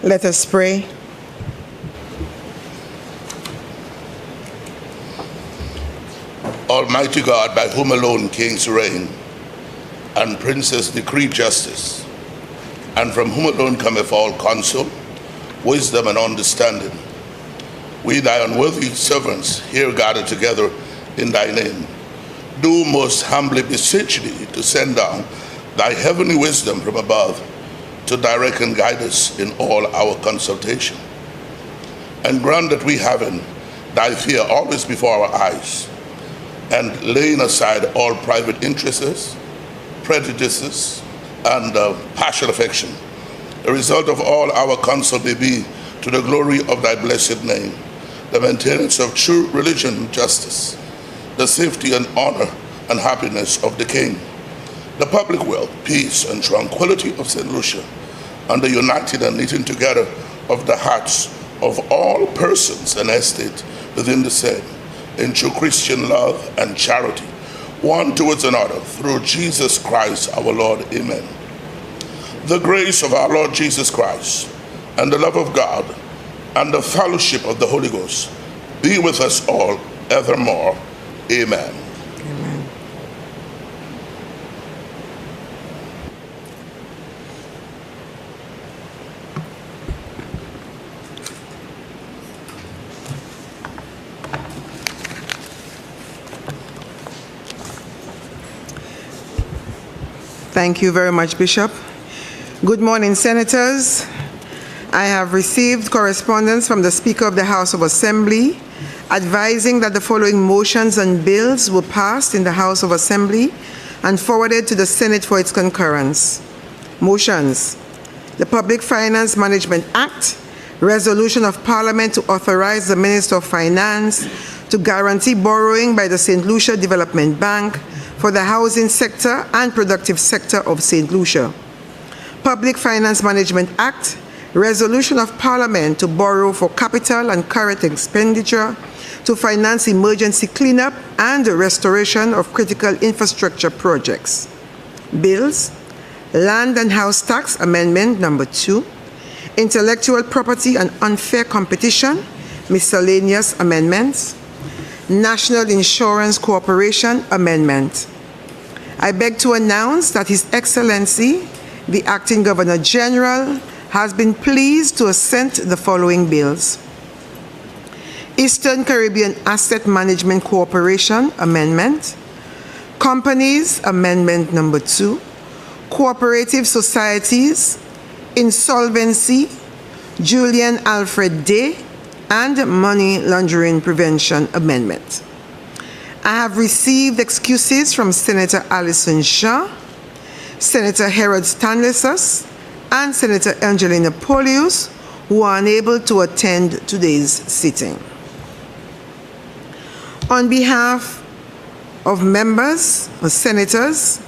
Let us pray. Almighty God, by whom alone kings reign and princes decree justice, and from whom alone cometh all counsel, wisdom, and understanding, we thy unworthy servants here gathered together in thy name, do most humbly beseech thee to send down thy heavenly wisdom from above to direct and guide us in all our consultation. And grant that we, having thy fear always before our eyes, and laying aside all private interests, prejudices, and partial affection, the result of all our counsel may be to the glory of thy blessed name, the maintenance of true religion and justice, the safety and honor and happiness of the king, the public wealth, peace, and tranquility of St. Lucia, and the united and knitting together of the hearts of all persons and estate within the same, in true Christian love and charity, one towards another, through Jesus Christ our Lord. Amen. The grace of our Lord Jesus Christ, and the love of God, and the fellowship of the Holy Ghost be with us all evermore. Amen. Amen. Thank you very much, Bishop. Good morning, Senators. I have received correspondence from the Speaker of the House of Assembly advising that the following motions and bills were passed in the House of Assembly and forwarded to the Senate for its concurrence. Motions: the Public Finance Management Act, resolution of Parliament to authorize the Minister of Finance to guarantee borrowing by the St. Lucia Development Bank for the housing sector and productive sector of St. Lucia. Public Finance Management Act, resolution of Parliament to borrow for capital and current expenditure to finance emergency cleanup and the restoration of critical infrastructure projects. Bills: Land and House Tax Amendment Number 2, Intellectual Property and Unfair Competition, miscellaneous amendments, National Insurance Corporation Amendment. I beg to announce that His Excellency, the Acting Governor General, has been pleased to assent the following bills: Eastern Caribbean Asset Management Corporation Amendment, Companies Amendment Number 2, Cooperative Societies, Insolvency, Julian Alfred Day, and Money Laundering Prevention Amendment. I have received excuses from Senator Alison Shaw, Senator Harold Stanleysus, and Senator Angelina Polius, who are unable to attend today's sitting. On behalf of members or senators,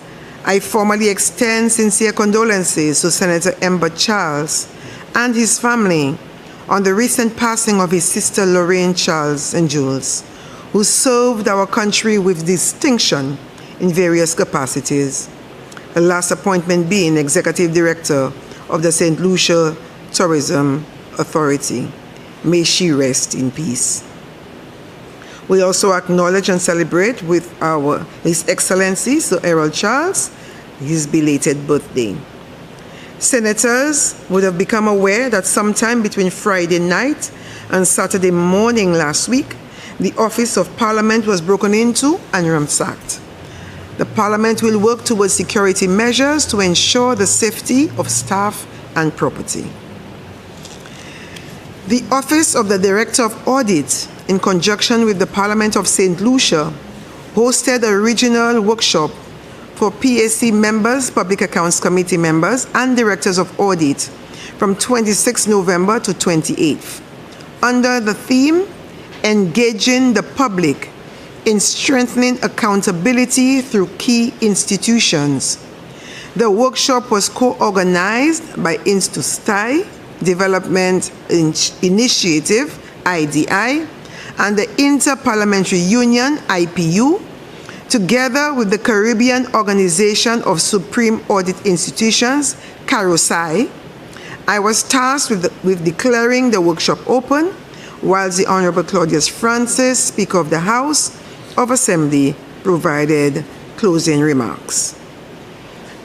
I formally extend sincere condolences to Senator Ember Charles and his family on the recent passing of his sister Lorraine Charles and Jules, who served our country with distinction in various capacities, the last appointment being Executive Director of the St. Lucia Tourism Authority. May she rest in peace. We also acknowledge and celebrate with His Excellency Sir Harold Charles his belated birthday. Senators would have become aware that sometime between Friday night and Saturday morning last week, the Office of Parliament was broken into and ransacked. The Parliament will work towards security measures to ensure the safety of staff and property. The Office of the Director of Audit, in conjunction with the Parliament of St. Lucia, hosted a regional workshop for PAC members, Public Accounts Committee members, and Directors of Audit from 26 November to 28th, under the theme, Engaging the Public in Strengthening Accountability Through Key Institutions. The workshop was co-organized by Instustai Development Initiative, IDI, and the Inter-Parliamentary Union, IPU, together with the Caribbean Organization of Supreme Audit Institutions, CAROSI, I was tasked with declaring the workshop open, whilst the Honorable Claudius Francis, Speaker of the House of Assembly, provided closing remarks.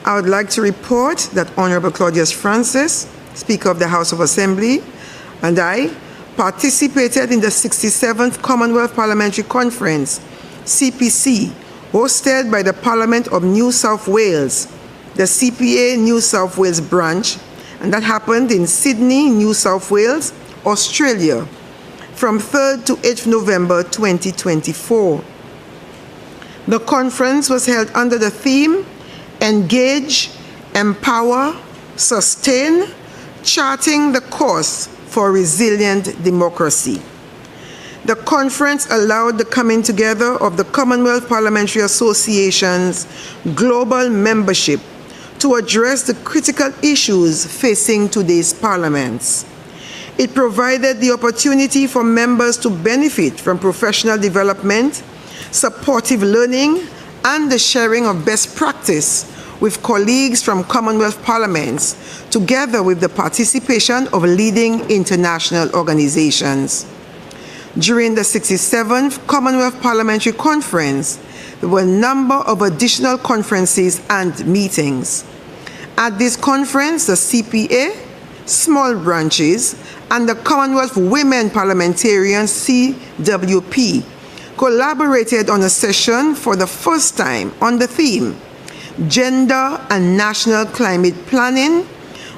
I would like to report that Honorable Claudius Francis, Speaker of the House of Assembly, and I participated in the 67th Commonwealth Parliamentary Conference, CPC, hosted by the Parliament of New South Wales, the CPA New South Wales branch, and that happened in Sydney, New South Wales, Australia, from 3rd to 8th November 2024. The conference was held under the theme, Engage, Empower, Sustain, Charting the Course for Resilient Democracy. The conference allowed the coming together of the Commonwealth Parliamentary Association's global membership to address the critical issues facing today's parliaments. It provided the opportunity for members to benefit from professional development, supportive learning, and the sharing of best practice with colleagues from Commonwealth parliaments, together with the participation of leading international organizations. During the 67th Commonwealth Parliamentary Conference, there were a number of additional conferences and meetings. At this conference, the CPA, small branches, and the Commonwealth Women Parliamentarians, CWP, collaborated on a session for the first time on the theme, Gender and National Climate Planning,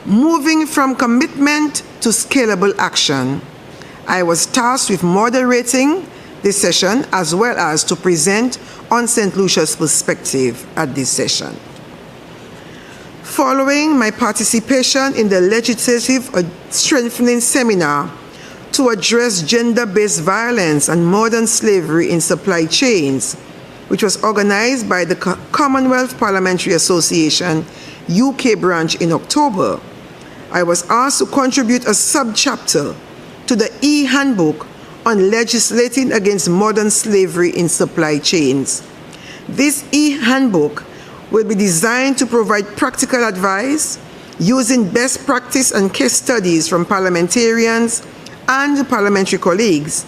Moving from Commitment to Scalable Action. I was tasked with moderating this session as well as to present on St. Lucia's perspective at this session. Following my participation in the Legislative Strengthening Seminar to address gender-based violence and modern slavery in supply chains, which was organized by the Commonwealth Parliamentary Association UK branch in October, I was asked to contribute a subchapter to the e-handbook on legislating against modern slavery in supply chains. This e-handbook will be designed to provide practical advice using best practice and case studies from parliamentarians and parliamentary colleagues,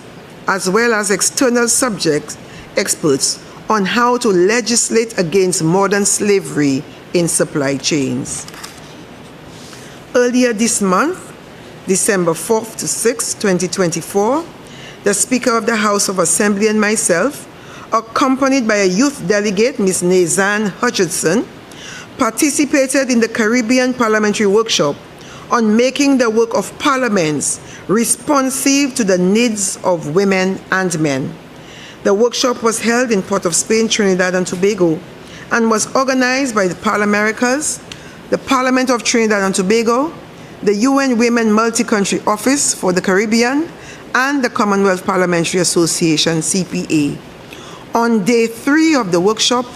as well as external subject experts on how to legislate against modern slavery in supply chains. Earlier this month, December 4th to 6th, 2024, the Speaker of the House of Assembly and myself, accompanied by a youth delegate, Ms. Nazan Hutchinson, participated in the Caribbean Parliamentary Workshop on making the work of parliaments responsive to the needs of women and men. The workshop was held in Port of Spain, Trinidad and Tobago, and was organized by the Parliamericas, the Parliament of Trinidad and Tobago, the UN Women Multi-Country Office for the Caribbean, and the Commonwealth Parliamentary Association, CPA. On day 3 of the workshop,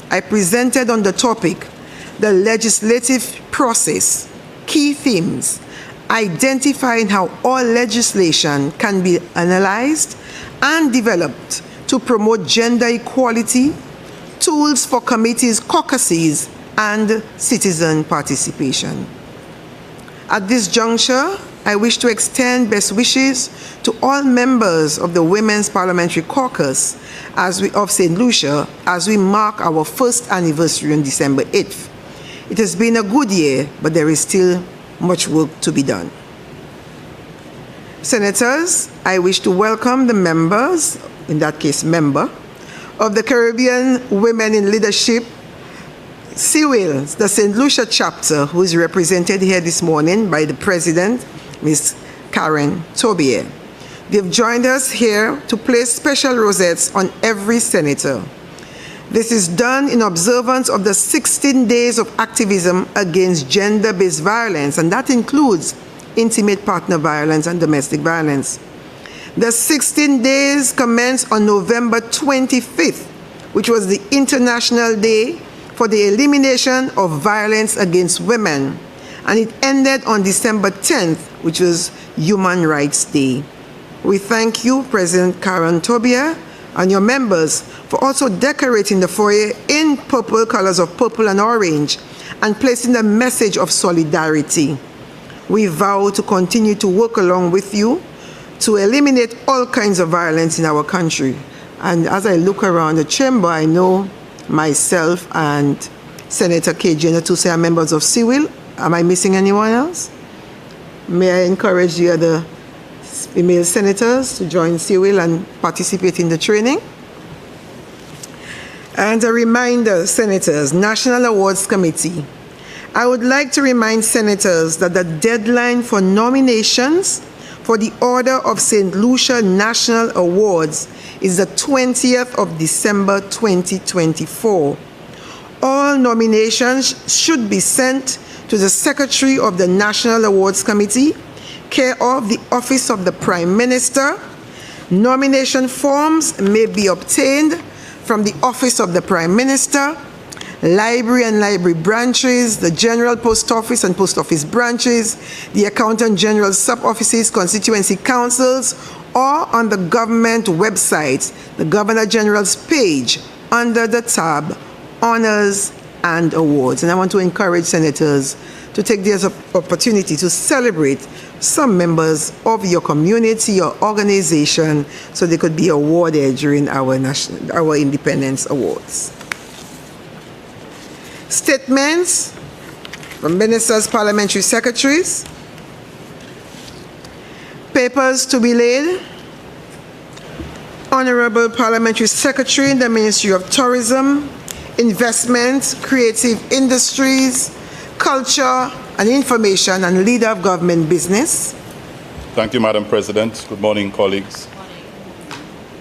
I presented on the topic, the legislative process, key themes, identifying how all legislation can be analyzed and developed to promote gender equality, tools for committees, caucuses, and citizen participation. At this juncture, I wish to extend best wishes to all members of the Women's Parliamentary Caucus of St. Lucia as we mark our first anniversary on December 8th. It has been a good year, but there is still much work to be done. Senators, I wish to welcome the members, in that case member, of the Caribbean Women in Leadership, CWIL, the St. Lucia chapter, who is represented here this morning by the President, Ms. Karen Tobier. They've joined us here to place special rosettes on every senator. This is done in observance of the 16 days of activism against gender-based violence, and that includes intimate partner violence and domestic violence. The 16 days commenced on November 25th, which was the International Day for the Elimination of Violence Against Women, and it ended on December 10th, which was Human Rights Day. We thank you, President Karen Tobier, and your members for also decorating the foyer in purple colors of purple and orange and placing the message of solidarity. we vow to continue to work along with you to eliminate all kinds of violence in our country. And as I look around the chamber, I know myself and Senator KG Natuse are members of CIWIL. Am I missing anyone else? May I encourage the other female senators to join CIWIL and participate in the training? And a reminder, senators, National Awards Committee. I would like to remind senators that the deadline for nominations for the Order of St. Lucia National Awards is the 20th of December 2024. All nominations should be sent to the Secretary of the National Awards Committee, care of the Office of the Prime Minister. Nomination forms may be obtained from the Office of the Prime Minister, library and library branches, the General Post Office and Post Office branches, the Accountant General sub-offices, constituency councils, or on the government website, the Governor General's page, under the tab Honors and Awards. And I want to encourage senators to take this opportunity to celebrate some members of your community or organization so they could be awarded during our Independence Awards. Statements from ministers, parliamentary secretaries. Papers to be laid. Honorable Parliamentary Secretary in the Ministry of Tourism, Investment, Creative Industries, Culture and Information, and Leader of Government Business. Thank you, Madam President. Good morning, colleagues.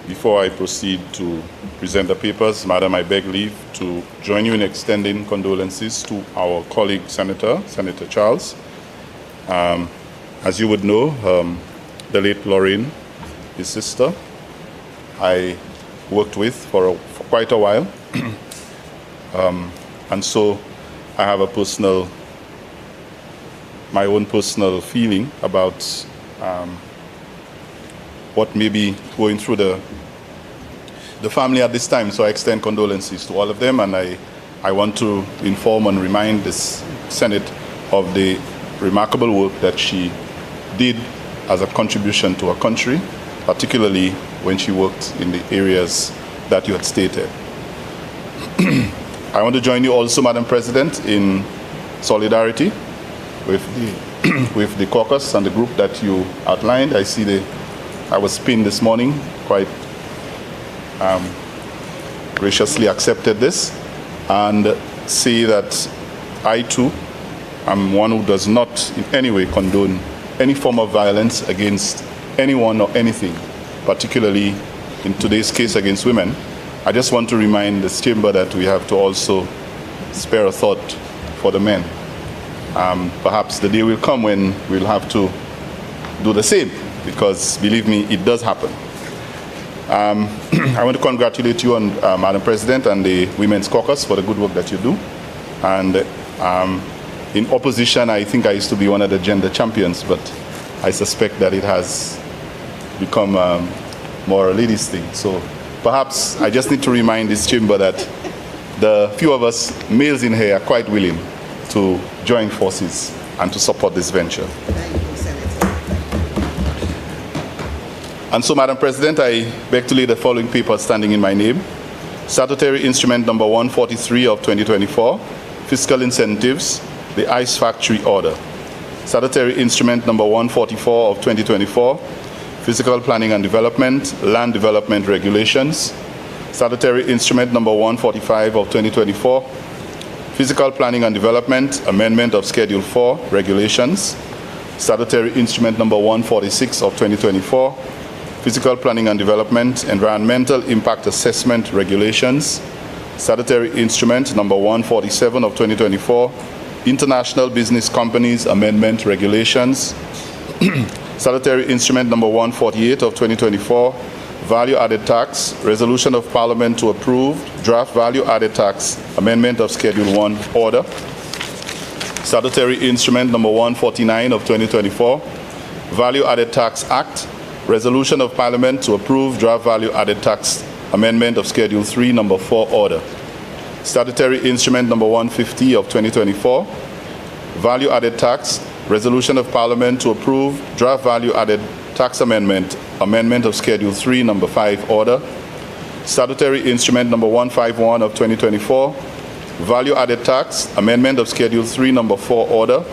Before I proceed to present the papers, Madam, I beg leave to join you in extending condolences to our colleague Senator Charles. As you would know, the late Lorraine, his sister, I worked with for quite a while. And so I have my own personal feeling about what may be going through the family at this time. So I extend condolences to all of them, and I want to inform and remind this Senate of the remarkable work that she did as a contribution to our country, particularly when she worked in the areas that you had stated. I want to join you also, Madam President, in solidarity with the caucus and the group that you outlined. I was pinned this morning, quite graciously accepted this, and say that I too am one who does not in any way condone any form of violence against anyone or anything, particularly in today's case against women. I just want to remind this chamber that we have to also spare a thought for the men. Perhaps the day will come when we'll have to do the same, because believe me, it does happen. I want to congratulate you, Madam President, and the Women's Caucus for the good work that you do. And in opposition, I think I used to be one of the gender champions, but I suspect that it has become more a ladies' thing. So perhaps I just need to remind this chamber that the few of us males in here are quite willing to join forces and to support this venture. Thank you, Senator. And so, Madam President, I beg to lay the following papers standing in my name. Statutory Instrument Number 143 of 2024, Fiscal Incentives, the Ice Factory Order. Statutory Instrument Number 144 of 2024, Physical Planning and Development, Land Development Regulations. Statutory Instrument Number 145 of 2024, Physical Planning and Development, Amendment of Schedule 4, Regulations. Statutory Instrument Number 146 of 2024, Physical Planning and Development, Environmental Impact Assessment Regulations. Statutory Instrument Number 147 of 2024, International Business Companies Amendment Regulations. Statutory Instrument Number 148 of 2024, Value Added Tax, Resolution of Parliament to approve Draft Value Added Tax Amendment of Schedule 1 Order. Statutory Instrument Number 149 of 2024, Value Added Tax Act, Resolution of Parliament to approve Draft Value Added Tax Amendment of Schedule 3 Number 4 Order. Statutory Instrument Number 150 of 2024, Value Added Tax, Resolution of Parliament to approve draft value-added tax amendment of Schedule 3, number 5 order. Statutory instrument number 151 of 2024. Value-added tax amendment of Schedule 3, number 4 order.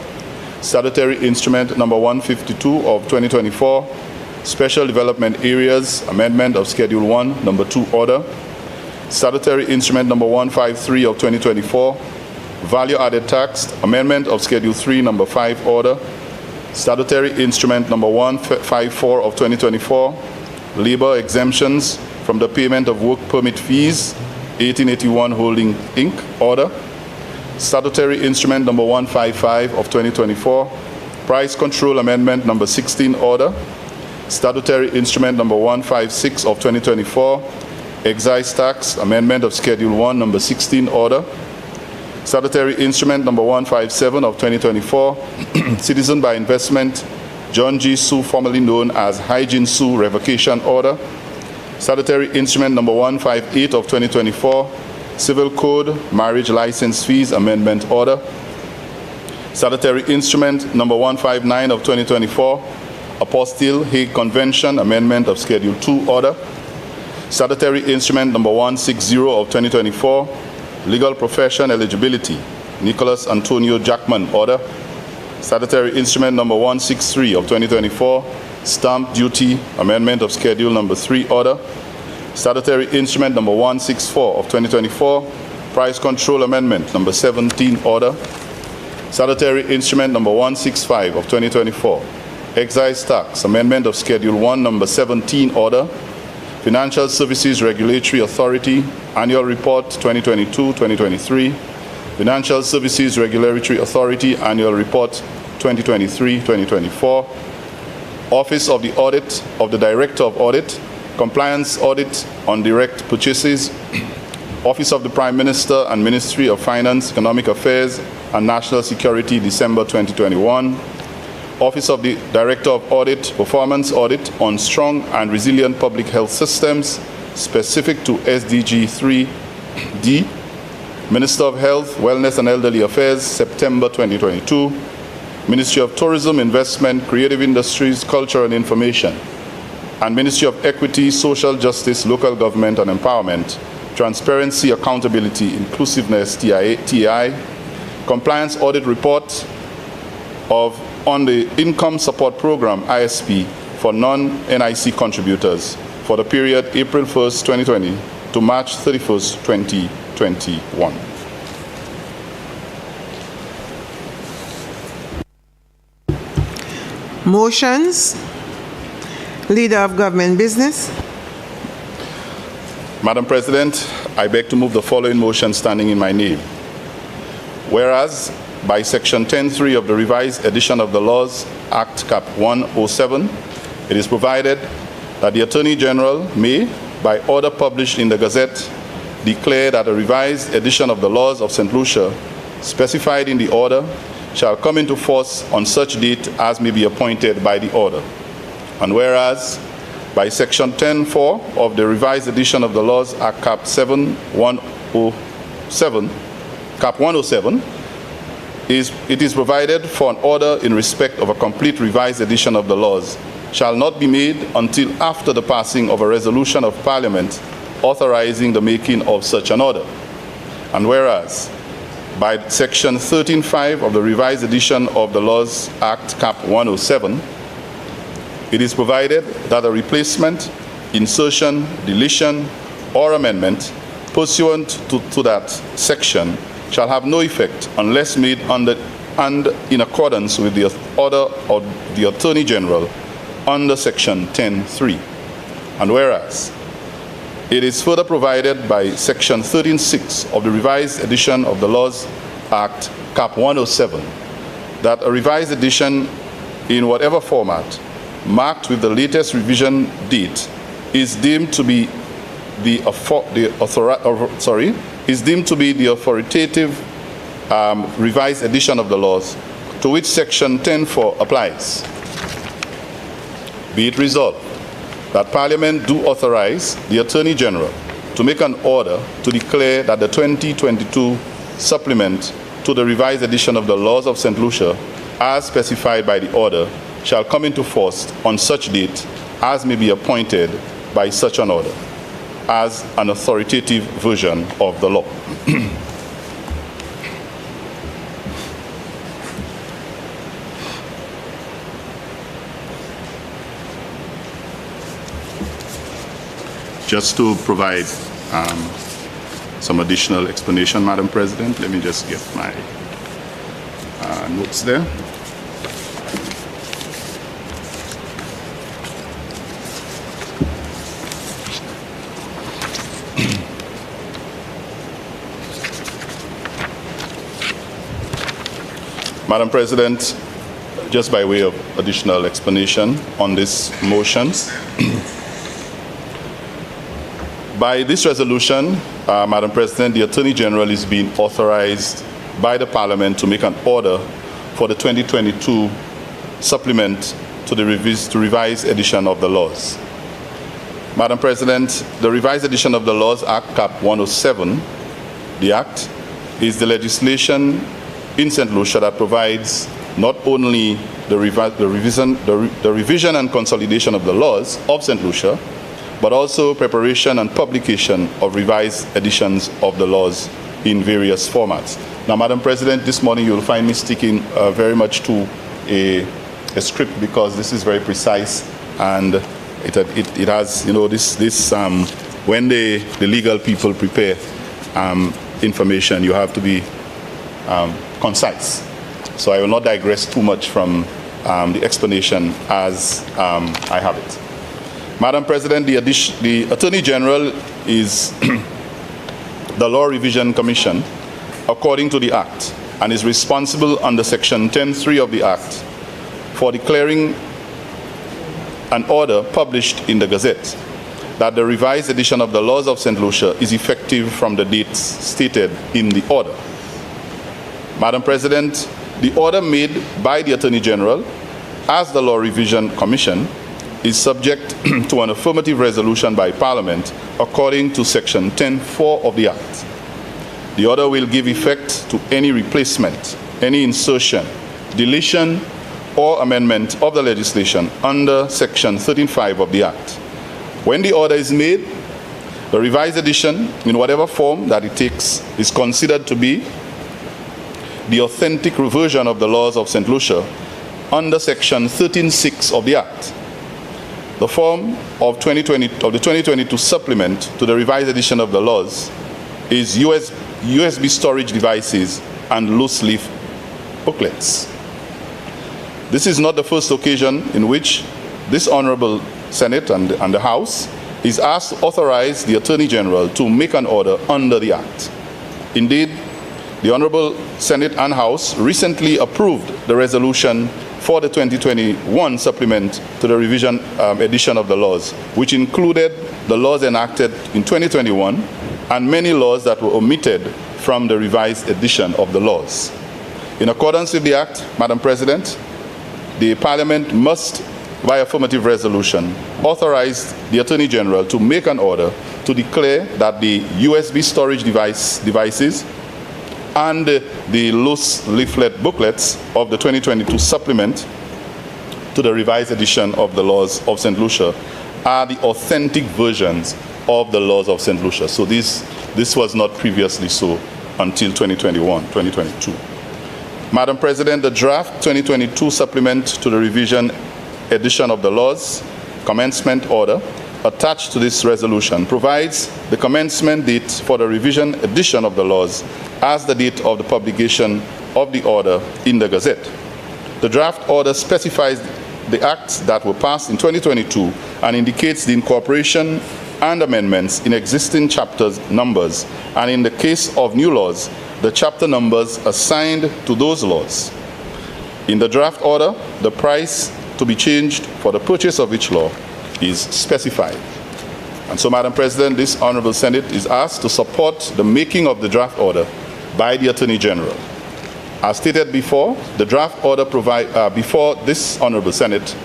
Statutory instrument number 152 of 2024. Special development areas amendment of Schedule 1, number 2 order. Statutory instrument number 153 of 2024. Value-added tax amendment of Schedule 3, number 5 order. Statutory instrument number 154 of 2024. Labor exemptions from the payment of work permit fees, 1881 Holding Inc. order. Statutory instrument number 155 of 2024. Price control amendment number 16 order. Statutory instrument number 156 of 2024. Excise tax amendment of Schedule 1, number 16 order. Statutory instrument number 157 of 2024. Citizen by investment, John G. Sue, formerly known as Hygiene Sue revocation order. Statutory instrument number 158 of 2024. Civil Code marriage license fees amendment order. Statutory instrument number 159 of 2024. Apostille Hague Convention amendment of Schedule 2 order. Statutory instrument number 160 of 2024. Legal profession eligibility, Nicholas Antonio Jackman order. Statutory instrument number 163 of 2024. Stamp duty amendment of Schedule number 3 order. Statutory instrument number 164 of 2024. Price control amendment number 17 order. Statutory instrument number 165 of 2024. Excise tax amendment of Schedule 1, number 17 order. Financial Services Regulatory Authority Annual Report 2022-2023. Financial Services Regulatory Authority Annual Report 2023-2024. Office of the Audit of the Director of Audit. Compliance Audit on Direct Purchases. Office of the Prime Minister and Ministry of Finance, Economic Affairs and National Security, December 2021. Office of the Director of Audit, Performance Audit on Strong and Resilient Public Health Systems, specific to SDG 3D. Minister of Health, Wellness and Elderly Affairs, September 2022. Ministry of Tourism, Investment, Creative Industries, Culture and Information. And Ministry of Equity, Social Justice, Local Government and Empowerment, Transparency, Accountability, Inclusiveness, TI. Compliance Audit Report on the Income Support Program, ISP, for non-NIC contributors for the period April 1st, 2020 to March 31st, 2021. Motions. Leader of Government Business. Madam President, I beg to move the following motion standing in my name. Whereas, by Section 10.3 of the revised edition of the Laws Act Cap 107, it is provided that the Attorney General may, by order published in the Gazette, declare that a revised edition of the Laws of St. Lucia, specified in the order, shall come into force on such date as may be appointed by the order. And whereas, by Section 10.4 of the revised edition of the Laws Act Cap 107, it is provided for an order in respect of a complete revised edition of the laws shall not be made until after the passing of a resolution of Parliament authorizing the making of such an order. And whereas, by Section 13.5 of the revised edition of the Laws Act Cap 107, it is provided that a replacement, insertion, deletion, or amendment pursuant to that section shall have no effect unless made under and in accordance with the order of the Attorney General under Section 10.3. And whereas, it is further provided by Section 13.6 of the revised edition of the Laws Act Cap 107 that a revised edition in whatever format marked with the latest revision date is deemed to be the authoritative revised edition of the laws to which Section 10.4 applies. Be it resolved that Parliament do authorize the Attorney General to make an order to declare that the 2022 supplement to the revised edition of the Laws of St. Lucia as specified by the order shall come into force on such date as may be appointed by such an order, as an authoritative version of the law. Just to provide some additional explanation, Madam President, let me just get my notes there. Madam President, just by way of additional explanation on this motions, by this resolution, Madam President, the Attorney General is being authorized by the Parliament to make an order for the 2022 supplement to the revised edition of the laws. Madam President, the revised edition of the laws, Act Cap 107, the Act, is the legislation in St. Lucia that provides not only the revision and consolidation of the laws of St. Lucia, but also preparation and publication of revised editions of the laws in various formats. Now, Madam President, this morning you'll find me sticking very much to a script because this is very precise, and it has, you know, when the legal people prepare information, you have to be concise. So I will not digress too much from the explanation as I have it. Madam President, the Attorney General is the Law Revision Commission according to the Act and is responsible under Section 10(3) of the Act for declaring an order published in the Gazette that the revised edition of the laws of St. Lucia is effective from the dates stated in the order. Madam President, the order made by the Attorney General as the Law Revision Commission is subject to an affirmative resolution by Parliament according to Section 10(4) of the Act. The order will give effect to any replacement, any insertion, deletion, or amendment of the legislation under Section 13(5) of the Act. When the order is made, the revised edition, in whatever form that it takes, is considered to be the authentic reversion of the laws of St. Lucia under Section 13(6) of the Act. The form of the 2022 supplement to the revised edition of the laws is USB storage devices and loose-leaf booklets. This is not the first occasion in which this Honorable Senate and the House is asked to authorize the Attorney General to make an order under the Act. Indeed, the Honorable Senate and House recently approved the resolution for the 2021 supplement to the revision edition of the laws, which included the laws enacted in 2021 and many laws that were omitted from the revised edition of the laws. In accordance with the Act, Madam President, the Parliament must, by affirmative resolution, authorize the Attorney General to make an order to declare that the USB storage devices and the loose leaflet booklets of the 2022 supplement to the revised edition of the laws of St. Lucia are the authentic versions of the laws of St. Lucia. So this was not previously so until 2022. Madam President, the draft 2022 supplement to the revision edition of the laws commencement order attached to this resolution provides the commencement date for the revision edition of the laws as the date of the publication of the order in the Gazette. The draft order specifies the acts that were passed in 2022 and indicates the incorporation and amendments in existing chapters numbers, and in the case of new laws, the chapter numbers assigned to those laws. In the draft order, the price to be changed for the purchase of each law is specified. And so, Madam President, this Honorable Senate is asked to support the making of the draft order by the Attorney General. As stated before, the draft order before this Honorable Senate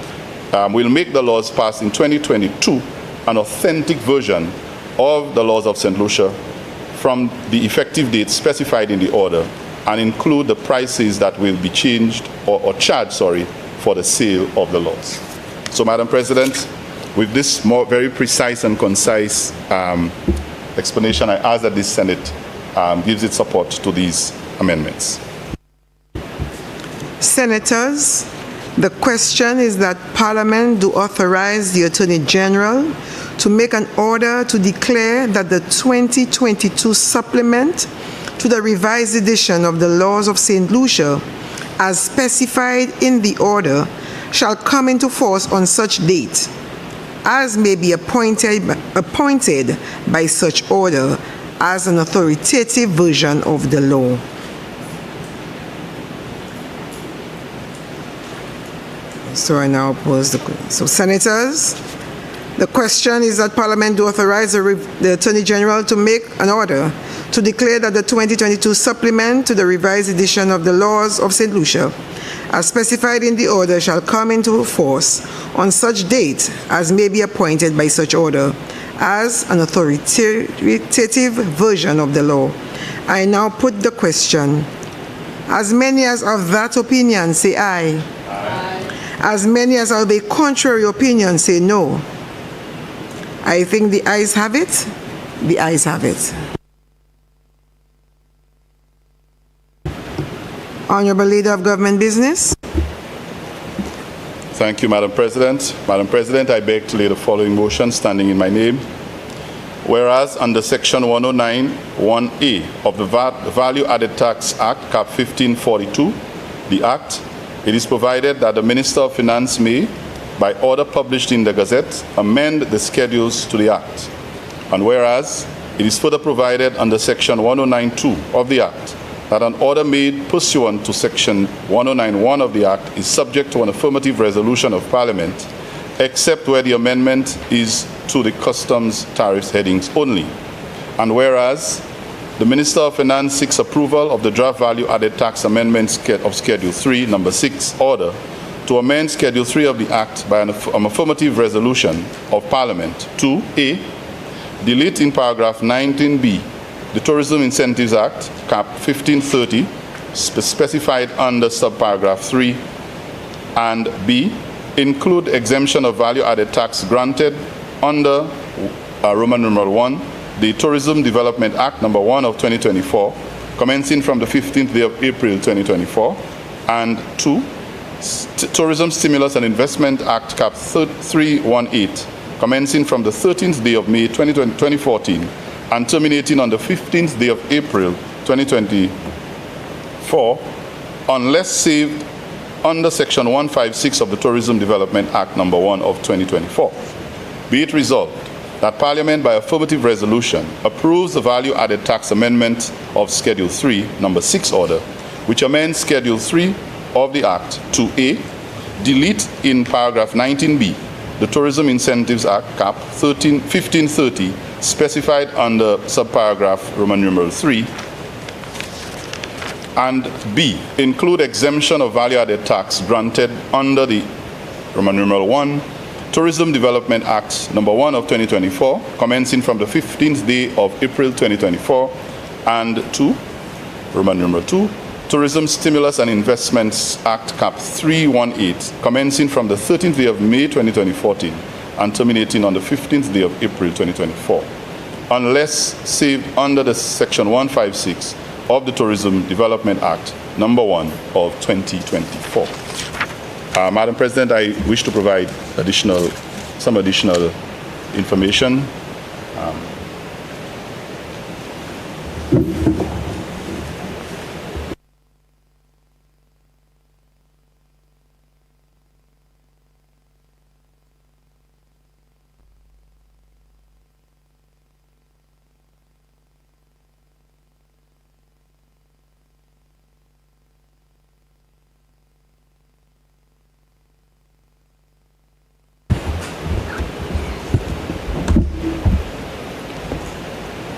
will make the laws passed in 2022 an authentic version of the laws of St. Lucia from the effective date specified in the order and include the prices that will be changed or charged, for the sale of the lots. So, Madam President, with this very precise and concise explanation, I ask that the Senate gives its support to these amendments. Senators, the question is that Parliament do authorize the Attorney General to make an order to declare that the 2022 supplement to the revised edition of the laws of St. Lucia, as specified in the order, shall come into force on such date as may be appointed by such order as an authoritative version of the law. So I now pose so Senators, the question is that Parliament do authorize the Attorney General to make an order to declare that the 2022 supplement to the revised edition of the laws of St. Lucia, as specified in the order, shall come into force on such date as may be appointed by such order as an authoritative version of the law. I now put the question. As many as of that opinion say aye. Aye. As many as of the contrary opinion say no. I think the ayes have it. The ayes have it. Honorable Leader of Government Business. Thank you, Madam President. Madam President, I beg to lay the following motion standing in my name. Whereas under Section 109(1)(a) of the Value Added Tax Act, Cap 1542, the Act, it is provided that the Minister of Finance may, by order published in the Gazette, amend the schedules to the Act. And whereas it is further provided under Section 109(2) of the Act that an order made pursuant to Section 109(1) of the Act is subject to an affirmative resolution of Parliament, except where the amendment is to the customs tariffs headings only. And whereas the Minister of Finance seeks approval of the draft value-added tax amendment of Schedule 3, Number 6, order to amend Schedule 3 of the Act by an affirmative resolution of Parliament to A, delete in paragraph 19B the Tourism Incentives Act, Cap 1530, specified under subparagraph 3, and B, include exemption of value-added tax granted under Roman numeral 1, the Tourism Development Act number 1 of 2024, commencing from the 15th day of April 2024, and 2, Tourism Stimulus and Investment Act Cap 318, commencing from the 13th day of May 2014, and terminating on the 15th day of April 2024, unless saved under Section 156 of the Tourism Development Act number 1 of 2024. Be it resolved that Parliament, by affirmative resolution, approves the value-added tax amendment of Schedule 3, Number 6 order, which amends Schedule 3 of the Act to A, delete in paragraph 19B the Tourism Incentives Act, Cap 1530, specified under subparagraph Roman numeral 3, and B, include exemption of value-added tax granted under the Roman numeral 1 Tourism Development Act number 1 of 2024, commencing from the 15th day of April 2024, and 2, Roman numeral 2, Tourism Stimulus and Investments Act Cap 318, commencing from the 13th day of May 2014 and terminating on the 15th day of April 2024, unless saved under the Section 156 of the Tourism Development Act number 1 of 2024. Madam President, I wish to provide some additional information.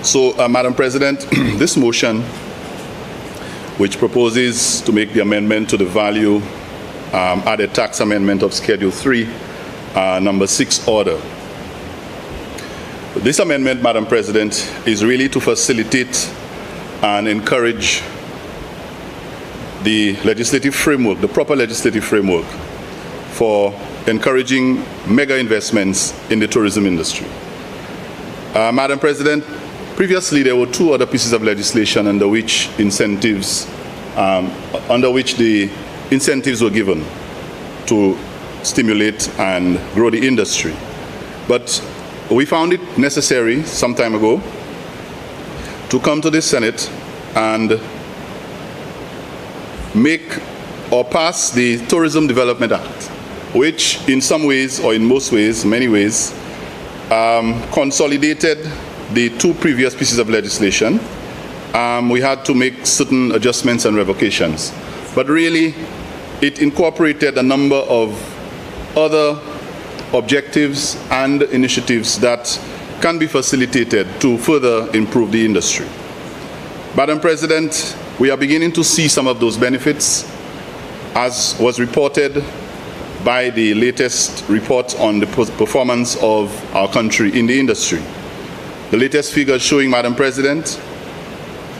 So, Madam President, this motion, which proposes to make the amendment to the value added tax amendment of Schedule 3, Number 6 order. This amendment, Madam President, is really to facilitate and encourage the legislative framework, the proper legislative framework for encouraging mega investments in the tourism industry. Madam President, previously there were two other pieces of legislation under which the incentives were given to stimulate and grow the industry. But we found it necessary some time ago to come to the Senate and make or pass the Tourism Development Act, which in some ways, or in most ways, many ways, consolidated the two previous pieces of legislation. We had to make certain adjustments and revocations. But really, it incorporated a number of other objectives and initiatives that can be facilitated to further improve the industry. Madam President, we are beginning to see some of those benefits, as was reported by the latest report on the performance of our country in the industry. The latest figures showing, Madam President,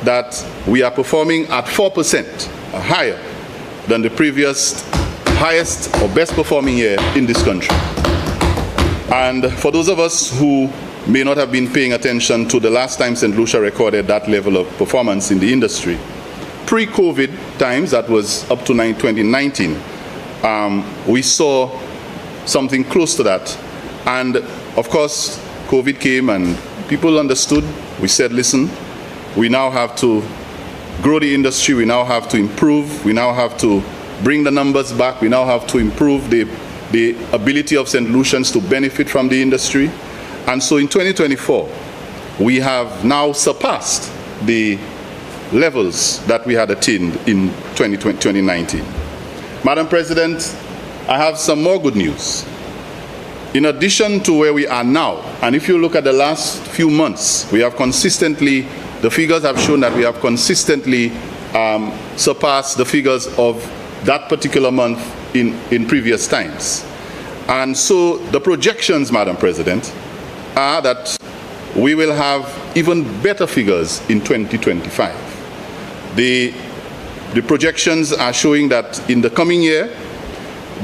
that we are performing at 4% higher than the previous highest or best performing year in this country. And for those of us who may not have been paying attention to the last time St. Lucia recorded that level of performance in the industry, pre-COVID times, that was up to 2019, we saw something close to that. And of course, COVID came and people understood. We said, listen, we now have to grow the industry, we now have to improve, we now have to bring the numbers back, we now have to improve the ability of St. Lucians to benefit from the industry. And so in 2024, we have now surpassed the levels that we had attained in 2019. Madam President, I have some more good news. In addition to where we are now, and if you look at the last few months, we have consistently, the figures have shown that we have consistently surpassed the figures of that particular month in previous times. And so the projections, Madam President, are that we will have even better figures in 2025. The projections are showing that in the coming year,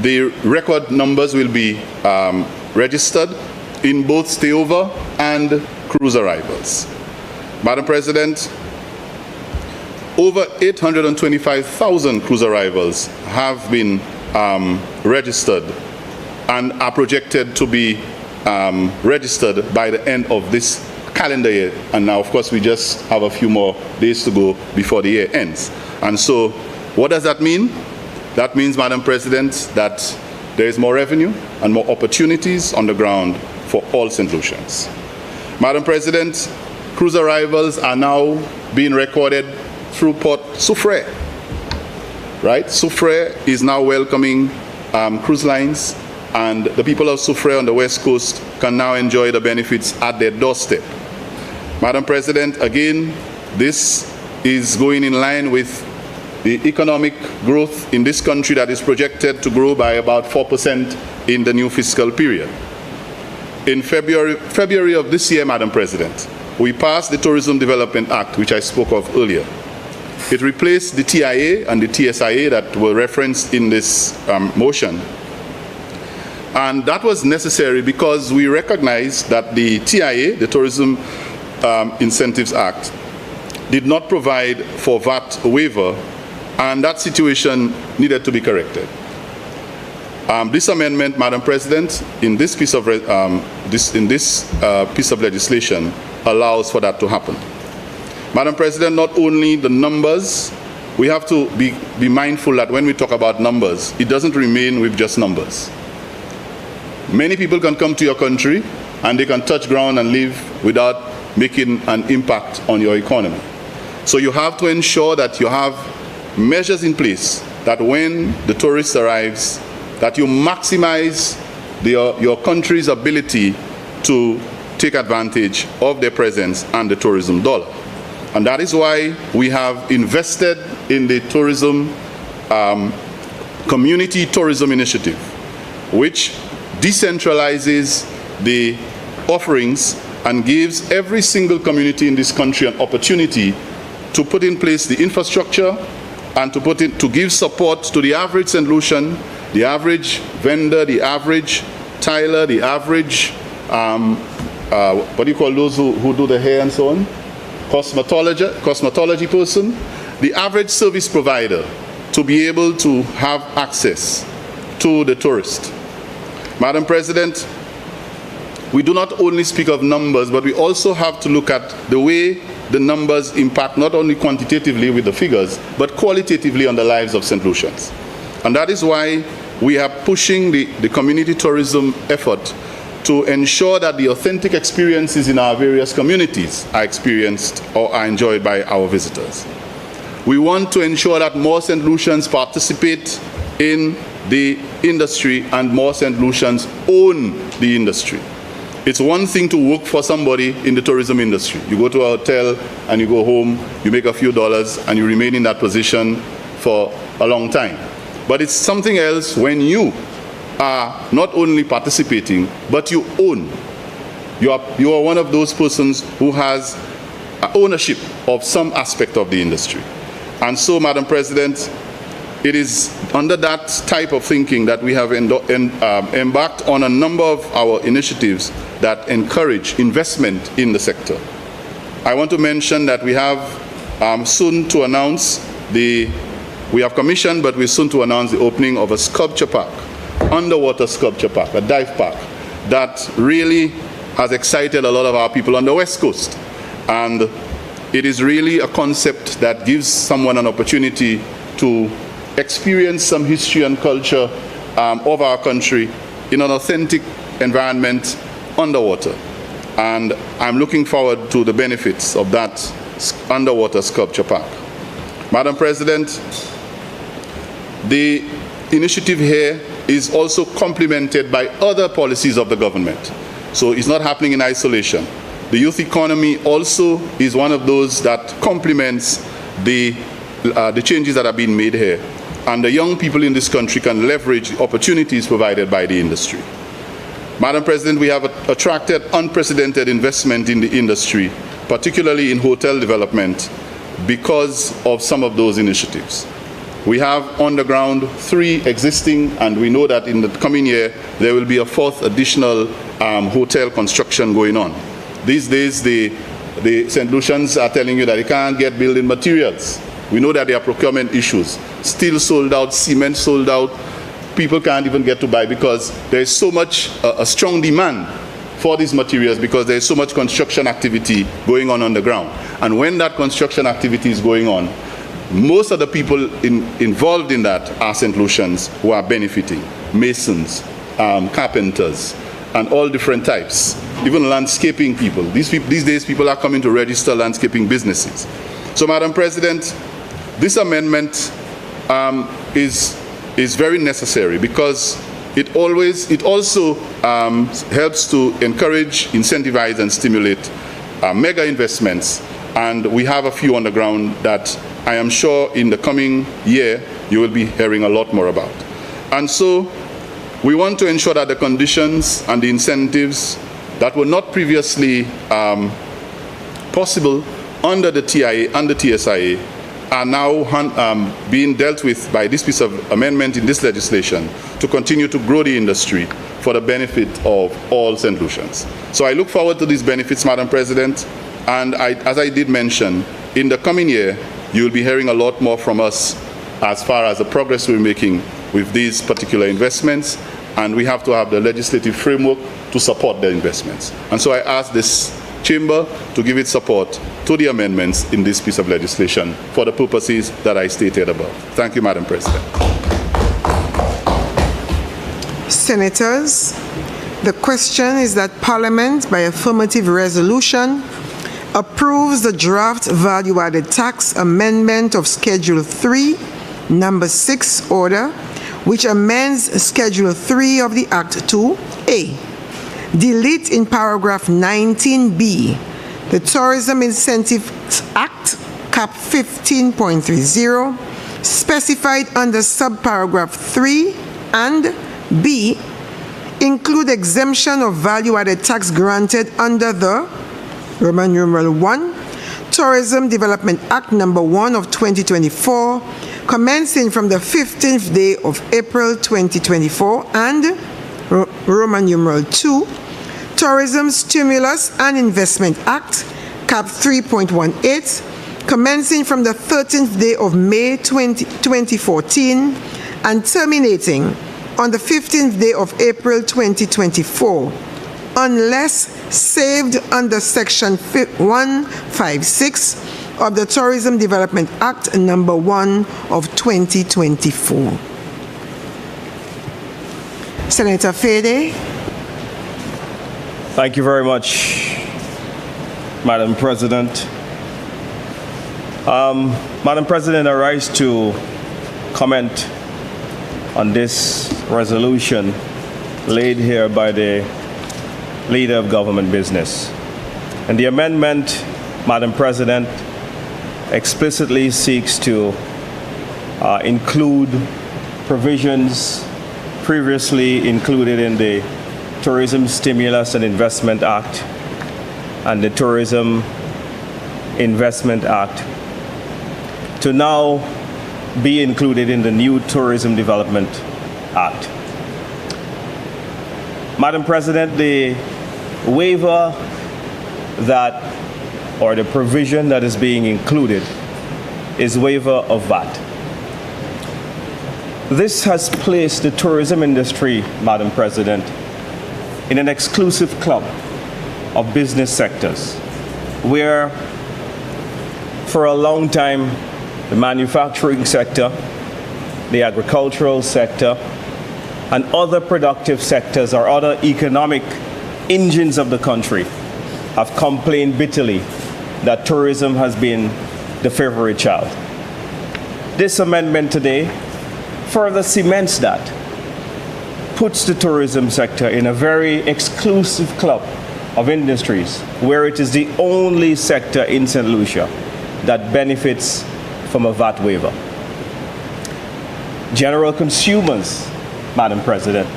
the record numbers will be registered in both stayover and cruise arrivals. Madam President, over 825,000 cruise arrivals have been registered and are projected to be registered by the end of this calendar year. And now, of course, we just have a few more days to go before the year ends. And so, what does that mean? That means, Madam President, that there is more revenue and more opportunities on the ground for all St. Lucians. Madam President, cruise arrivals are now being recorded through Port Soufrière, right? Soufrière is now welcoming cruise lines, and the people of Soufrière on the West Coast can now enjoy the benefits at their doorstep. Madam President, again, this is going in line with the economic growth in this country that is projected to grow by about 4% in the new fiscal period. In February of this year, Madam President, we passed the Tourism Development Act, which I spoke of earlier. It replaced the TIA and the TSIA that were referenced in this motion. And that was necessary because we recognized that the TIA, the Tourism Incentives Act, did not provide for VAT waiver, and that situation needed to be corrected. This amendment, Madam President, in this piece of legislation allows for that to happen. Madam President, not only the numbers, we have to be mindful that when we talk about numbers, it doesn't remain with just numbers. Many people can come to your country and they can touch ground and live without making an impact on your economy. So you have to ensure that you have measures in place that when the tourist arrives, that you maximize your country's ability to take advantage of their presence and the tourism dollar. And that is why we have invested in the tourism, community tourism initiative, which decentralizes the offerings and gives every single community in this country an opportunity to put in place the infrastructure and to give support to the average St. the average vendor, the average tiler, the average, what do you call those who do the hair and so on? Cosmetology person, the average service provider, to be able to have access to the tourist. Madam President, we do not only speak of numbers, but we also have to look at the way the numbers impact not only quantitatively with the figures, but qualitatively on the lives of St. Lucians. And that is why we are pushing the community tourism effort to ensure that the authentic experiences in our various communities are experienced or are enjoyed by our visitors. We want to ensure that more St. Lucians participate in the industry and more St. Lucians own the industry. It's one thing to work for somebody in the tourism industry. You go to a hotel and you go home, you make a few dollars and you remain in that position for a long time. But it's something else when you are not only participating, but you own. You are one of those persons who has ownership of some aspect of the industry. And so, Madam President, it is under that type of thinking that we have embarked on a number of our initiatives that encourage investment in the sector. I want to mention that we have soon to announce we have commissioned, but we're soon to announce the opening of a sculpture park, underwater sculpture park, a dive park, that really has excited a lot of our people on the West Coast. And it is really a concept that gives someone an opportunity to experience some history and culture of our country in an authentic environment underwater. And I'm looking forward to the benefits of that underwater sculpture park. Madam President, the initiative here is also complemented by other policies of the government. So it's not happening in isolation. The youth economy also is one of those that complements the changes that are being made here. And the young people in this country can leverage the opportunities provided by the industry. Madam President, we have attracted unprecedented investment in the industry, particularly in hotel development, because of some of those initiatives. We have on the ground 3 existing, and we know that in the coming year there will be a 4th additional hotel construction going on. These days the St. Lucians are telling you that they can't get building materials. We know that there are procurement issues. Steel sold out, cement sold out. People can't even get to buy because there is so much a strong demand for these materials because there is so much construction activity going on the ground. And when that construction activity is going on, most of the people involved in that are St. Lucians who are benefiting. Masons, carpenters, and all different types. Even landscaping people. These days people are coming to register landscaping businesses. So, Madam President, this amendment is very necessary because it also helps to encourage, incentivize, and stimulate mega investments. And we have a few on the ground that I am sure in the coming year you will be hearing a lot more about. And so we want to ensure that the conditions and the incentives that were not previously possible under the TIA and the TSIA are now being dealt with by this piece of amendment in this legislation to continue to grow the industry for the benefit of all St. Lucians. So I look forward to these benefits, Madam President, and as I did mention, in the coming year, you will be hearing a lot more from us as far as the progress we're making with these particular investments, and we have to have the legislative framework to support the investments. And so I ask this Chamber to give its support to the amendments in this piece of legislation for the purposes that I stated above. Thank you, Madam President. Senators, the question is that Parliament, by affirmative resolution, approves the draft value-added tax amendment of Schedule 3, Number 6 order, which amends Schedule 3 of the Act to A. Delete in paragraph 19B the Tourism Incentives Act, cap 15.30, specified under subparagraph 3, and B, include exemption of value-added tax granted under the Roman numeral 1 Tourism Development Act number 1 of 2024 commencing from the 15th day of April 2024, and Roman numeral 2, Tourism Stimulus and Investment Act, Cap 3.18, commencing from the 13th day of May 2014 and terminating on the 15th day of April 2024, unless saved under Section 156 of the Tourism Development Act number 1 of 2024. Senator Fede. Thank you very much, Madam President. Madam President, I rise to comment on this resolution laid here by the Leader of Government Business. And the amendment, Madam President, explicitly seeks to include provisions previously included in the Tourism Stimulus and Investment Act and the Tourism Investment Act to now be included in the new Tourism Development Act. Madam President, the waiver or the provision that is being included is waiver of VAT. This has placed the tourism industry, Madam President, in an exclusive club of business sectors where for a long time the manufacturing sector, the agricultural sector, and other productive sectors or other economic engines of the country have complained bitterly that tourism has been the favorite child. This amendment today further cements that, puts the tourism sector in a very exclusive club of industries where it is the only sector in St. Lucia that benefits from a VAT waiver. General consumers, Madam President,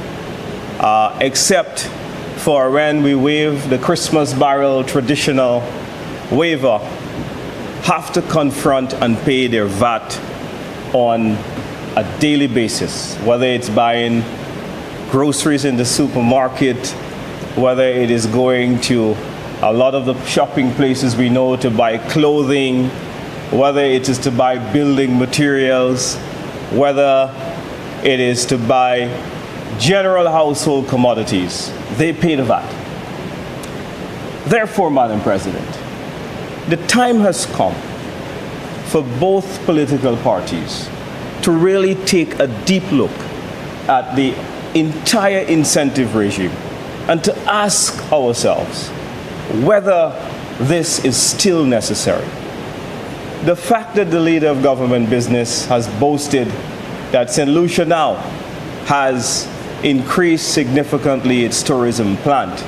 except for when we waive the Christmas barrel traditional waiver, have to confront and pay their VAT on a daily basis, whether it's buying groceries in the supermarket, whether it is going to a lot of the shopping places we know to buy clothing, whether it is to buy building materials, whether it is to buy general household commodities, they pay the VAT. Therefore, Madam President, the time has come for both political parties to really take a deep look at the entire incentive regime and to ask ourselves whether this is still necessary. The fact that the Leader of Government Business has boasted that St. Lucia now has increased significantly its tourism plant,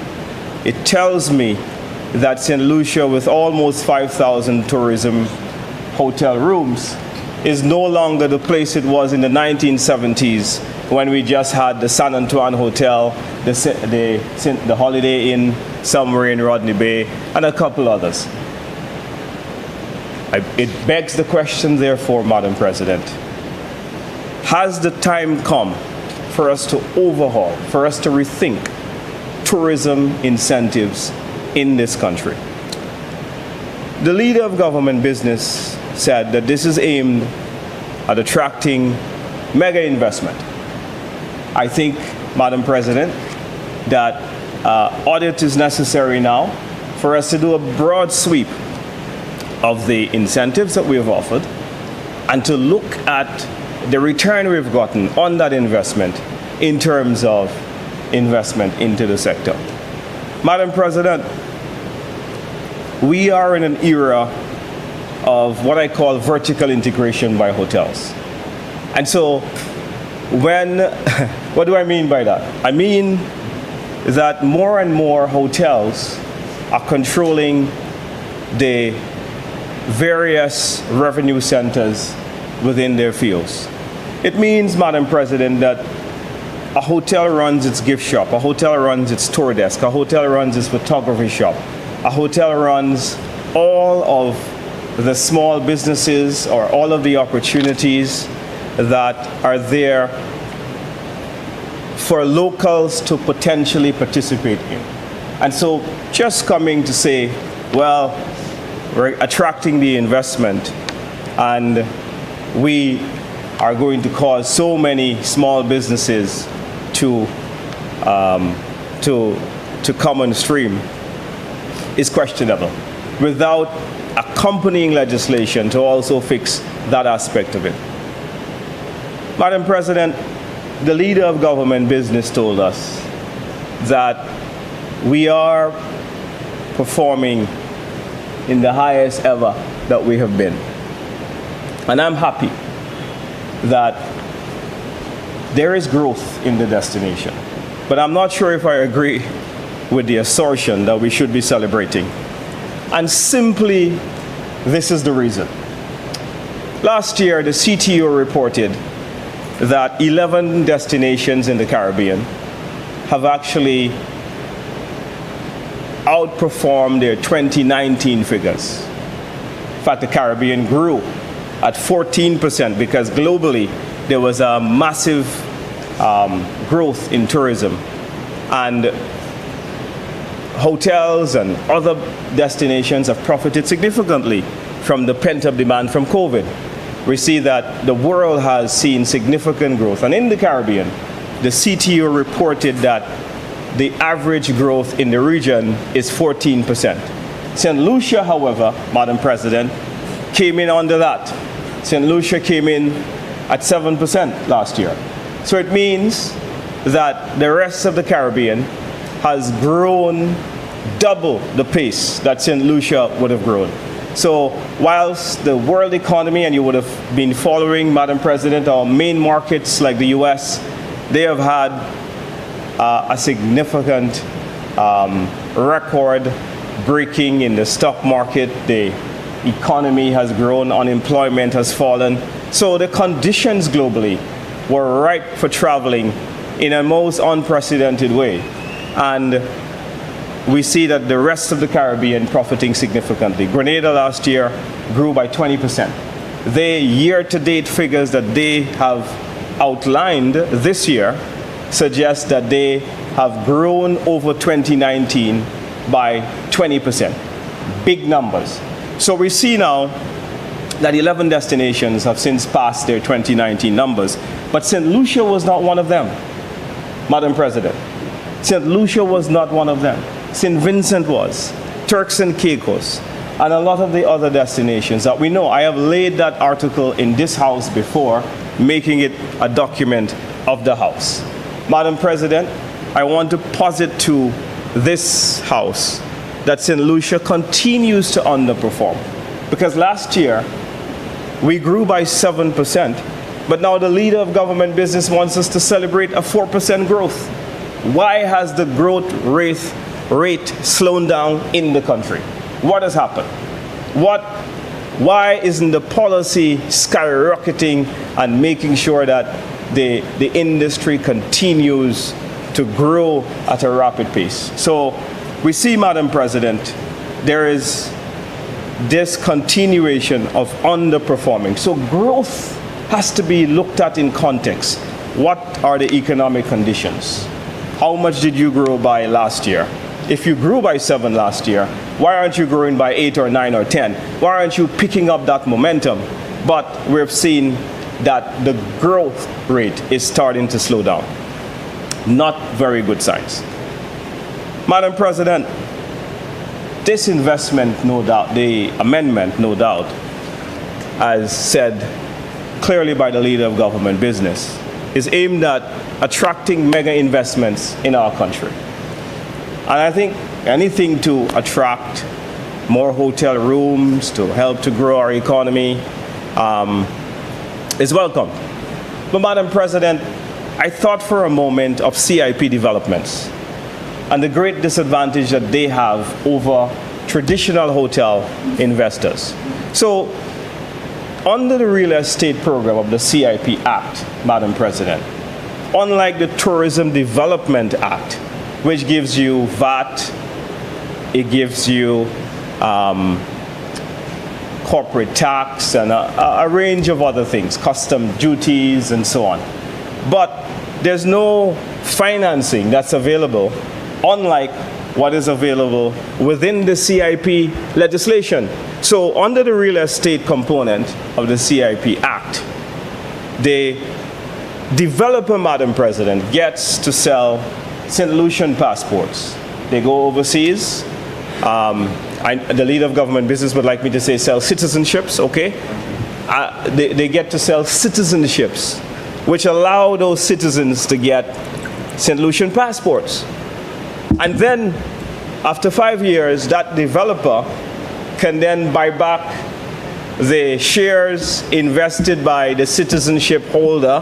it tells me that St. Lucia, with almost 5,000 tourism hotel rooms, is no longer the place it was in the 1970s when we just had the San Antoine Hotel, the Holiday Inn somewhere in Rodney Bay, and a couple others. It begs the question, therefore, Madam President, has the time come for us to overhaul, for us to rethink tourism incentives in this country? The Leader of Government Business said that this is aimed at attracting mega investment. I think, Madam President, that audit is necessary now for us to do a broad sweep of the incentives that we have offered and to look at the return we've gotten on that investment in terms of investment into the sector. Madam President, we are in an era of what I call vertical integration by hotels. And so what do I mean by that? I mean that more and more hotels are controlling the various revenue centers within their fields. It means, Madam President, that a hotel runs its gift shop, a hotel runs its tour desk, a hotel runs its photography shop, a hotel runs all of the small businesses or all of the opportunities that are there for locals to potentially participate in. And so just coming to say, well, we're attracting the investment and we are going to cause so many small businesses to come on stream is questionable, without accompanying legislation to also fix that aspect of it. Madam President, the leader of government business told us that we are performing in the highest ever that we have been. And I'm happy that there is growth in the destination. But I'm not sure if I agree with the assertion that we should be celebrating. And simply, this is the reason. Last year, the CTO reported that 11 destinations in the Caribbean have actually outperformed their 2019 figures. In fact, the Caribbean grew at 14% because globally there was a massive growth in tourism, and hotels and other destinations have profited significantly from the pent-up demand from COVID. We see that the world has seen significant growth, and in the Caribbean, the CTO reported that the average growth in the region is 14%. St. Lucia, however, Madam President, came in under that. St. Lucia came in at 7% last year. So it means that the rest of the Caribbean has grown double the pace that St. Lucia would have grown. So whilst the world economy, and you would have been following, Madam President, our main markets like the US, they have had a significant record breaking in the stock market. The economy has grown, unemployment has fallen. So the conditions globally were ripe for traveling in a most unprecedented way. And we see that the rest of the Caribbean profiting significantly. Grenada last year grew by 20%. The year-to-date figures that they have outlined this year suggest that they have grown over 2019 by 20%. Big numbers. So we see now that 11 destinations have since passed their 2019 numbers, but St. Lucia was not one of them, Madam President. St. Lucia was not one of them. St. Vincent was, Turks and Caicos, and a lot of the other destinations that we know. I have laid that article in this House before, making it a document of the House. Madam President, I want to posit to this House that St. Lucia continues to underperform. Because last year, we grew by 7%, but now the leader of government business wants us to celebrate a 4% growth. Why has the growth rate slowed down in the country? What has happened? Why isn't the policy skyrocketing and making sure that the industry continues to grow at a rapid pace? So we see, Madam President, there is this continuation of underperforming. So growth has to be looked at in context. What are the economic conditions? How much did you grow by last year? If you grew by 7 last year, why aren't you growing by 8 or 9 or 10? Why aren't you picking up that momentum? But we've seen that the growth rate is starting to slow down. Not very good signs. Madam President, this investment, no doubt, the amendment, no doubt, as said clearly by the leader of government business, is aimed at attracting mega investments in our country. And I think anything to attract more hotel rooms, to help to grow our economy, is welcome. But Madam President, I thought for a moment of CIP developments and the great disadvantage that they have over traditional hotel investors. So, under the real estate program of the CIP Act, Madam President, unlike the Tourism Development Act, which gives you VAT, it gives you corporate tax and a range of other things, custom duties and so on. But there's no financing that's available, unlike what is available within the CIP legislation. So under the real estate component of the CIP Act, the developer, Madam President, gets to sell St. Lucian passports. They go overseas. The leader of government business would like me to say sell citizenships, okay? They get to sell citizenships, which allow those citizens to get St. Lucian passports. And then, after 5 years, that developer can then buy back the shares invested by the citizenship holder,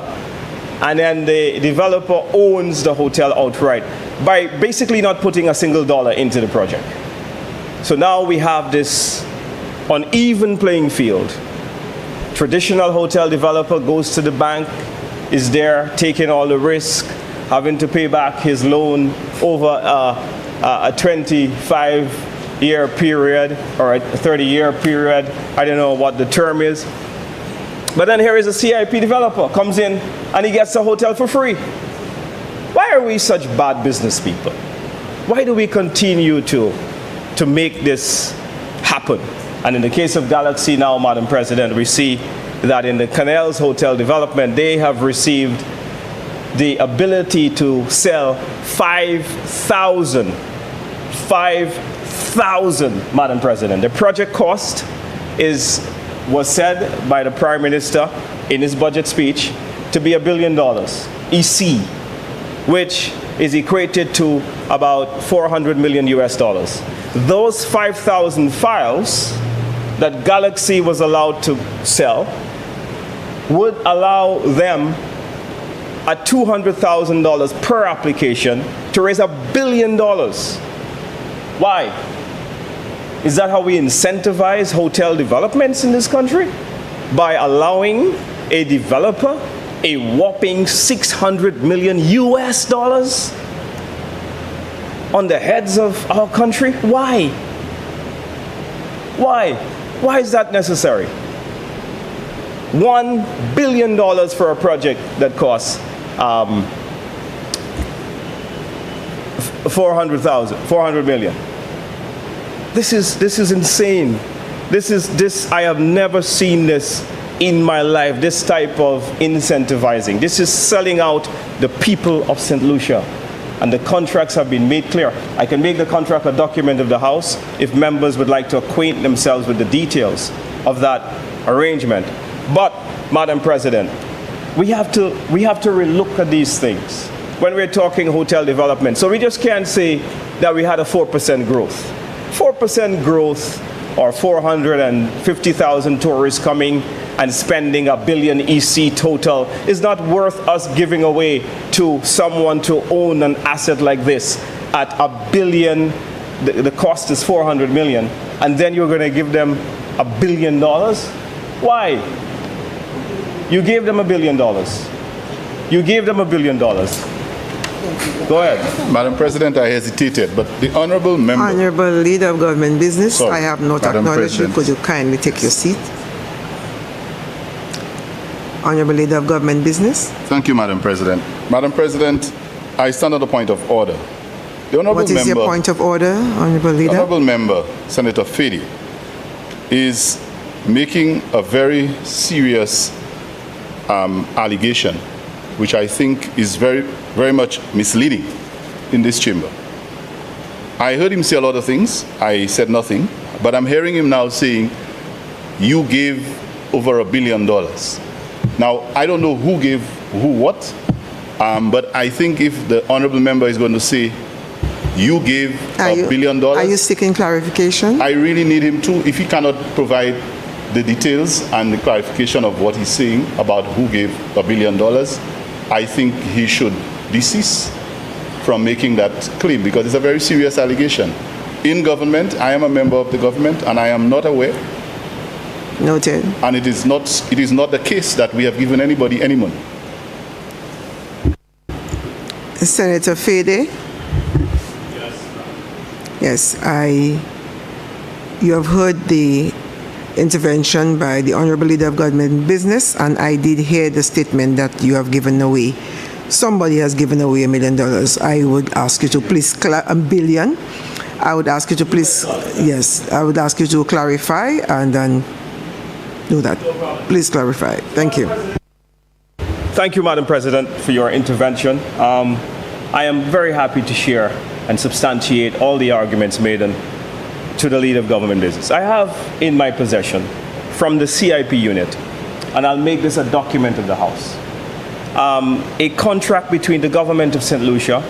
and then the developer owns the hotel outright by basically not putting a single dollar into the project. So now we have this uneven playing field. Traditional hotel developer goes to the bank, is there taking all the risk, having to pay back his loan over a 25-year period or a 30-year period. I don't know what the term is. But then here is a CIP developer, comes in and he gets a hotel for free. Why are we such bad business people? Why do we continue to make this happen? And in the case of Galaxy now, Madam President, we see that in the Canals Hotel development, they have received the ability to sell 5,000, Madam President. The project cost was said by the Prime Minister in his budget speech to be $1 billion, EC, which is equated to about 400 million US dollars. Those 5,000 files that Galaxy was allowed to sell would allow them at $200,000 per application to raise $1 billion. Why? Is that how we incentivize hotel developments in this country? By allowing a developer a whopping 600 million US dollars on the heads of our country? Why? Why? Why is that necessary? $1 billion for a project that costs 400 million. This is insane. I have never seen this in my life, this type of incentivizing. This is selling out the people of St. Lucia. And the contracts have been made clear. I can make the contract a document of the House if members would like to acquaint themselves with the details of that arrangement. But, Madam President, we have to relook at these things when we're talking hotel development. So we just can't say that we had a 4% growth. 4% growth, or 450,000 tourists coming and spending $1 billion EC total, is not worth us giving away to someone to own an asset like this at $1 billion. The cost is 400 million, and then you're going to give them $1 billion? Why? You gave them $1 billion. You gave them $1 billion. Go ahead. Madam President, I hesitated, but the Honourable Member... Honourable Leader of Government Business, Sorry, I have not Madam acknowledged you. President. Could you kindly take your seat? Honourable Leader of Government Business. Thank you, Madam President. Madam President, I stand on the point of order. The Honourable What is your point of order, Honourable Leader? Honourable Member, Senator Fede, is making a very serious allegation, which I think is very, very much misleading in this chamber. I heard him say a lot of things. I said nothing, but I'm hearing him now saying, you gave over $1 billion. Now, I don't know who gave who what, but I think if the Honourable Member is going to say, you gave $1 billion. Are you seeking clarification? I really need him to, if he cannot provide the details and the clarification of what he's saying about who gave $1 billion, I think he should desist from making that claim, because it's a very serious allegation. In government, I am a member of the government, and I am not aware. Noted. And it is not the case that we have given anybody any money. Senator Fede? Yes, you have heard the intervention by the Honorable Leader of Government Business, and I did hear the statement that you have given away. Somebody has given away $1 million. I would ask you to please, $1 billion. I would ask you to please, yes, I would ask you to clarify and then do that. Please clarify. Thank you. Thank you, Madam President, for your intervention. I am very happy to share and substantiate all the arguments made to the Leader of Government Business. I have in my possession from the CIP unit, and I'll make this a document of the House, a contract between the government of St. Lucia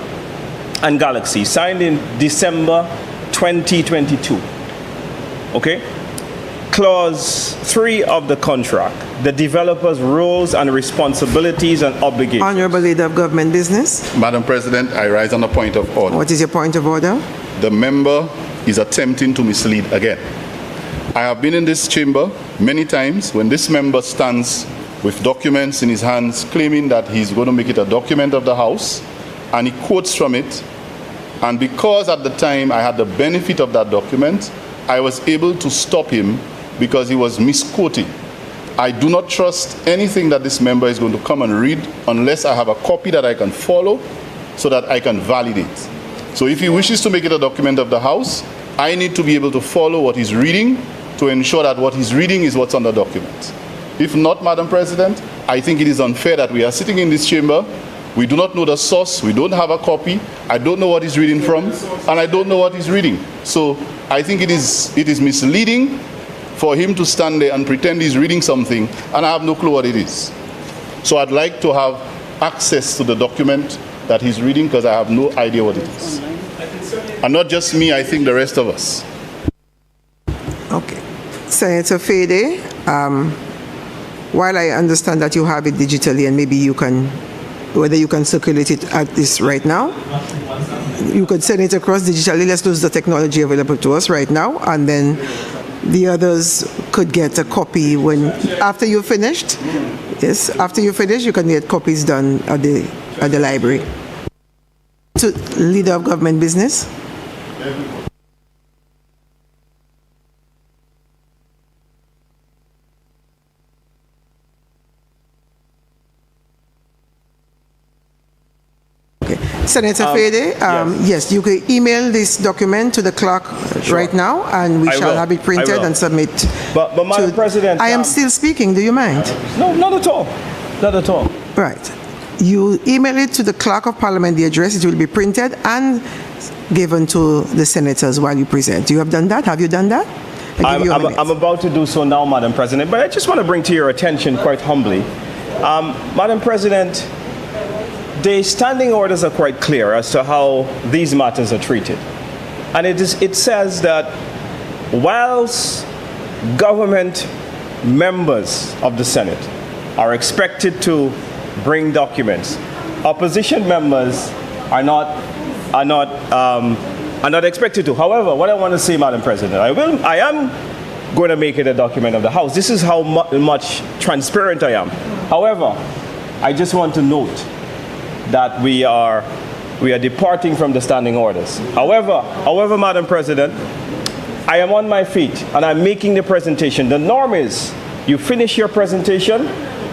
and Galaxy, signed in December 2022. Okay? Clause 3 of the contract, the developer's roles and responsibilities and obligations. Honorable Leader of Government Business. Madam President, I rise on a point of order. What is your point of order? The member is attempting to mislead again. I have been in this chamber many times when this member stands with documents in his hands claiming that he's going to make it a document of the House, and he quotes from it. And because at the time I had the benefit of that document, I was able to stop him because he was misquoting. I do not trust anything that this member is going to come and read unless I have a copy that I can follow so that I can validate. So if he wishes to make it a document of the House, I need to be able to follow what he's reading to ensure that what he's reading is what's on the document. If not, Madam President, I think it is unfair that we are sitting in this chamber, we do not know the source, we don't have a copy, I don't know what he's reading from, and I don't know what he's reading. So I think it is misleading for him to stand there and pretend he's reading something, and I have no clue what it is. So I'd like to have access to the document that he's reading because I have no idea what it is. And not just me, I think the rest of us. Okay. Senator Fede, while I understand that you have it digitally and maybe you can, whether you can circulate it at this right now, you could send it across digitally. Let's use the technology available to us right now, and then the others could get a copy after you've finished. Yes, after you finish, you can get copies done at the library. To Leader of Government Business. Senator Fede, yes, you can email this document to the clerk right now, and we shall have it printed and submit. But Madam President, I am still speaking. Do you mind? No, not at all. Not at all. Right. You email it to the clerk of Parliament, the address. It will be printed and given to the senators while you present. You have done that? Have you done that? I'm about to do so now, Madam President, but I just want to bring to your attention quite humbly. Madam President, the standing orders are quite clear as to how these matters are treated. And it says that whilst government members of the Senate are expected to bring documents, opposition members are not expected to. However, what I want to say, Madam President, I am going to make it a document of the House. This is how much transparent I am. However, I just want to note that we are departing from the standing orders. However, Madam President, I am on my feet and I'm making the presentation. The norm is you finish your presentation,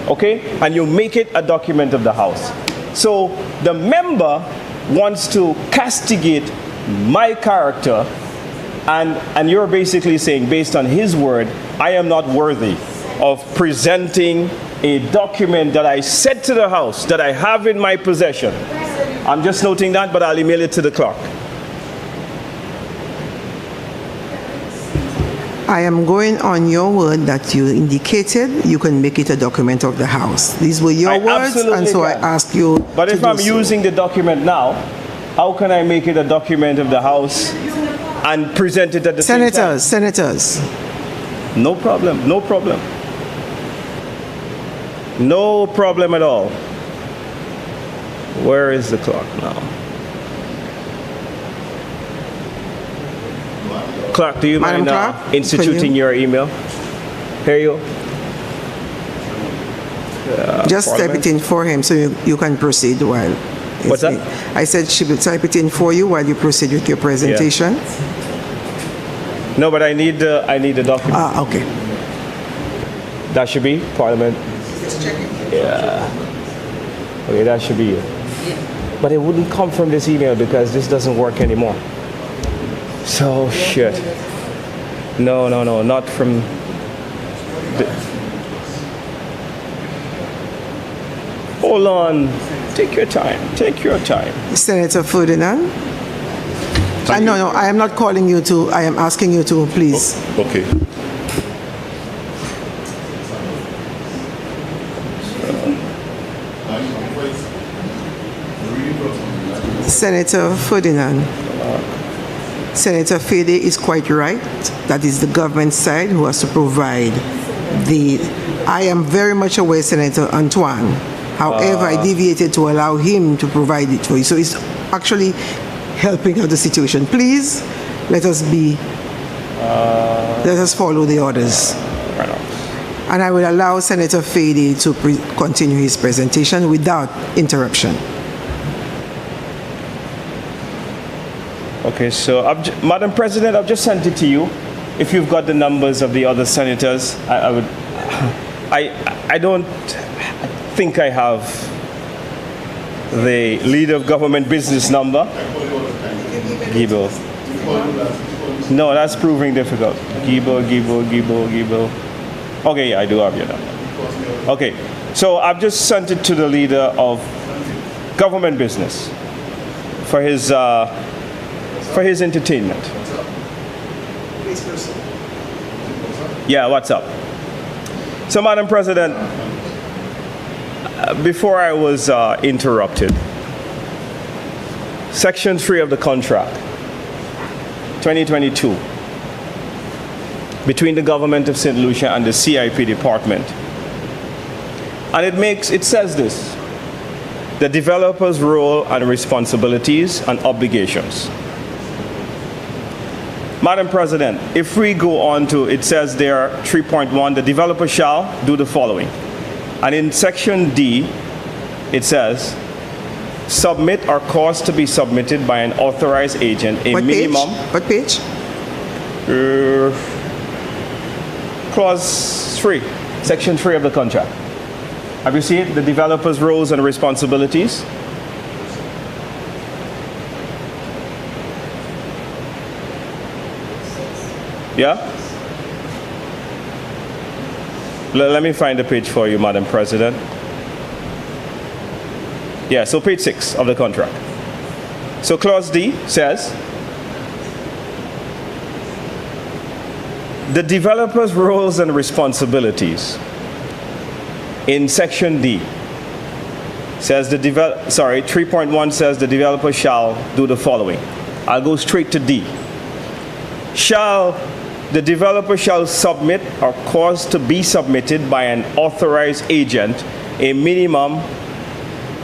okay, and you make it a document of the House. So the member wants to castigate my character, and you're basically saying, based on his word, I am not worthy of presenting a document that I said to the House that I have in my possession. I'm just noting that, but I'll email it to the clerk. I am going on your word that you indicated you can make it a document of the House. These were your words, and so I ask you. But if I'm using the document now, how can I make it a document of the House and present it at the same time? Senators. No problem, no problem. No problem at all. Where is the clock now? Clerk, do you mind instituting your email? Here you go. Just type it in for him so you can proceed while. What's that? I said she will type it in for you while you proceed with your presentation. Yeah. No, but I need the document. Okay. That should be Parliament. Yeah. Okay, that should be it. But it wouldn't come from this email because this doesn't work anymore. So, shit. No, not from... Hold on. Take your time. Senator Ferdinand? No, I am not calling you to, I am asking you to, please. Okay. Senator Ferdinand, Senator Fede is quite right. That is the government side who has to provide the... I am very much aware, Senator Antoine. However, I deviated to allow him to provide it for you. So it's actually helping out the situation. Please, let us follow the orders. And I will allow Senator Fede to continue his presentation without interruption. Okay, so Madam President, I've just sent it to you. If you've got the numbers of the other senators, I don't think I have the leader of government business number. Gibo. No, that's proving difficult. Gibo. Okay, yeah, I do have your number. Okay, so I've just sent it to the leader of government business for his entertainment. Yeah, what's up? So, Madam President, before I was interrupted, Section 3 of the contract, 2022, between the government of St. Lucia and the CIP department. And it says this: the developer's role and responsibilities and obligations. Madam President, if we go on to, it says there, 3.1, the developer shall do the following. And in section D, it says, submit or cause to be submitted by an authorized agent a minimum. What page? Clause 3, section 3 of the contract. Have you seen it? The developer's roles and responsibilities. Yeah? Let me find the page for you, Madam President. Yeah, so page 6 of the contract. So clause D says, the developer's roles and responsibilities in section D says 3.1 says the developer shall do the following. I'll go straight to D. The developer shall submit or cause to be submitted by an authorized agent a minimum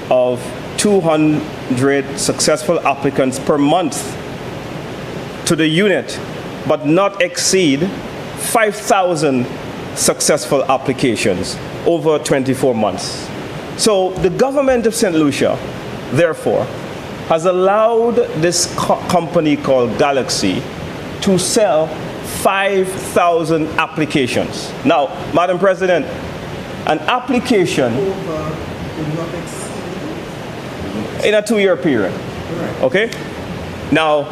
of 200 successful applicants per month to the unit, but not exceed 5,000 successful applications over 24 months. So the government of St. Lucia, therefore, has allowed this company called Galaxy to sell 5,000 applications. Now, Madam President, an application in a 2-year period. Okay? Now,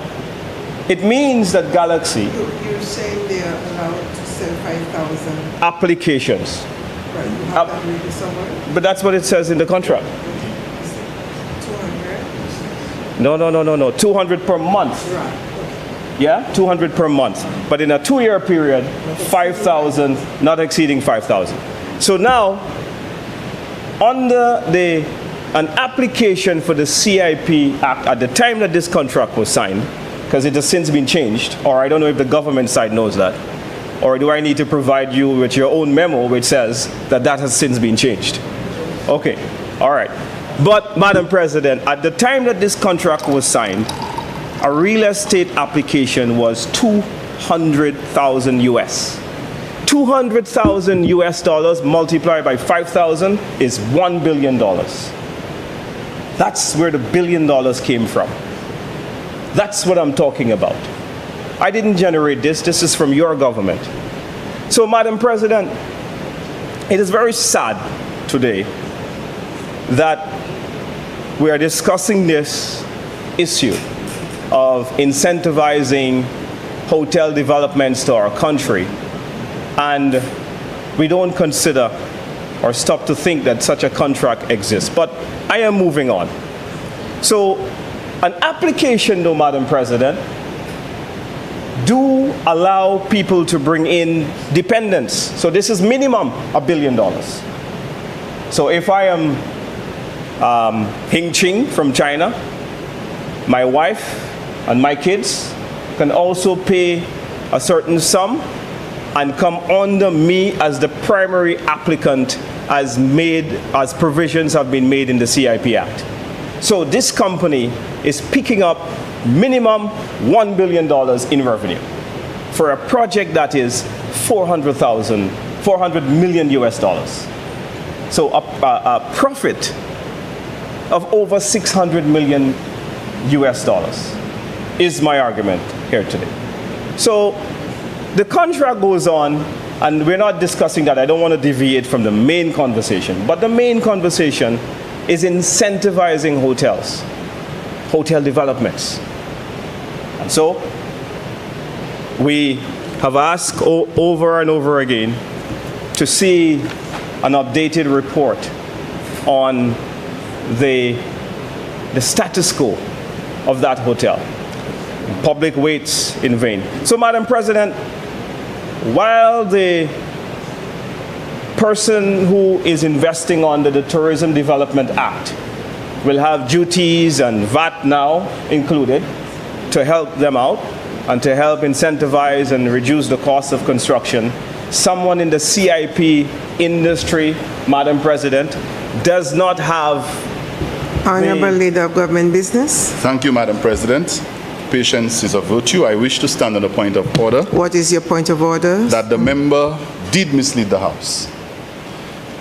it means that Galaxy... You're saying they are allowed to sell 5,000 applications. Right, you have that written somewhere? But that's what it says in the contract. 200? No. 200 per month. Right. Yeah, 200 per month. But in a 2-year period, 5,000, not exceeding 5,000. So now, under an application for the CIP Act, at the time that this contract was signed, because it has since been changed, or I don't know if the government side knows that, or do I need to provide you with your own memo which says that has since been changed? Okay, all right. But, Madam President, at the time that this contract was signed, a real estate application was 200,000 US. 200,000 US dollars multiplied by 5,000 is $1 billion. That's where the $1 billion came from. That's what I'm talking about. I didn't generate this. This is from your government. So, Madam President, It is very sad today that we are discussing this issue of incentivizing hotel developments to our country, and we don't consider or stop to think that such a contract exists. But I am moving on. So an application, though, Madam President, do allow people to bring in dependents. So this is minimum $1 billion. So if I am Hing Ching from China, my wife and my kids can also pay a certain sum and come under me as the primary applicant as provisions have been made in the CIP Act. So this company is picking up minimum $1 billion in revenue for a project that is 400 million US dollars. So a profit of over 600 million US dollars is my argument here today. So the contract goes on, and we're not discussing that. I don't want to deviate from the main conversation, but the main conversation is incentivizing hotels, hotel developments. And so we have asked over and over again to see an updated report on the status quo of that hotel. Public waits in vain. So, Madam President, while the person who is investing under the Tourism Development Act will have duties and VAT now included to help them out and to help incentivize and reduce the cost of construction, someone in the CIP industry, Madam President, does not have Honorable Leader of Government Business. Thank you, Madam President. Patience is a virtue. I wish to stand on a point of order. What is your point of order? That the member did mislead the House.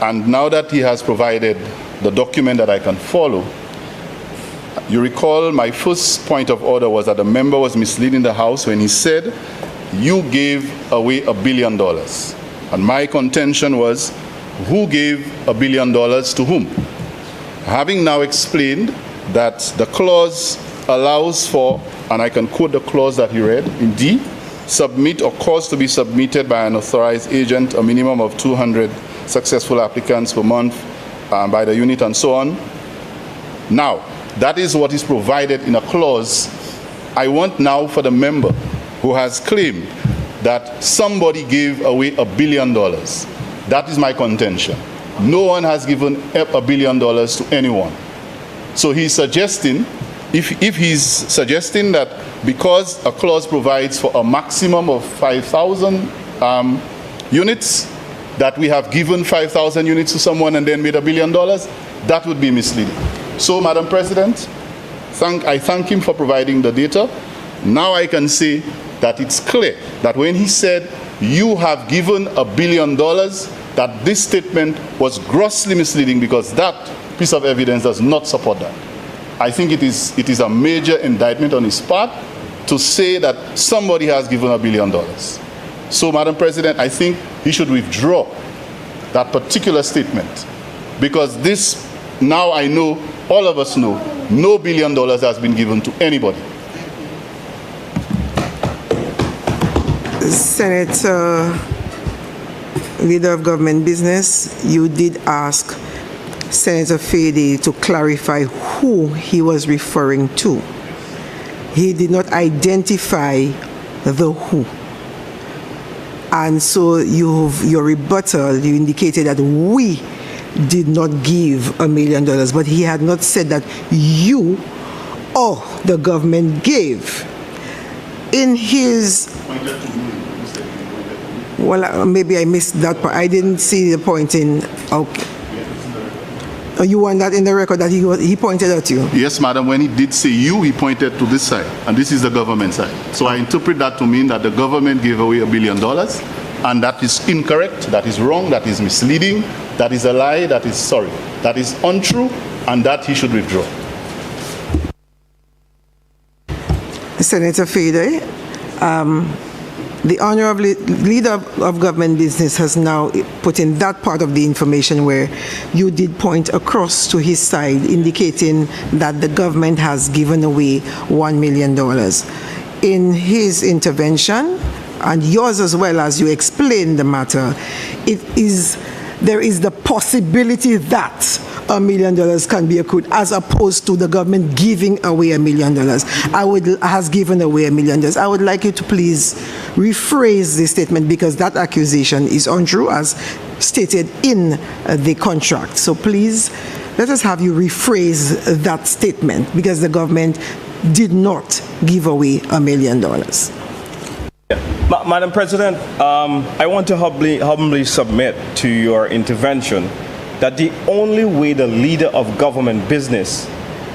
And now that he has provided the document that I can follow, you recall my first point of order was that the member was misleading the House when he said, you gave away $1 billion. And my contention was, who gave $1 billion to whom? Having now explained that the clause allows for, and I can quote the clause that he read, in D, submit or cause to be submitted by an authorized agent a minimum of 200 successful applicants per month by the unit and so on. Now, that is what is provided in a clause. I want now for the member who has claimed that somebody gave away $1 billion. That is my contention. No one has given $1 billion to anyone. So he's suggesting, if he's suggesting that because a clause provides for a maximum of 5,000 units, that we have given 5,000 units to someone and then made $1 billion, that would be misleading. So, Madam President, I thank him for providing the data. Now I can say that it's clear that when he said, you have given $1 billion, that this statement was grossly misleading because that piece of evidence does not support that. I think it is a major indictment on his part to say that somebody has given $1 billion. So, Madam President, I think he should withdraw that particular statement, because this, now I know, all of us know, no $1 billion has been given to anybody. Senator, Leader of Government Business, you did ask Senator Fede to clarify who he was referring to. He did not identify the who. And so your rebuttal, you indicated that we did not give $1 million, but he had not said that you or the government gave. In his, well, maybe I missed that part. I didn't see the pointing. Okay. You want that in the record that he pointed at you? Yes, madam. When he did say you, he pointed to this side, and this is the government side. So I interpret that to mean that the government gave away $1 billion, and that is incorrect, that is wrong, that is misleading, that is a lie, that is untrue, and that he should withdraw. Senator Fede, The Honourable Leader of Government Business has now put in that part of the information where you did point across to his side, indicating that the government has given away $1 million. In his intervention, and yours as well, as you explain the matter, there is the possibility that $1 million can be accrued, as opposed to the government giving away $1 million. Has given away $1 million. I would like you to please rephrase this statement, because that accusation is untrue, as stated in the contract. So please, let us have you rephrase that statement, because the government did not give away $1 million. Madam President, I want to humbly submit to your intervention that the only way the leader of government business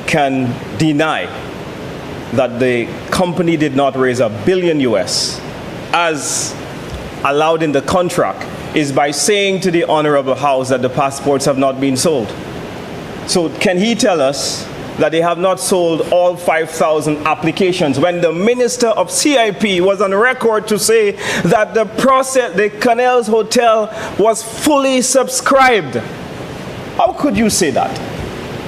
can deny that the company did not raise $1 billion US as allowed in the contract is by saying to the Honorable House that the passports have not been sold. So can he tell us that they have not sold all 5,000 applications, when the Minister of CIP was on record to say that the Canals Hotel was fully subscribed? How could you say that?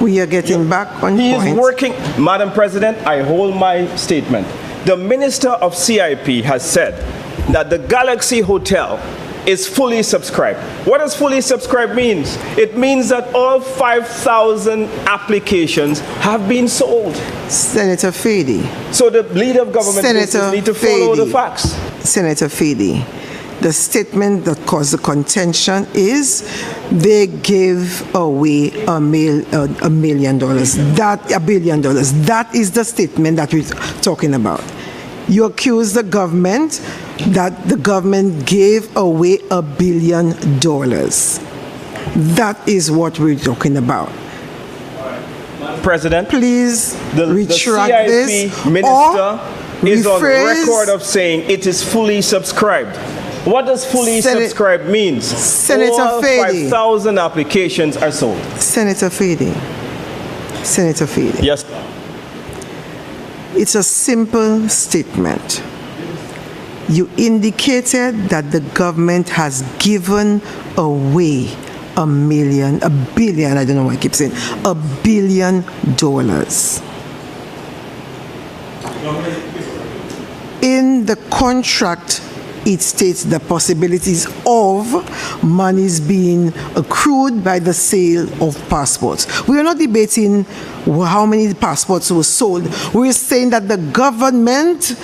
We are getting back on point. He is working. Madam President, I hold my statement. The Minister of CIP has said that the Galaxy Hotel is fully subscribed. What does fully subscribed means? It means that all 5,000 applications have been sold. Senator Fady. So the leader of government business need to follow the facts. Senator Fady, the statement that caused the contention is they gave away $1 million. That $1 billion. That is the statement that we're talking about. You accuse the government that the government gave away $1 billion. That is what we're talking about. President, please retract the CIP this. Minister is on record of saying it is fully subscribed. What does fully subscribed means? Senator all Fady. 5,000 applications are sold. Senator Fady. Senator Fady. Yes. It's a simple statement. You indicated that the government has given away $1 billion, I don't know why I keep saying, $1 billion. In the contract, it states the possibilities of monies being accrued by the sale of passports. We are not debating how many passports were sold. We're saying that the government,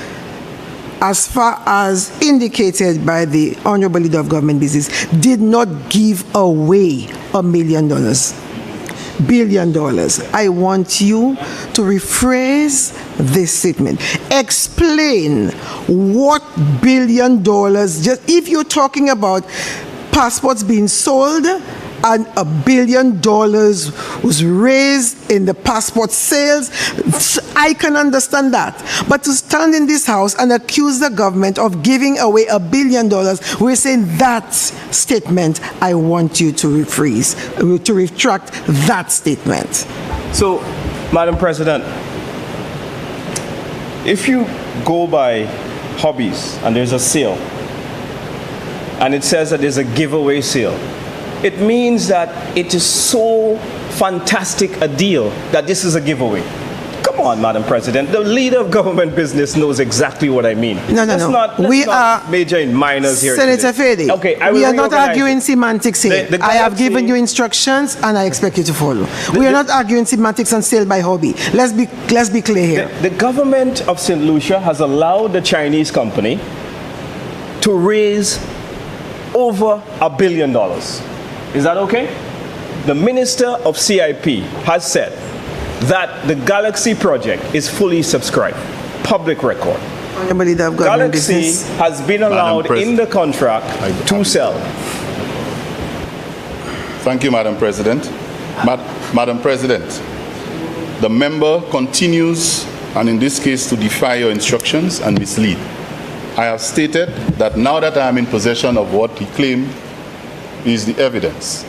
as far as indicated by the Honorable Leader of Government Business, did not give away $1 million. $1 billion. I want you to rephrase this statement. Explain what $1 billion, just if you're talking about passports being sold and $1 billion was raised in the passport sales, I can understand that. But to stand in this house and accuse the government of giving away $1 billion, we're saying that statement, I want you to rephrase, to retract that statement. So, Madam President, if you go by hobbies and there's a sale, and it says that there's a giveaway sale, it means that it is so fantastic a deal that this is a giveaway. Come on, Madam President. The leader of government business knows exactly what I mean. No. We are major and minors here. Senator Fady. Okay, we are not arguing semantics here. I have given you instructions and I expect you to follow. We are not arguing semantics and sale by hobby. Let's be clear here. The government of St. Lucia has allowed the Chinese company to raise over $1 billion. Is that okay? The Minister of CIP has said that the Galaxy project is fully subscribed. Public record. Galaxy has been allowed in the contract to sell. Thank you, Madam President. Madam President, the member continues, and in this case, to defy your instructions and mislead. I have stated that now that I am in possession of what he claimed is the evidence,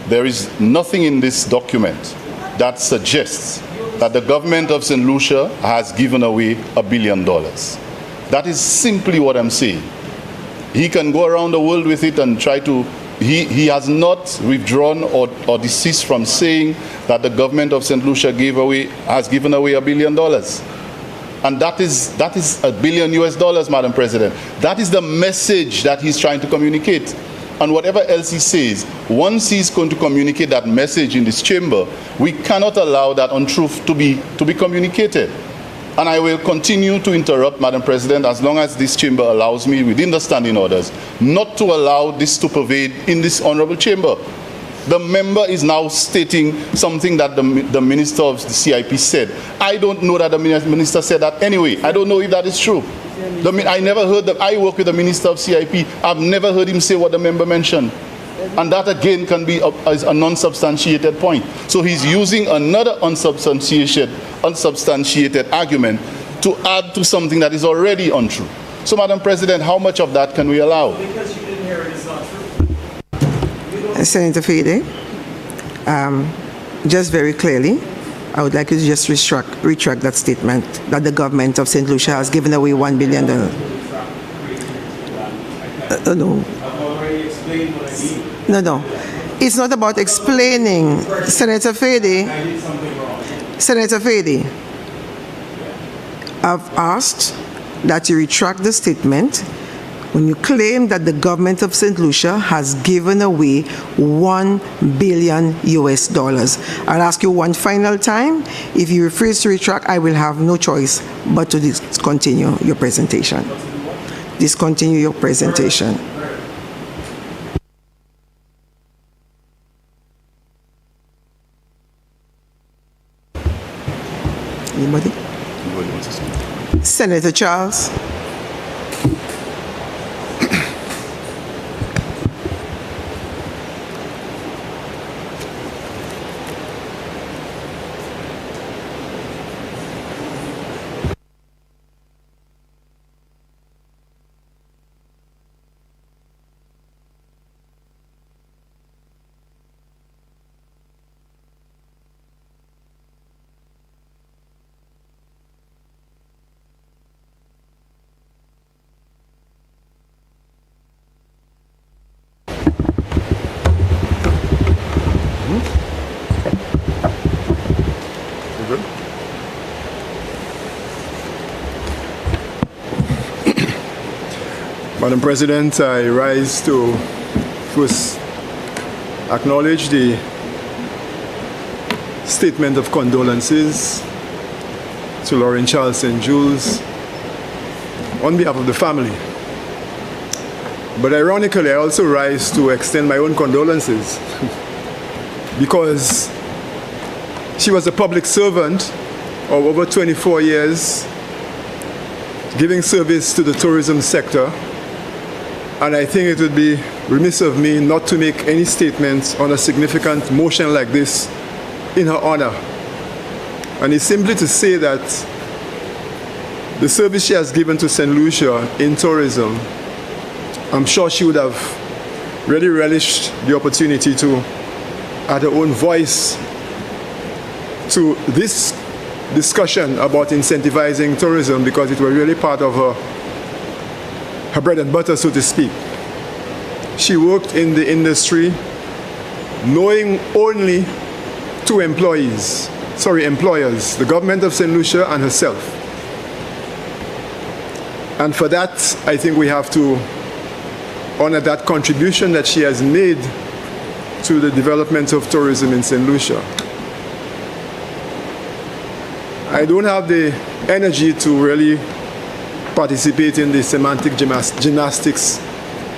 there is nothing in this document that suggests that the government of St. Lucia has given away $1 billion. That is simply what I'm saying. He can go around the world with it and try to, he has not withdrawn or desist from saying that the government of St. Lucia has given away $1 billion. And that is $1 billion US, Madam President. That is the message that he's trying to communicate. And whatever else he says, once he's going to communicate that message in this chamber, we cannot allow that untruth to be communicated. And I will continue to interrupt, Madam President, as long as this chamber allows me, within the standing orders, not to allow this to pervade in this honorable chamber. The member is now stating something that the Minister of the CIP said. I don't know that the Minister said that anyway. I don't know if that is true. I never heard that. I work with the Minister of CIP. I've never heard him say what the member mentioned. And that again can be a non-substantiated point. So he's using another unsubstantiated argument to add to something that is already untrue. So, Madam President, how much of that can we allow? Because you didn't hear it, it's not true. Senator Fede, just very clearly, I would like you to just retract that statement that the government of St. Lucia has given away $1 billion. No. I've already explained what I mean. No. It's not about explaining. Senator Fede, I did something wrong. Senator Fede, I've asked that you retract the statement when you claim that the government of St. Lucia has given away $1 billion US. I'll ask you one final time. If you refuse to retract, I will have no choice but to discontinue your presentation. Discontinue your presentation. Anybody? Senator Charles. Madam President, I rise to first acknowledge the statement of condolences to Lauren Charles St. Jules on behalf of the family. But ironically, I also rise to extend my own condolences because she was a public servant of over 24 years, giving service to the tourism sector. And I think it would be remiss of me not to make any statements on a significant motion like this in her honor. And it's simply to say that the service she has given to St. Lucia in tourism, I'm sure she would have really relished the opportunity to add her own voice to this discussion about incentivizing tourism, because it was really part of her bread and butter, so to speak. She worked in the industry knowing only two employers, the government of St. Lucia and herself. And for that, I think we have to honor that contribution that she has made to the development of tourism in St. Lucia. I don't have the energy to really participate in the semantic gymnastics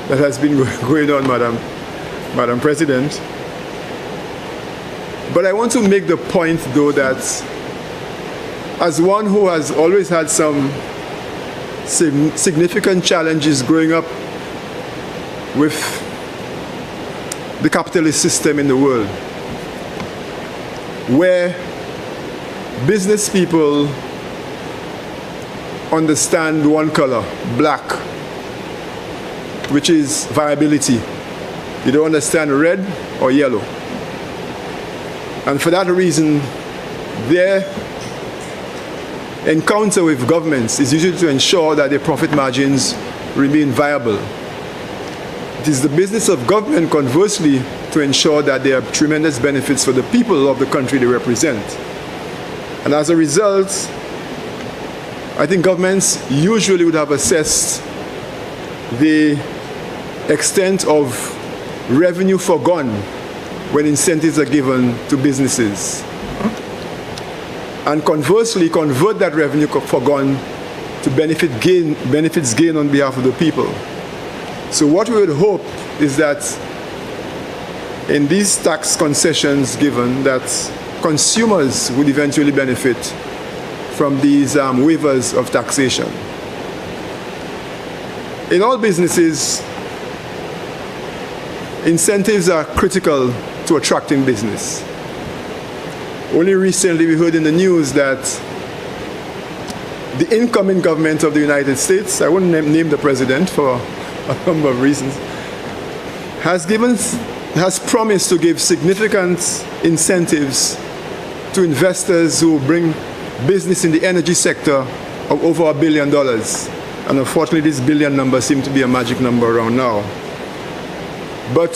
that has been going on, Madam President. But I want to make the point, though, that as one who has always had some significant challenges growing up with the capitalist system in the world, where business people understand one color, black, which is viability. You don't understand red or yellow. And for that reason, their encounter with governments is usually to ensure that their profit margins remain viable. It is the business of government, conversely, to ensure that there are tremendous benefits for the people of the country they represent. And as a result, I think governments usually would have assessed the extent of revenue forgone when incentives are given to businesses. And conversely, convert that revenue forgone to benefits gained on behalf of the people. So what we would hope is that in these tax concessions given, that consumers would eventually benefit from these waivers of taxation. In all businesses, incentives are critical to attracting business. Only recently we heard in the news that the incoming government of the United States, I wouldn't name the president for a number of reasons, has promised to give significant incentives to investors who bring business in the energy sector of over $1 billion. And unfortunately, this billion number seems to be a magic number around now. But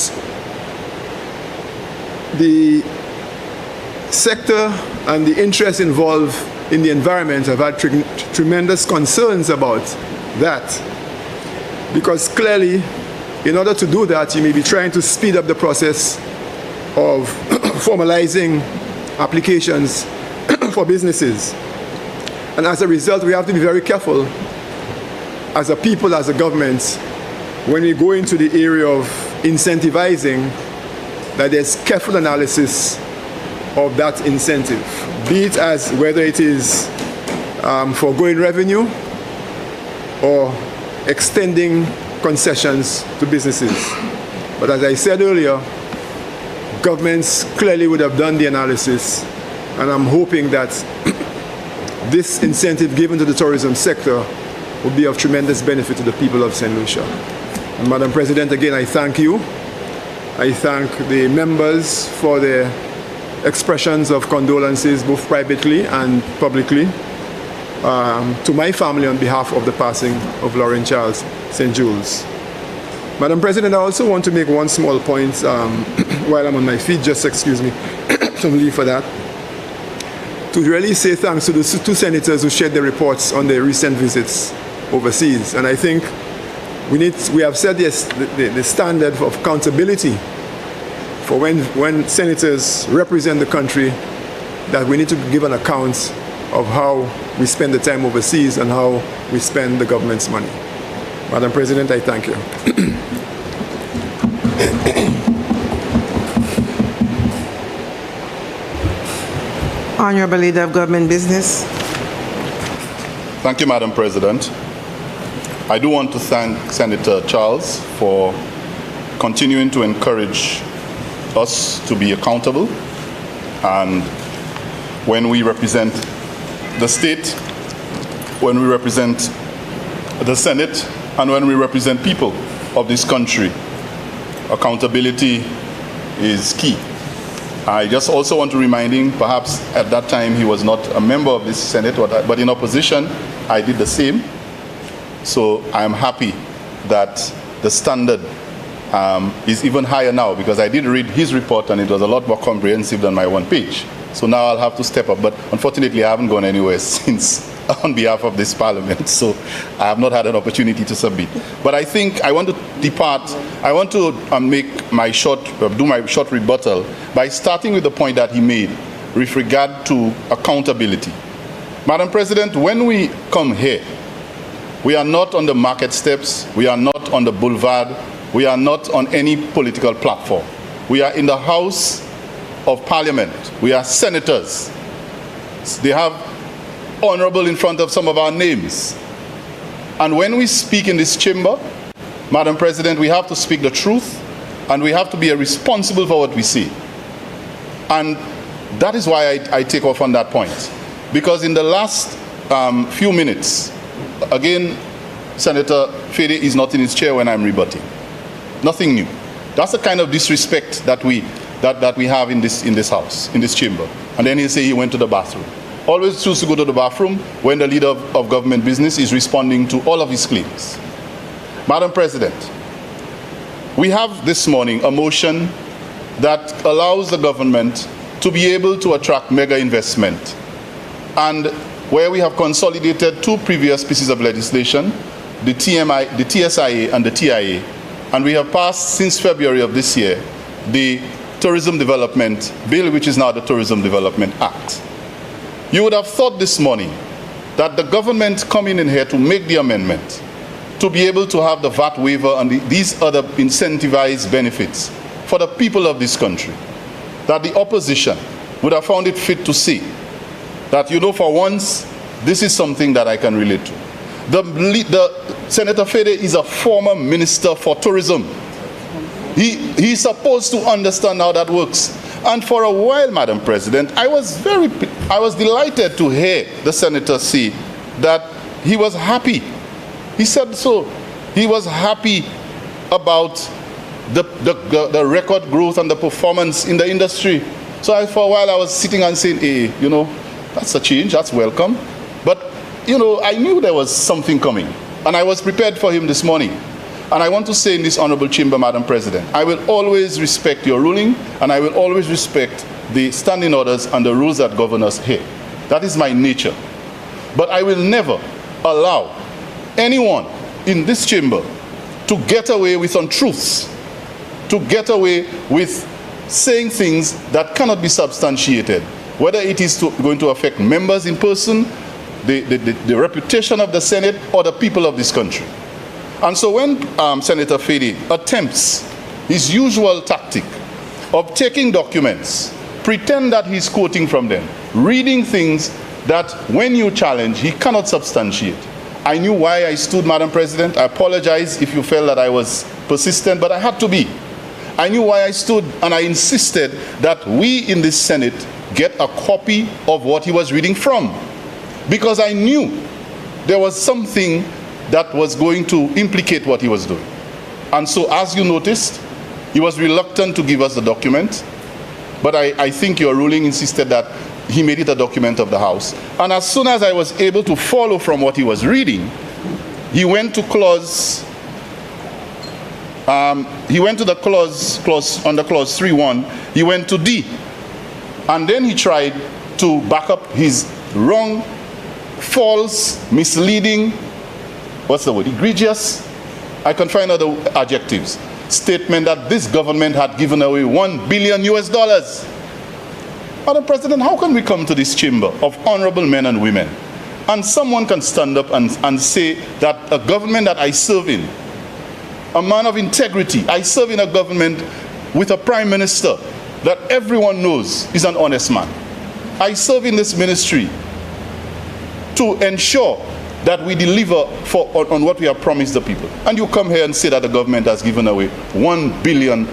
the sector and the interests involved in the environment have had tremendous concerns about that. Because clearly, in order to do that, you may be trying to speed up the process of formalizing applications for businesses. And as a result, we have to be very careful as a people, as a government, when we go into the area of incentivizing, that there's careful analysis of that incentive, be it as whether it is foregoing revenue or extending concessions to businesses. But as I said earlier, governments clearly would have done the analysis, and I'm hoping that this incentive given to the tourism sector will be of tremendous benefit to the people of St. Lucia. And Madam President, again, I thank you. I thank the members for their expressions of condolences, both privately and publicly, to my family on behalf of the passing of Lauren Charles St. Jules. Madam President, I also want to make one small point while I'm on my feet, just excuse me, some leave for that, to really say thanks to the two senators who shared their reports on their recent visits overseas. And I think we have set the standard of accountability for when senators represent the country, that we need to give an account of how we spend the time overseas and how we spend the government's money. Madam President, I thank you. Honorable Leader of Government Business. Thank you, Madam President. I do want to thank Senator Charles for continuing to encourage us to be accountable, and when we represent the state, when we represent the Senate, and when we represent people of this country, accountability is key. I just also want to remind him, perhaps at that time he was not a member of this Senate, but in opposition, I did the same. So I'm happy that the standard is even higher now, because I did read his report and it was a lot more comprehensive than my one page. So now I'll have to step up, but unfortunately I haven't gone anywhere since on behalf of this Parliament, so I have not had an opportunity to submit. But I think I want to depart, I want to make my do my short rebuttal by starting with the point that he made with regard to accountability. Madam President, when we come here, we are not on the market steps, we are not on the boulevard, we are not on any political platform. We are in the House of Parliament. We are senators. They have honorable in front of some of our names. And when we speak in this chamber, Madam President, we have to speak the truth, and we have to be responsible for what we say. And that is why I take off on that point. Because in the last few minutes, again, Senator Fede is not in his chair when I'm rebutting. Nothing new. That's the kind of disrespect that we have in this house, in this chamber. And then he'll say he went to the bathroom. always choose to go to the bathroom when the leader of government business is responding to all of his claims. Madam President, we have this morning a motion that allows the government to be able to attract mega investment, and where we have consolidated two previous pieces of legislation, the TSIA and the TIA, and we have passed since February of this year the Tourism Development Bill, which is now the Tourism Development Act. You would have thought this morning that the government coming in here to make the amendment to be able to have the VAT waiver and these other incentivized benefits for the people of this country, that the opposition would have found it fit to see that, you know, for once, this is something that I can relate to. Senator Fede is a former minister for tourism. He's supposed to understand how that works. And for a while, Madam President, I was delighted to hear the senator say that he was happy. He said so. He was happy about the record growth and the performance in the industry. So for a while I was sitting and saying, hey, you know, that's a change, that's welcome. But, you know, I knew there was something coming, and I was prepared for him this morning. And I want to say in this honorable chamber, Madam President, I will always respect your ruling, and I will always respect the standing orders and the rules that govern us here. That is my nature. But I will never allow anyone in this chamber to get away with untruths, to get away with saying things that cannot be substantiated, whether it is going to affect members in person, the reputation of the Senate, or the people of this country. And so when Senator Fede attempts his usual tactic of taking documents, pretend that he's quoting from them, reading things that when you challenge, he cannot substantiate. I knew why I stood, Madam President. I apologize if you felt that I was persistent, but I had to be. I knew why I stood, and I insisted that we in this Senate get a copy of what he was reading from, because I knew there was something that was going to implicate what he was doing. And so, as you noticed, he was reluctant to give us the document, but I think your ruling insisted that he made it a document of the House. And as soon as I was able to follow from what he was reading, he went to clause 3.1, he went to D. And then he tried to back up his wrong, false, misleading, what's the word, egregious, I can find other adjectives, statement that this government had given away $1 billion. Madam President, how can we come to this chamber of honorable men and women, and someone can stand up and say that a government that I serve in, a man of integrity, I serve in a government with a prime minister that everyone knows is an honest man. I serve in this ministry to ensure that we deliver on what we have promised the people. And you come here and say that the government has given away $1 billion.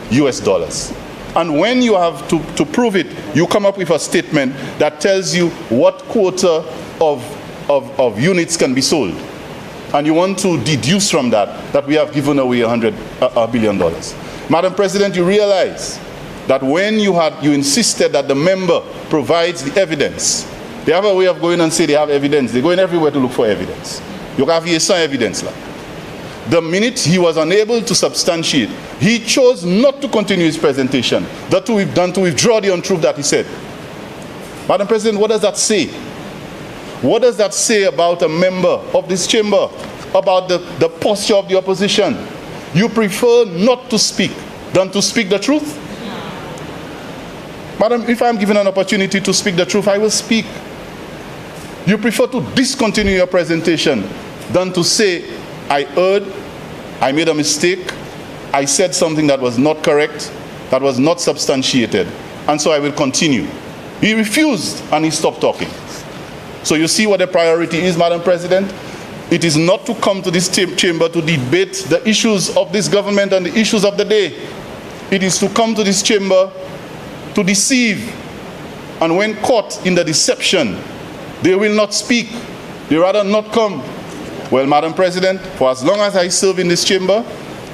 And when you have to prove it, you come up with a statement that tells you what quota of units can be sold. And you want to deduce from that we have given away $1 billion. Madam President, you realize that when you insisted that the member provides the evidence, they have a way of going and say they have evidence. They're going everywhere to look for evidence. You have here some evidence. The minute he was unable to substantiate, he chose not to continue his presentation. That we've done to withdraw the untruth that he said. Madam President, what does that say? What does that say about a member of this chamber, about the posture of the opposition? You prefer not to speak than to speak the truth? Madam, if I'm given an opportunity to speak the truth, I will speak. You prefer to discontinue your presentation than to say, I erred, I made a mistake, I said something that was not correct, that was not substantiated, and so I will continue. He refused and he stopped talking. So you see what the priority is, Madam President? It is not to come to this chamber to debate the issues of this government and the issues of the day. It is to come to this chamber to deceive. And when caught in the deception, they will not speak. They rather not come. Well, Madam President, for as long as I serve in this chamber,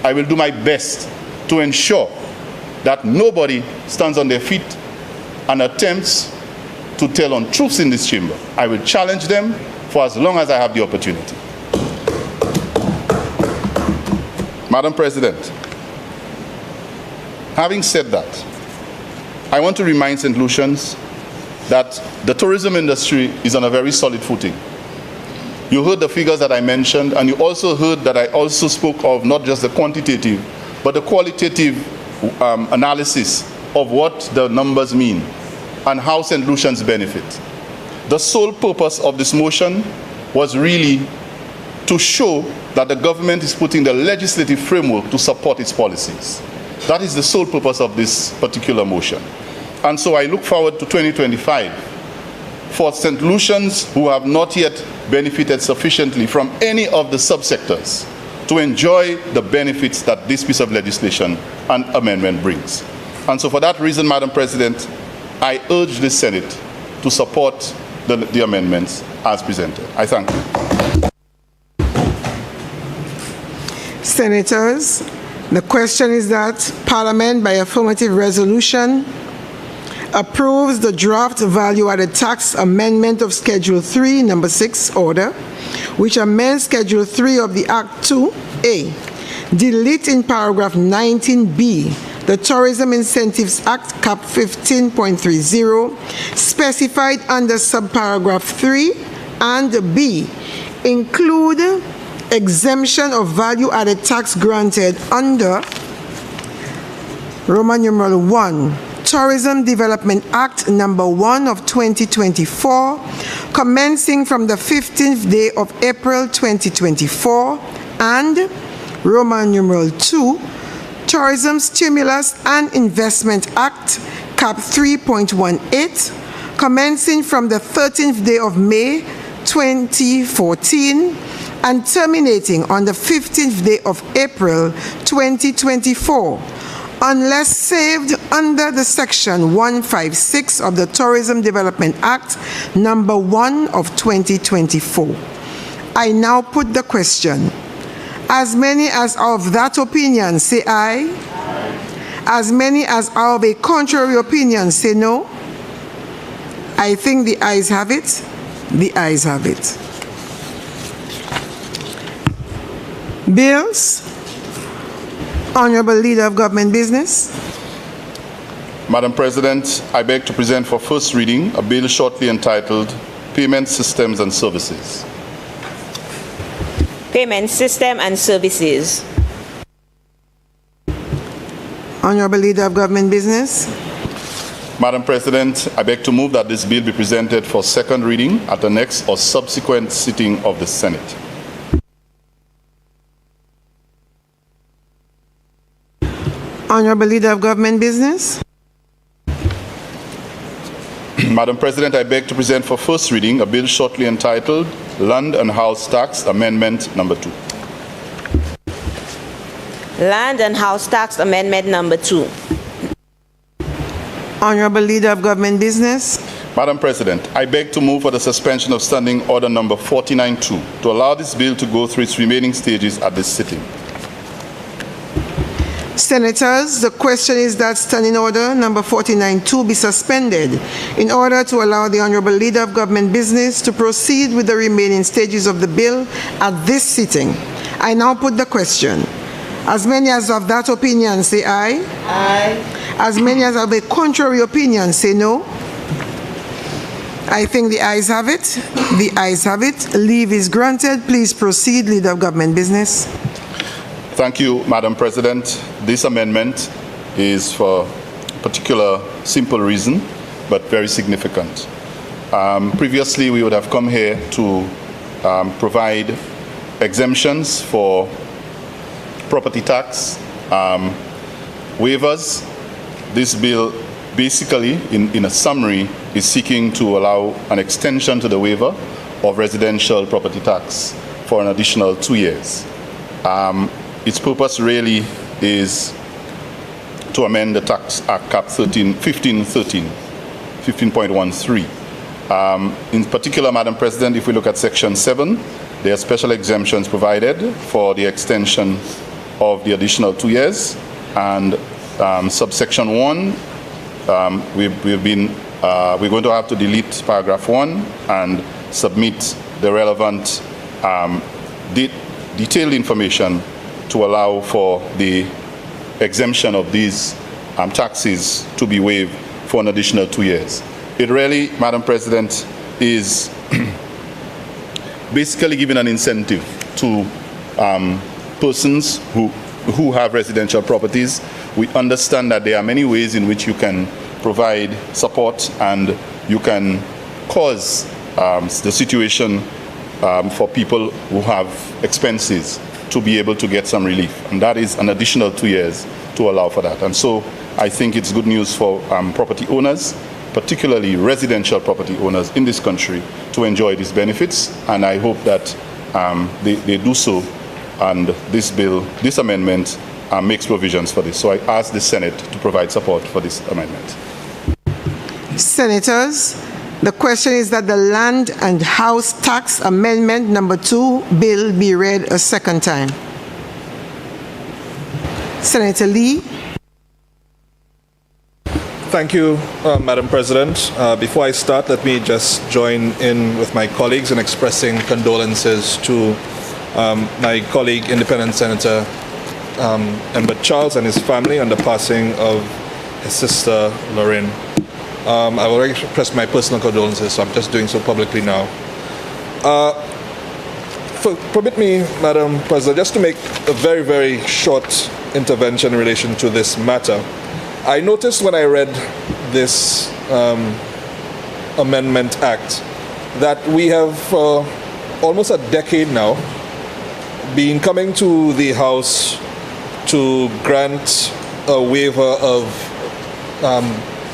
I will do my best to ensure that nobody stands on their feet and attempts to tell untruths in this chamber. I will challenge them for as long as I have the opportunity. Madam President, having said that, I want to remind St. Lucians that the tourism industry is on a very solid footing. You heard the figures that I mentioned, and you also heard that I also spoke of not just the quantitative, but the qualitative analysis of what the numbers mean and how St. Lucians benefit. The sole purpose of this motion was really to show that the government is putting the legislative framework to support its policies. That is the sole purpose of this particular motion. And so I look forward to 2025 for St. Lucians who have not yet benefited sufficiently from any of the subsectors to enjoy the benefits that this piece of legislation and amendment brings. And so for that reason, Madam President, I urge the Senate to support the amendments as presented. I thank you. Senators, the question is that Parliament, by affirmative resolution, approves the draft value-added tax amendment of Schedule 3, Number 6 order, which amends Schedule 3 of the Act 2A, delete in paragraph 19B the Tourism Incentives Act, Cap 15.30, specified under subparagraph 3 and B, include exemption of value-added tax granted under Roman numeral 1, Tourism Development Act number 1 of 2024, commencing from the 15th day of April 2024, and Roman numeral 2, Tourism Stimulus and Investment Act, Cap 3.18, commencing from the 13th day of May 2014, and terminating on the 15th day of April 2024, unless saved under the Section 156 of the Tourism Development Act, number 1 of 2024. I now put the question. As many as are of that opinion, say aye. Aye. As many as are of a contrary opinion, say no. I think the ayes have it. The ayes have it. Bills. Honorable Leader of Government Business. Madam President, I beg to present for first reading a bill shortly entitled Payment Systems and Services. Payment System and Services. Honorable Leader of Government Business. Madam President, I beg to move that this bill be presented for second reading at the next or subsequent sitting of the Senate. Honorable Leader of Government Business. Madam President, I beg to present for first reading a bill shortly entitled Land and House Tax Amendment Number 2. Land and House Tax Amendment Number 2. Honorable Leader of Government Business. Madam President, I beg to move for the suspension of Standing Order Number 49-2 to allow this bill to go through its remaining stages at this sitting. Senators, the question is that Standing Order Number 49-2 be suspended in order to allow the Honorable Leader of Government Business to proceed with the remaining stages of the bill at this sitting. I now put the question. As many as of that opinion say aye. Aye. As many as of a contrary opinion say no. I think the ayes have it. The ayes have it. Leave is granted. Please proceed, Leader of Government Business. Thank you, Madam President. This amendment is for a particular simple reason, but very significant. Previously, we would have come here to provide exemptions for property tax, waivers. This bill basically, in a summary, is seeking to allow an extension to the waiver of residential property tax for an additional 2 years. Its purpose really is to amend the Tax Act Cap 15.13. In particular, Madam President, if we look at Section 7, there are special exemptions provided for the extension of the additional 2 years. And subsection 1, we've been we're going to have to delete paragraph 1 and submit the relevant detailed information to allow for the exemption of these taxes to be waived for an additional 2 years. It really, Madam President, is basically giving an incentive to persons who have residential properties. We understand that there are many ways in which you can provide support and you can cause the situation for people who have expenses to be able to get some relief. And that is an additional 2 years to allow for that. And so I think it's good news for property owners, particularly residential property owners in this country, to enjoy these benefits. And I hope that they do so. And this amendment makes provisions for this. So I ask the Senate to provide support for this amendment. Senators, the question is that the Land and House Tax Amendment number 2 bill be read a second time. Senator Lee. Thank you, Madam President. Before I start, let me just join in with my colleagues in expressing condolences to my colleague, Independent Senator Embert Charles, and his family on the passing of his sister, Lorraine. I've already expressed my personal condolences, so I'm just doing so publicly now. Permit me, Madam President, just to make a very, very short intervention in relation to this matter. I noticed when I read this Amendment Act that we have for almost a decade now been coming to the House to grant a waiver of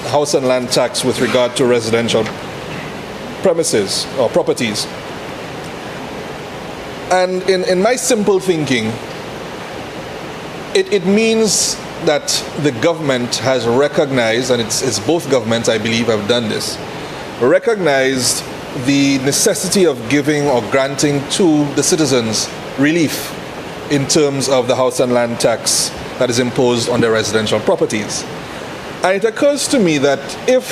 house and land tax with regard to residential premises or properties. And in my simple thinking, it means that the government has recognized, and it's both governments, I believe, have done this, recognized the necessity of giving or granting to the citizens relief in terms of the house and land tax that is imposed on their residential properties. And it occurs to me that if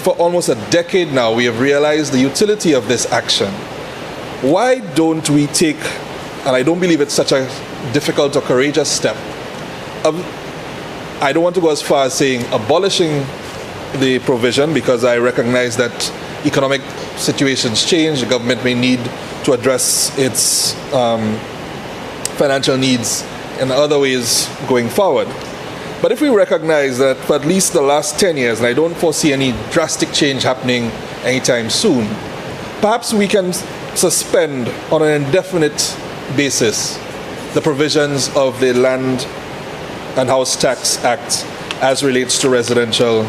for almost a decade now we have realized the utility of this action, why don't we take, and I don't believe it's such a difficult or courageous step, I don't want to go as far as saying abolishing the provision, because I recognize that economic situations change, the government may need to address its financial needs in other ways going forward. But if we recognize that for at least the last 10 years, and I don't foresee any drastic change happening anytime soon, perhaps we can suspend on an indefinite basis the provisions of the Land and House Tax Act as relates to residential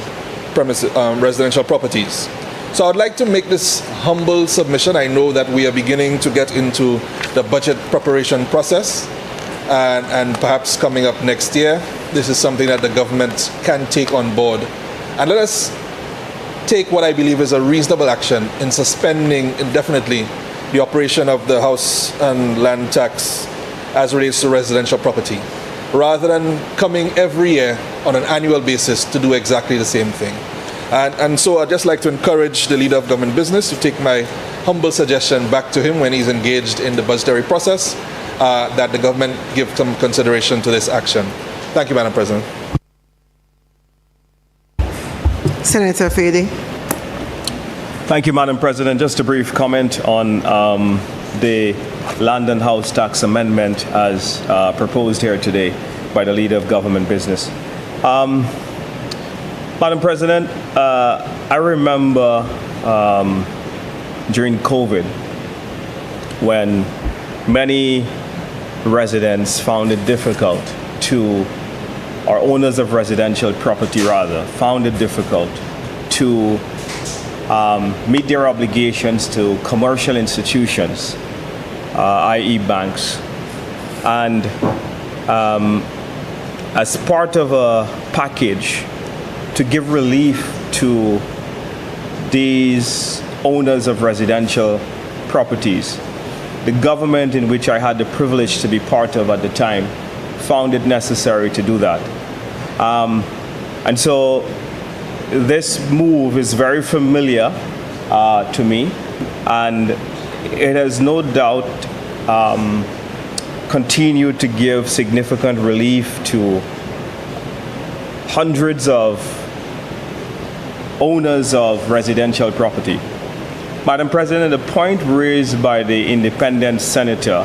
properties. So I'd like to make this humble submission. I know that we are beginning to get into the budget preparation process, and perhaps coming up next year, this is something that the government can take on board. And let us take what I believe is a reasonable action in suspending indefinitely the operation of the house and land tax as relates to residential property, rather than coming every year on an annual basis to do exactly the same thing. And so I'd just like to encourage the Leader of Government Business to take my humble suggestion back to him when he's engaged in the budgetary process, that the government give some consideration to this action. Thank you, Madam President. Senator Fady. Thank you, Madam President. Just a brief comment on the Land and House Tax Amendment as proposed here today by the Leader of Government Business. Madam President, I remember during COVID when many residents found it difficult to, or owners of residential property rather, found it difficult to meet their obligations to commercial institutions, i.e. banks. And as part of a package to give relief to these owners of residential properties, the government in which I had the privilege to be part of at the time found it necessary to do that. And so this move is very familiar to me, and it has no doubt continued to give significant relief to hundreds of owners of residential property. Madam President, the point raised by the independent senator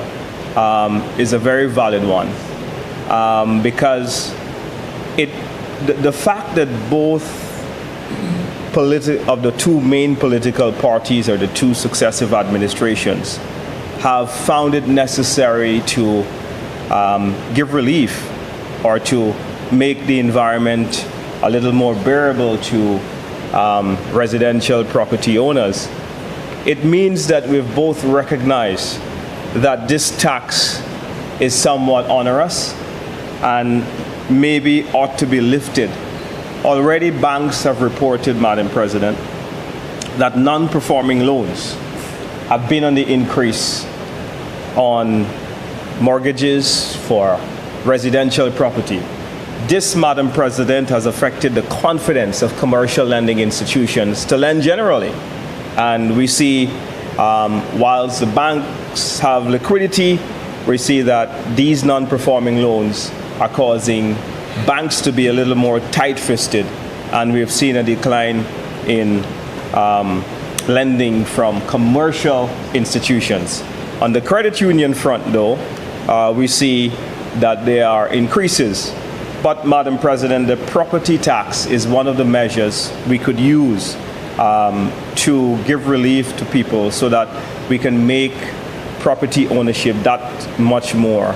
is a very valid one, because the fact that both of the two main political parties or the two successive administrations have found it necessary to give relief or to make the environment a little more bearable to residential property owners, it means that we've both recognized that this tax is somewhat onerous and maybe ought to be lifted. Already banks have reported, Madam President, that non-performing loans have been on the increase on mortgages for residential property. This, Madam President, has affected the confidence of commercial lending institutions to lend generally. And we see, whilst the banks have liquidity, we see that these non-performing loans are causing banks to be a little more tight-fisted, and we've seen a decline in lending from commercial institutions. On the credit union front, though, we see that there are increases. But, Madam President, the property tax is one of the measures we could use to give relief to people so that we can make property ownership that much more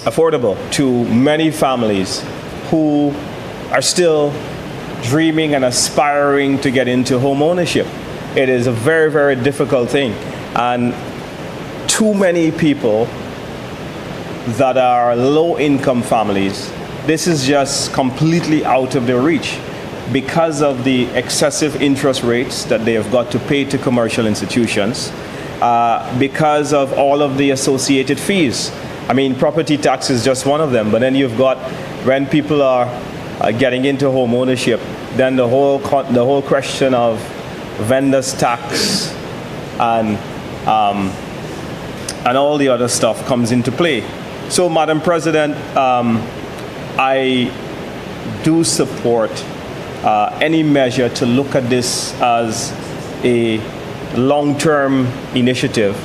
affordable to many families who are still dreaming and aspiring to get into home ownership. It is a very, very difficult thing. And too many people that are low-income families, this is just completely out of their reach because of the excessive interest rates that they have got to pay to commercial institutions, because of all of the associated fees. I mean, property tax is just one of them, but then you've got, when people are getting into home ownership, then the whole question of vendors tax and all the other stuff comes into play. So, Madam President, I do support any measure to look at this as a long-term initiative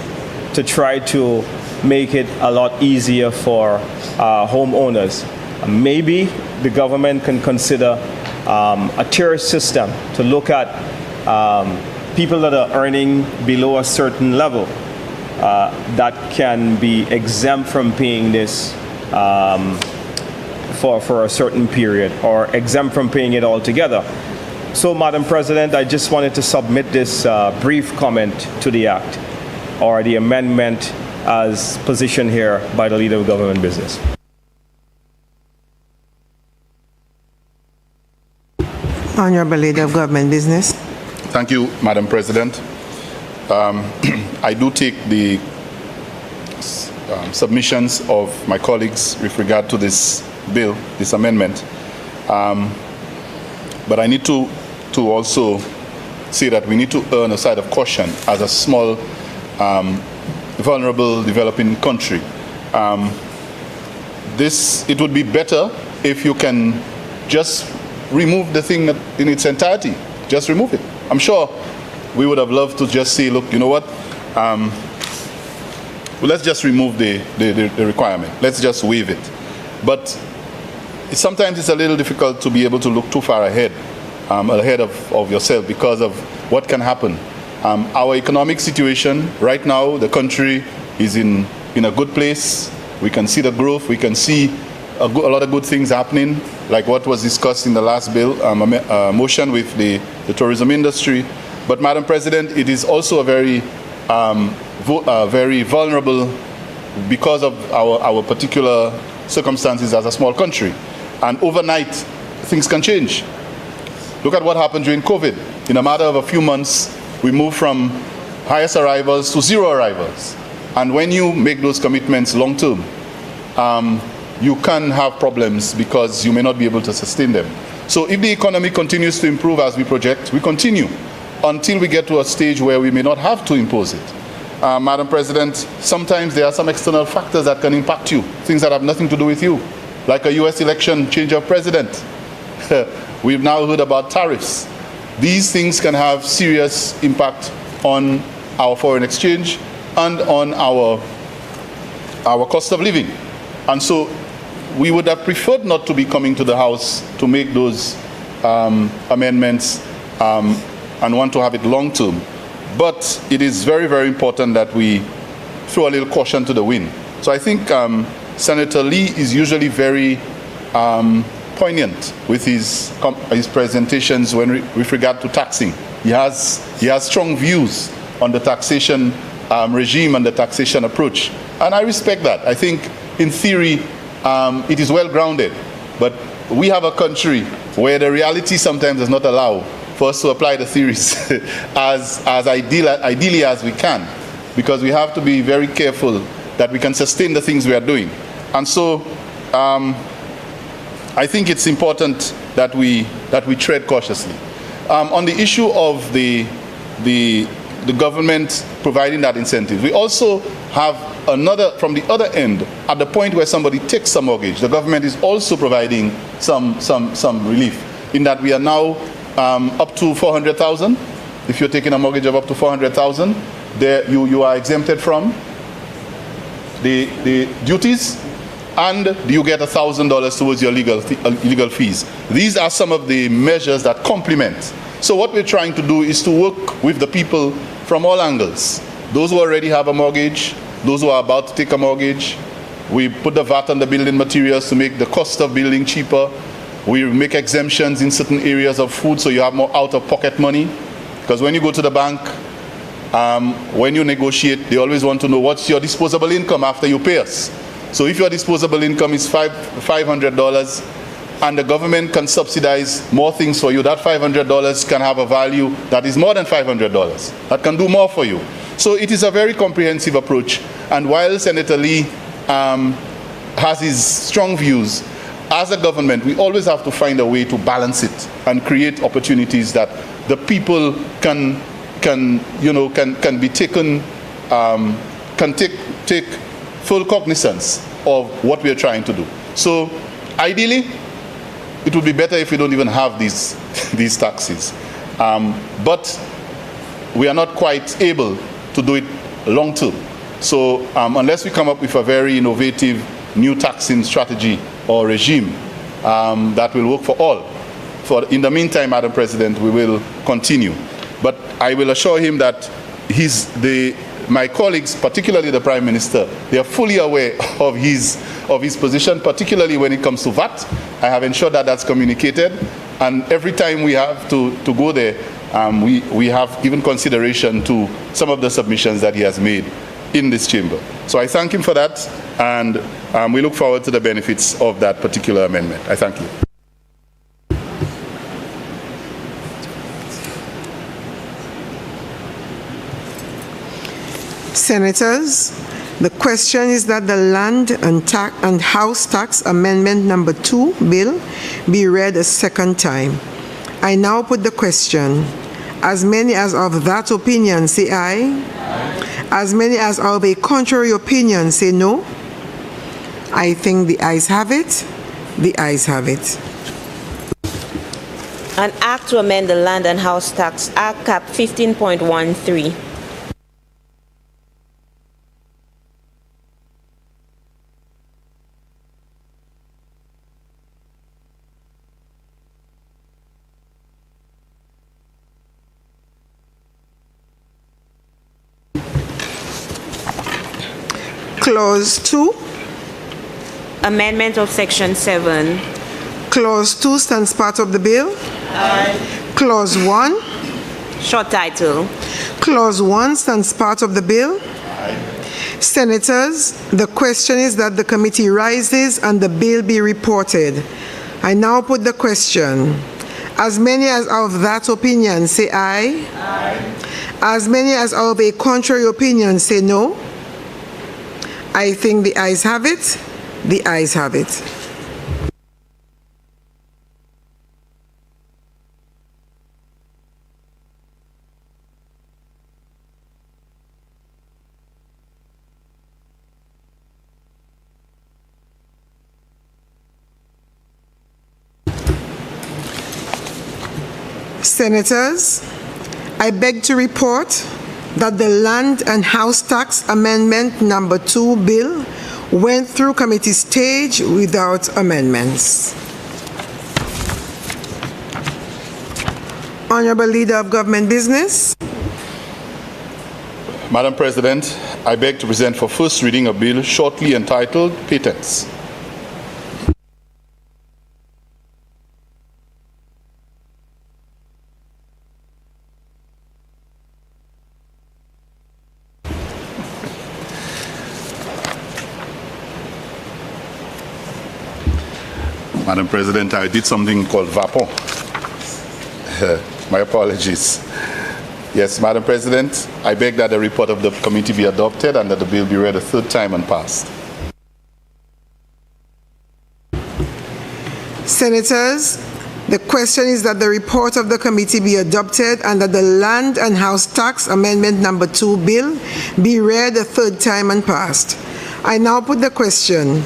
to try to make it a lot easier for homeowners. Maybe the government can consider a tier system to look at people that are earning below a certain level that can be exempt from paying this for a certain period, or exempt from paying it altogether. So, Madam President, I just wanted to submit this brief comment to the Act, or the amendment as positioned here by the Leader of Government Business. Honorable Leader of Government Business. Thank you, Madam President. I do take the submissions of my colleagues with regard to this bill, this amendment. But I need to also say that we need to err on a side of caution as a small, vulnerable developing country. It would be better if you can just remove the thing in its entirety. Just remove it. I'm sure we would have loved to just say, look, you know what? Well, let's just remove the requirement. Let's just waive it. But sometimes it's a little difficult to be able to look too far ahead of yourself because of what can happen. Our economic situation right now, the country is in a good place. We can see the growth. We can see a lot of good things happening, like what was discussed in the last bill, motion with the tourism industry. But, Madam President, it is also a very vulnerable because of our particular circumstances as a small country. And overnight, things can change. Look at what happened during COVID. In a matter of a few months, we moved from highest arrivals to zero arrivals. And when you make those commitments long term, you can have problems because you may not be able to sustain them. So if the economy continues to improve as we project, we continue until we get to a stage where we may not have to impose it. Madam President, sometimes there are some external factors that can impact you, things that have nothing to do with you, like a US election, change of president. We've now heard about tariffs. These things can have serious impact on our foreign exchange and on our cost of living. And so we would have preferred not to be coming to the House to make those amendments and want to have it long term. But it is very, very important that we throw a little caution to the wind. So I think Senator Lee is usually very poignant with his presentations with regard to taxing. He has strong views on the taxation regime and the taxation approach. And I respect that. I think in theory it is well grounded. But we have a country where the reality sometimes does not allow for us to apply the theories as ideally as we can, because we have to be very careful that we can sustain the things we are doing. And so I think it's important that we tread cautiously. On the issue of the government providing that incentive, we also have another, from the other end, at the point where somebody takes a mortgage, the government is also providing some relief, in that we are now up to 400,000. If you're taking a mortgage of up to 400,000, there you are exempted from the duties, and you get $1,000 towards your legal fees. These are some of the measures that complement. So what we're trying to do is to work with the people from all angles. Those who already have a mortgage, those who are about to take a mortgage. We put the VAT on the building materials to make the cost of building cheaper. We make exemptions in certain areas of food so you have more out-of-pocket money. Because when you go to the bank, when you negotiate, they always want to know what's your disposable income after you pay us. So if your disposable income is $500 and the government can subsidize more things for you, that $500 can have a value that is more than $500. That can do more for you. So it is a very comprehensive approach. And while Senator Lee has his strong views, as a government, we always have to find a way to balance it and create opportunities that the people can be taken, can take full cognizance of what we are trying to do. So ideally, it would be better if we don't even have these taxes. But we are not quite able to do it long term. So unless we come up with a very innovative new taxing strategy or regime that will work for all, in the meantime, Madam President, we will continue. But I will assure him that my colleagues, particularly the Prime Minister, they are fully aware of his position, particularly when it comes to VAT. I have ensured that that's communicated, and every time we have to go there, we have given consideration to some of the submissions that he has made in this chamber. So I thank him for that, and we look forward to the benefits of that particular amendment. I thank you. Senators, the question is that the Land and House Tax Amendment number 2 bill be read a second time. I now put the question. As many as of that opinion say aye. Aye. As many as of a contrary opinion say no. I think the ayes have it. The ayes have it. An act to amend the Land and House Tax Act Cap 15.13. Clause 2. Amendment of Section 7. Clause 2 stands part of the bill. Aye. Clause 1. Short title. Clause 1 stands part of the bill. Aye. Senators, the question is that the committee rises and the bill be reported. I now put the question. As many as of that opinion say aye. Aye. As many as of a contrary opinion say no. I think the ayes have it. The ayes have it. Senators, I beg to report that the Land and House Tax Amendment Number 2 bill went through committee stage without amendments. Honorable Leader of Government Business. Madam President, I beg to present for first reading a bill shortly entitled Patents. Madam President, I did something called vapor. My apologies. Yes, Madam President, I beg that the report of the committee be adopted and that the bill be read a third time and passed. Senators, the question is that the report of the committee be adopted and that the Land and House Tax Amendment Number 2 bill be read a third time and passed. I now put the question.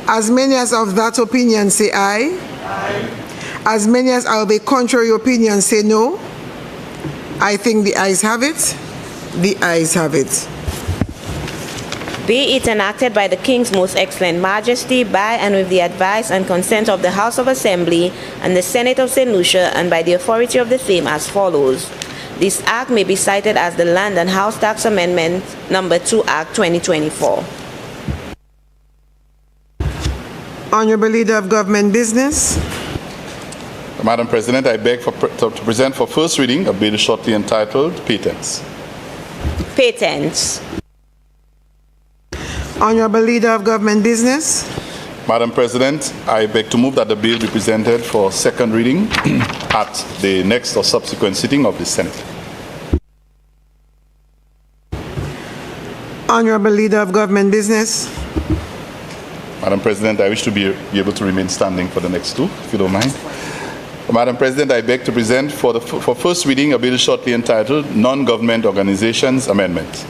As many as of that opinion say aye. Aye. As many as are of a contrary opinion say no. I think the ayes have it. The ayes have it. Be it enacted by the King's Most Excellent Majesty, by and with the advice and consent of the House of Assembly and the Senate of St. Lucia, and by the authority of the same as follows. This Act may be cited as the Land and House Tax Amendment Number 2 Act 2024. Honorable Leader of Government Business. Madam President, I beg to present for first reading a bill shortly entitled Patents. Patents. Honorable Leader of Government Business. Madam President, I beg to move that the bill be presented for second reading at the next or subsequent sitting of the Senate. Honorable Leader of Government Business. Madam President, I wish to be able to remain standing for the next two, if you don't mind. Madam President, I beg to present for first reading a bill shortly entitled Non-Government Organizations Amendment.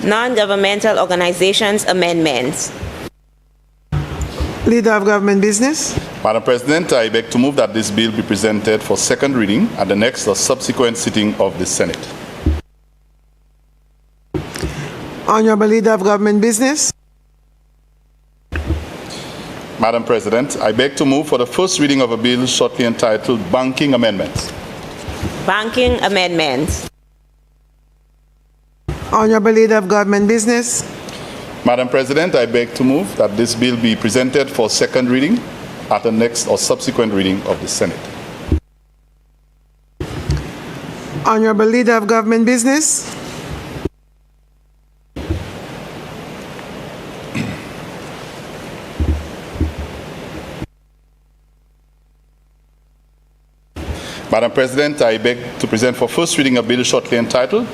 Non-Governmental Organizations Amendments. Leader of Government Business. Madam President, I beg to move that this bill be presented for second reading at the next or subsequent sitting of the Senate. Honorable Leader of Government Business. Madam President, I beg to move for the first reading of a bill shortly entitled Banking Amendments. Banking Amendments. Honorable Leader of Government Business. Madam President, I beg to move that this bill be presented for second reading at the next or subsequent reading of the Senate. Honorable Leader of Government Business. Madam President, I beg to present for first reading a bill shortly entitled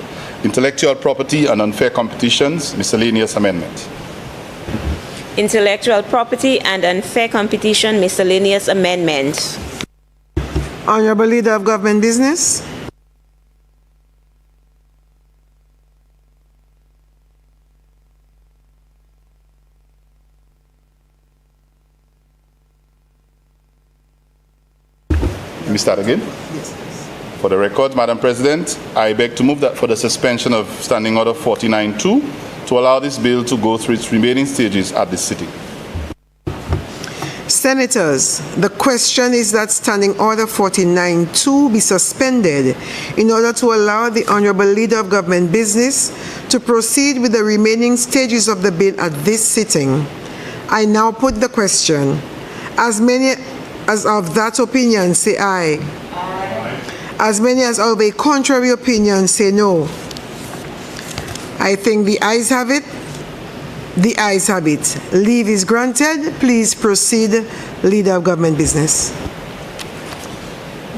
Intellectual Property and Unfair Competitions Miscellaneous Amendment. Intellectual Property and Unfair Competition Miscellaneous Amendments. Honorable Leader of Government Business. Let me start again. For the record, Madam President, I beg to move that for the suspension of Standing Order 49-2 to allow this bill to go through its remaining stages at this sitting. Senators, the question is that Standing Order 49-2 be suspended in order to allow the Honorable Leader of Government Business to proceed with the remaining stages of the bill at this sitting. I now put the question. As many as of that opinion say aye. Aye. As many as of a contrary opinion say no. I think the ayes have it. The ayes have it. Leave is granted. Please proceed, Leader of Government Business.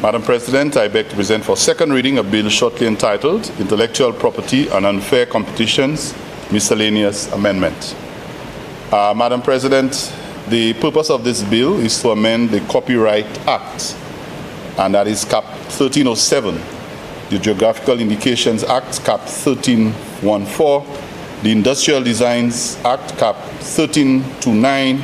Madam President, I beg to present for second reading a bill shortly entitled Intellectual Property and Unfair Competitions Miscellaneous Amendment. Madam President, the purpose of this bill is to amend the Copyright Act, and that is Cap 1307, the Geographical Indications Act, Cap 1314, the Industrial Designs Act, Cap 1329,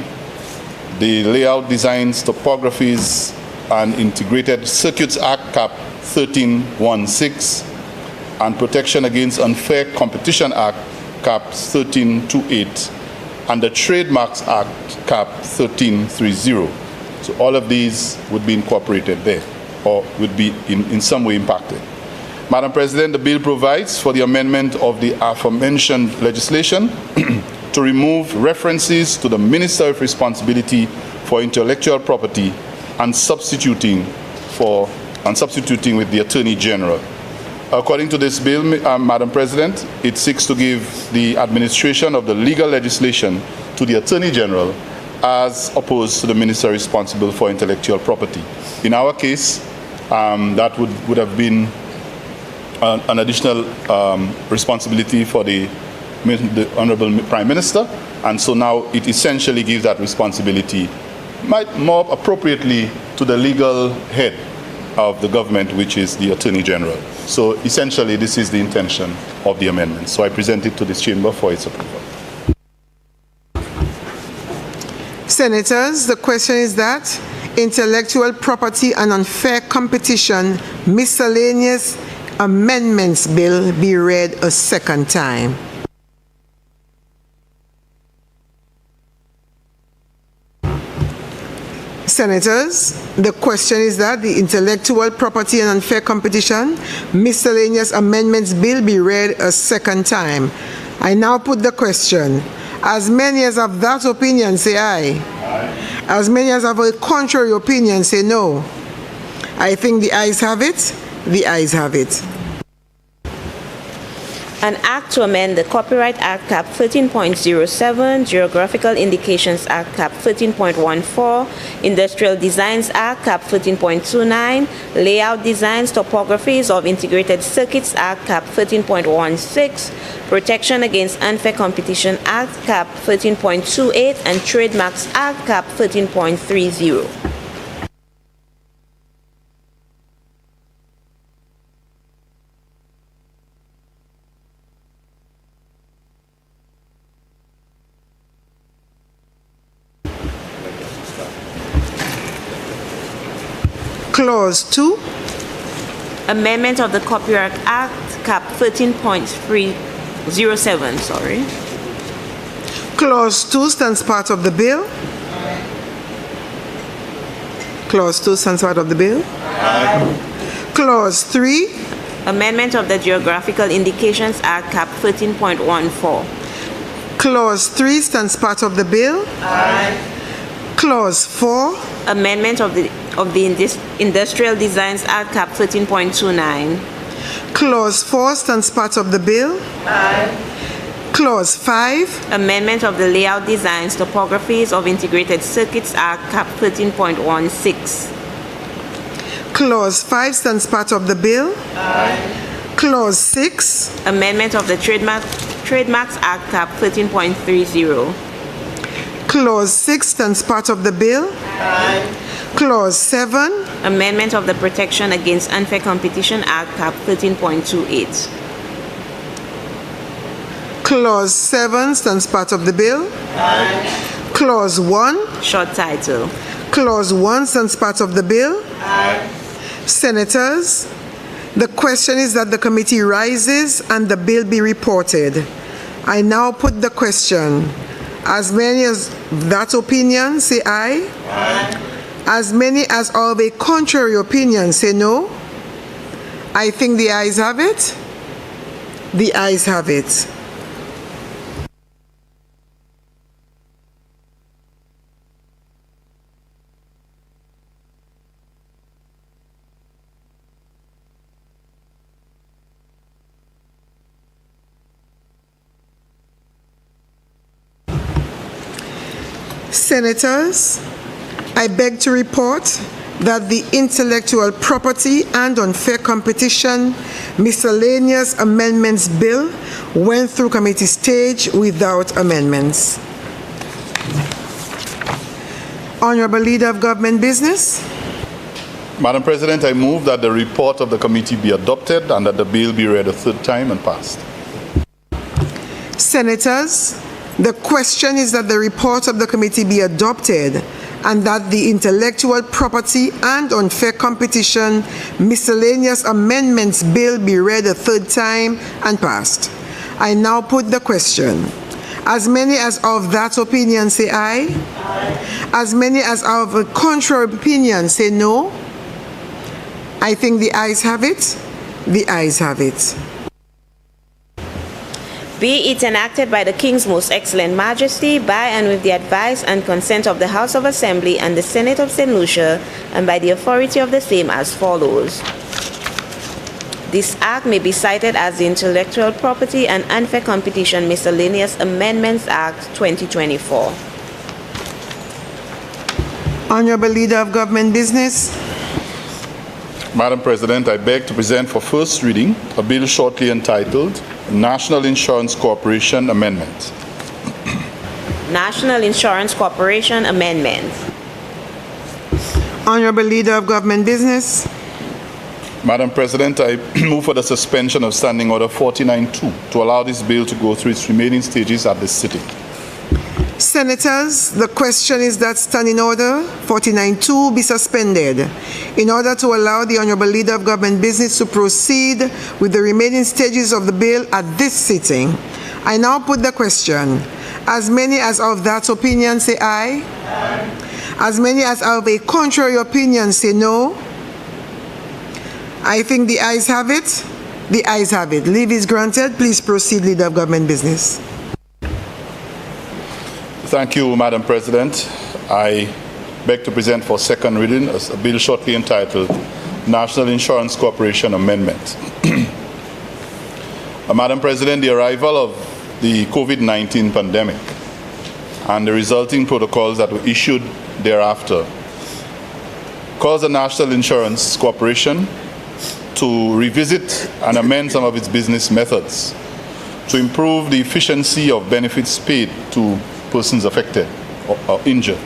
the Layout Designs, Topographies, and Integrated Circuits Act, Cap 1316, and Protection Against Unfair Competition Act, Cap 1328, and the Trademarks Act, Cap 1330. So all of these would be incorporated there, or would be in some way impacted. Madam President, the bill provides for the amendment of the aforementioned legislation to remove references to the Minister of Responsibility for Intellectual Property and substituting with the Attorney General. According to this bill, Madam President, it seeks to give the administration of the legal legislation to the Attorney General as opposed to the Minister responsible for intellectual property. In our case, that would have been an additional responsibility for the Honorable Prime Minister, and so now it essentially gives that responsibility more appropriately to the legal head of the government, which is the Attorney General. So essentially this is the intention of the amendment. So I present it to this chamber for its approval. Senators, the question is that Intellectual Property and Unfair Competition Miscellaneous Amendments Bill be read a second time. Senators, the question is that the Intellectual Property and Unfair Competition Miscellaneous Amendments Bill be read a second time. I now put the question. As many as have that opinion say aye. Aye. As many as have a contrary opinion say no. I think the ayes have it. The ayes have it. An act to amend the Copyright Act, Cap 13.07, Geographical Indications Act, Cap 13.14, Industrial Designs Act, Cap 13.29, Layout Designs, Topographies of Integrated Circuits Act, Cap 13.16, Protection Against Unfair Competition Act, Cap 13.28, and Trademarks Act, Cap 13.30. Clause 2. Amendment of the Copyright Act, Cap 13.307, sorry. Clause 2 stands part of the bill. Clause 2 stands part of the bill. Aye. Clause 3. Amendment of the Geographical Indications Act, Cap 13.14. Clause 3 stands part of the bill. Aye. Clause 4. Amendment of the Industrial Designs Act, Cap 13.29. Clause 4 stands part of the bill. Aye. Clause 5. Amendment of the Layout Designs, Topographies of Integrated Circuits Act, Cap 13.16. Clause 5 stands part of the bill. Aye. Clause 6. Amendment of the Trademarks Act, Cap 13.30. Clause 6 stands part of the bill. Aye. Clause 7. Amendment of the Protection Against Unfair Competition Act, Cap 13.28. Clause 7 stands part of the bill. Aye. Clause 1. Short title. Clause 1 stands part of the bill. Aye. Senators, the question is that the committee rises and the bill be reported. I now put the question. As many as that opinion say aye. Aye. As many as are of a contrary opinion say no. I think the ayes have it. The ayes have it. Senators, I beg to report that the Intellectual Property and Unfair Competition Miscellaneous Amendments Bill went through committee stage without amendments. Honorable Leader of Government Business. Madam President, I move that the report of the committee be adopted and that the bill be read a third time and passed. Senators, the question is that the report of the committee be adopted and that the Intellectual Property and Unfair Competition Miscellaneous Amendments Bill be read a third time and passed. I now put the question. As many as of that opinion say aye. Aye. As many as of a contrary opinion say no. I think the ayes have it. The ayes have it. Be it enacted by the King's Most Excellent Majesty, by and with the advice and consent of the House of Assembly and the Senate of St. Lucia, and by the authority of the same as follows. This Act may be cited as the Intellectual Property and Unfair Competition Miscellaneous Amendments Act 2024. Honorable Leader of Government Business. Madam President, I beg to present for first reading a bill shortly entitled National Insurance Corporation Amendment. National Insurance Corporation Amendment. Honorable Leader of Government Business. Madam President, I move for the suspension of Standing Order 49-2 to allow this bill to go through its remaining stages at this sitting. Senators, the question is that Standing Order 49-2 be suspended in order to allow the Honorable Leader of Government Business to proceed with the remaining stages of the bill at this sitting. I now put the question. As many as of that opinion say aye. Aye. As many as of a contrary opinion say no. I think the ayes have it. The ayes have it. Leave is granted. Please proceed, Leader of Government Business. Thank you, Madam President. I beg to present for second reading a bill shortly entitled National Insurance Corporation Amendment. Madam President, the arrival of the COVID-19 pandemic and the resulting protocols that were issued thereafter caused the National Insurance Corporation to revisit and amend some of its business methods to improve the efficiency of benefits paid to persons affected or injured.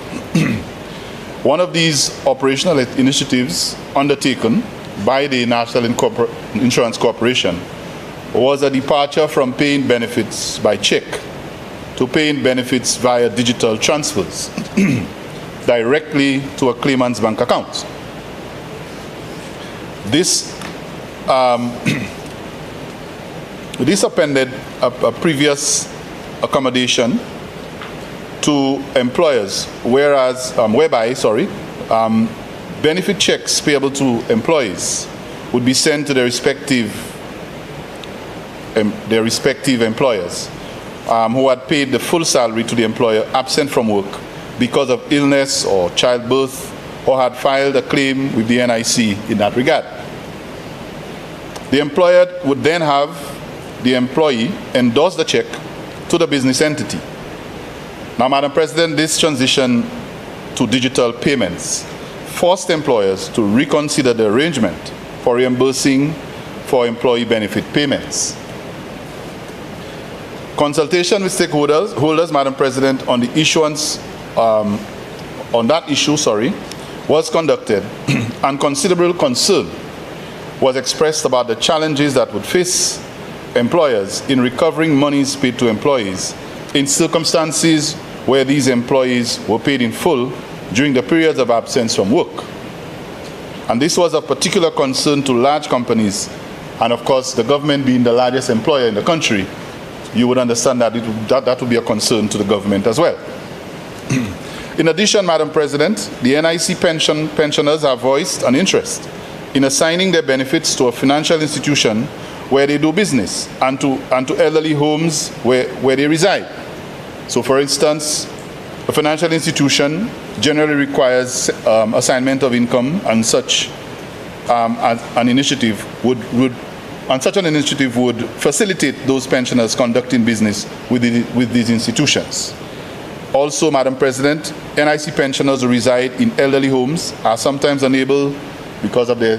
One of these operational initiatives undertaken by the National Insurance Corporation was a departure from paying benefits by check to paying benefits via digital transfers directly to a claimant's bank account. This appended a previous accommodation to employers, whereby benefit checks payable to employees would be sent to their respective employers who had paid the full salary to the employer absent from work because of illness or childbirth, or had filed a claim with the NIC in that regard. The employer would then have the employee endorse the check to the business entity. Now, Madam President, this transition to digital payments forced employers to reconsider the arrangement for reimbursing for employee benefit payments. Consultation with stakeholders, Madam President, on the issuance, on that issue, was conducted, and considerable concern was expressed about the challenges that would face employers in recovering monies paid to employees in circumstances where these employees were paid in full during the periods of absence from work. And this was of particular concern to large companies, and of course, the government being the largest employer in the country, you would understand that that would be a concern to the government as well. In addition, Madam President, the NIC pensioners have voiced an interest in assigning their benefits to a financial institution where they do business and to elderly homes where they reside. So, for instance, a financial institution generally requires assignment of income, and such an initiative would facilitate those pensioners conducting business with these institutions. Also, Madam President, NIC pensioners who reside in elderly homes are sometimes unable, because of their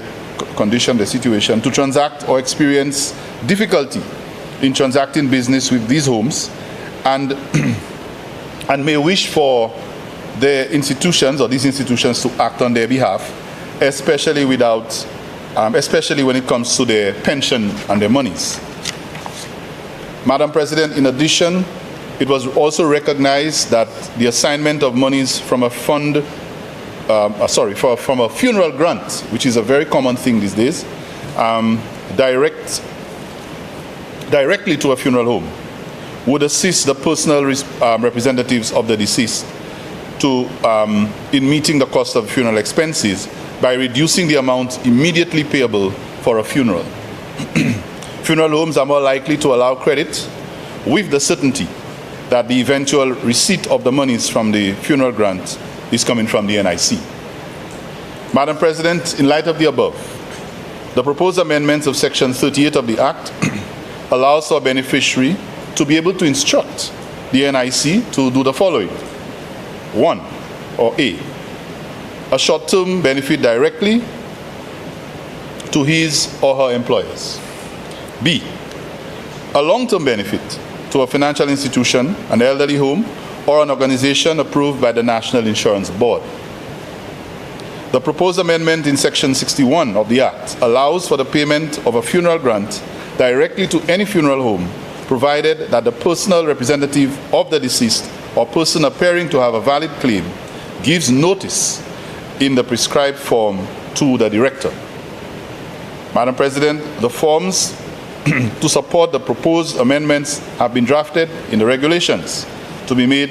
condition, their situation, to transact or experience difficulty in transacting business with these homes, and may wish for their institutions or these institutions to act on their behalf, especially when it comes to their pension and their monies. Madam President, in addition, it was also recognized that the assignment of monies from a fund from a funeral grant, which is a very common thing these days, directly to a funeral home, would assist the personal representatives of the deceased in meeting the cost of funeral expenses by reducing the amount immediately payable for a funeral. Funeral homes are more likely to allow credit with the certainty that the eventual receipt of the monies from the funeral grant is coming from the NIC. Madam President, in light of the above, the proposed amendments of Section 38 of the Act allows for a beneficiary to be able to instruct the NIC to do the following. 1, or A, a short-term benefit directly to his or her employers. B, a long-term benefit to a financial institution, an elderly home, or an organization approved by the National Insurance Board. The proposed amendment in Section 61 of the Act allows for the payment of a funeral grant directly to any funeral home, provided that the personal representative of the deceased or person appearing to have a valid claim gives notice in the prescribed form to the director. Madam President, the forms to support the proposed amendments have been drafted in the regulations to be made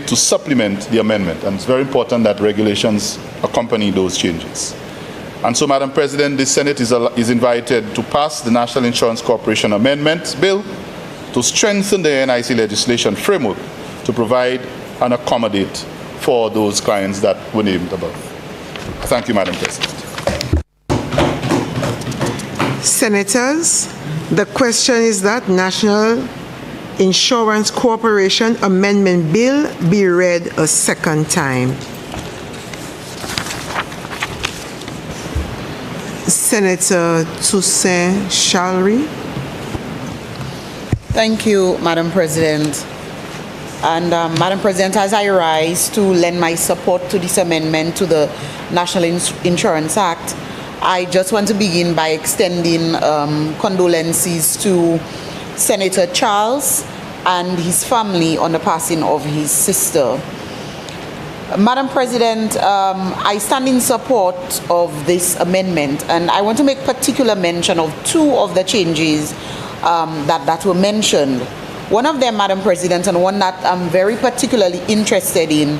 to supplement the amendment, and it's very important that regulations accompany those changes. And so, Madam President, the Senate is invited to pass the National Insurance Corporation Amendment Bill to strengthen the NIC legislation framework to provide and accommodate for those clients that were named above. Thank you, Madam President. Senators, the question is that National Insurance Corporation Amendment Bill be read a second time. Senator Toussaint Shalry. Thank you, Madam President. And Madam President, as I rise to lend my support to this amendment to the National Insurance Act, I just want to begin by extending condolences to Senator Charles and his family on the passing of his sister. Madam President, I stand in support of this amendment, and I want to make particular mention of two of the changes that were mentioned. One of them, Madam President, and one that I'm very particularly interested in,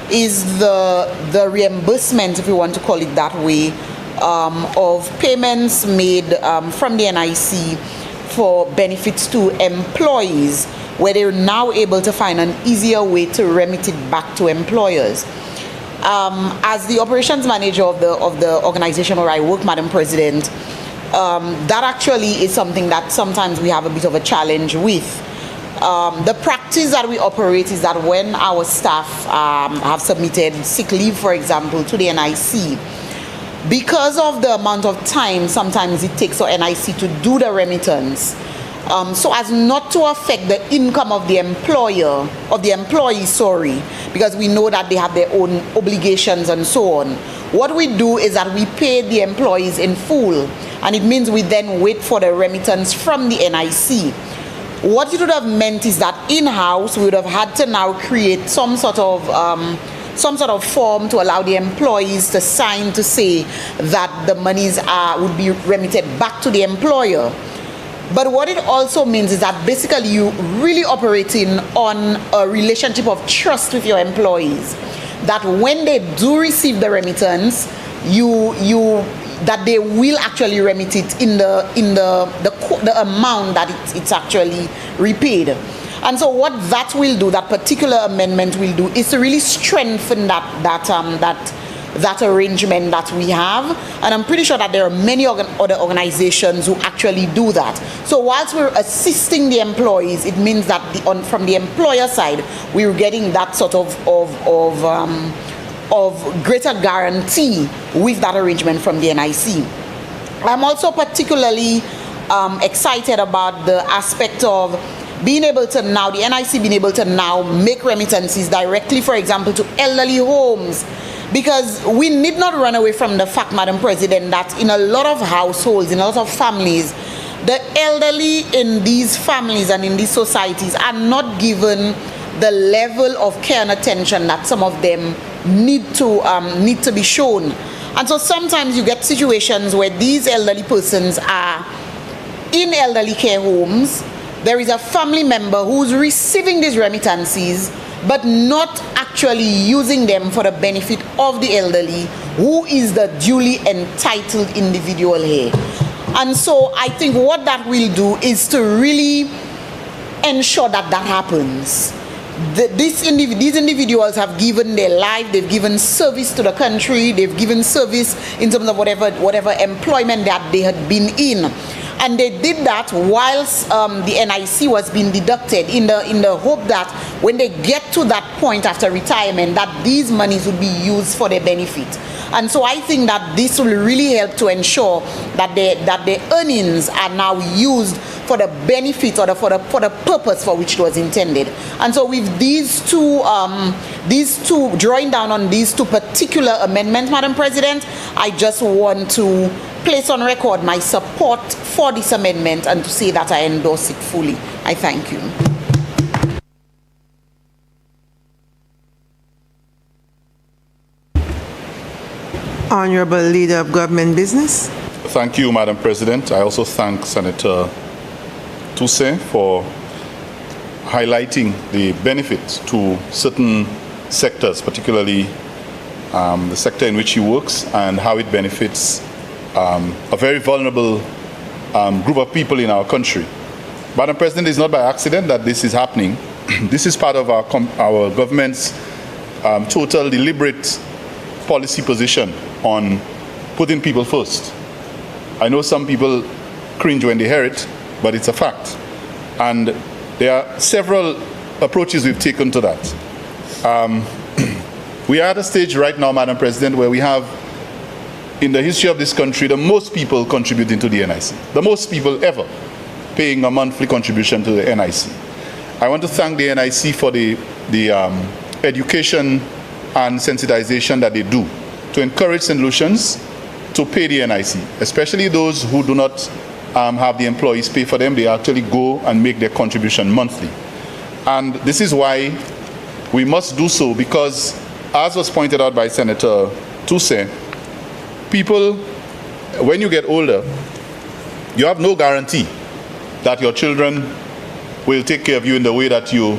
is the reimbursement, if you want to call it that way, of payments made from the NIC for benefits to employees, where they're now able to find an easier way to remit it back to employers. As the operations manager of the organization where I work, Madam President, that actually is something that sometimes we have a bit of a challenge with. The practice that we operate is that when our staff have submitted sick leave, for example, to the NIC, because of the amount of time sometimes it takes for NIC to do the remittance, so as not to affect the income of the employee, because we know that they have their own obligations and so on. What we do is that we pay the employees in full, and it means we then wait for the remittance from the NIC. What it would have meant is that in-house we would have had to now create some sort of form to allow the employees to sign to say that the monies would be remitted back to the employer. But what it also means is that basically you really operating on a relationship of trust with your employees, that when they do receive the remittance, that they will actually remit it in the amount that it's actually repaid. And so what that will do, that particular amendment will do, is to really strengthen that arrangement that we have. And I'm pretty sure that there are many other organizations who actually do that. So whilst we're assisting the employees, it means that from the employer side, we're getting that sort of greater guarantee with that arrangement from the NIC. I'm also particularly excited about the aspect of being able to now, the NIC being able to now make remittances directly, for example, to elderly homes. Because we need not run away from the fact, Madam President, that in a lot of households, in a lot of families, the elderly in these families and in these societies are not given the level of care and attention that some of them need to be shown. And so sometimes you get situations where these elderly persons are in elderly care homes. There is a family member who's receiving these remittances but not actually using them for the benefit of the elderly, who is the duly entitled individual here. And so I think what that will do is to really ensure that that happens. These individuals have given their life, they've given service to the country, they've given service in terms of whatever employment that they had been in. And they did that whilst the NIC was being deducted in the hope that when they get to that point after retirement, that these monies would be used for their benefit. And so I think that this will really help to ensure that their earnings are now used for the benefit or for the purpose for which it was intended. And so with these two, drawing down on these two particular amendments, Madam President, I just want to place on record my support for this amendment and to say that I endorse it fully. I thank you. Honorable Leader of Government Business. Thank you, Madam President. I also thank Senator Toussaint for highlighting the benefits to certain sectors, particularly the sector in which he works, and how it benefits a very vulnerable group of people in our country. Madam President, it's not by accident that this is happening. This is part of our government's total deliberate policy position on putting people first. I know some people cringe when they hear it, but it's a fact. And there are several approaches we've taken to that. We are at a stage right now, Madam President, where we have, in the history of this country, the most people contributing to the NIC. The most people ever paying a monthly contribution to the NIC. I want to thank the NIC for the education and sensitization that they do to encourage St. Lucians to pay the NIC, especially those who do not have the employees pay for them. They actually go and make their contribution monthly. And this is why we must do so, because, as was pointed out by Senator Toussaint, people, when you get older, you have no guarantee that your children will take care of you in the way that you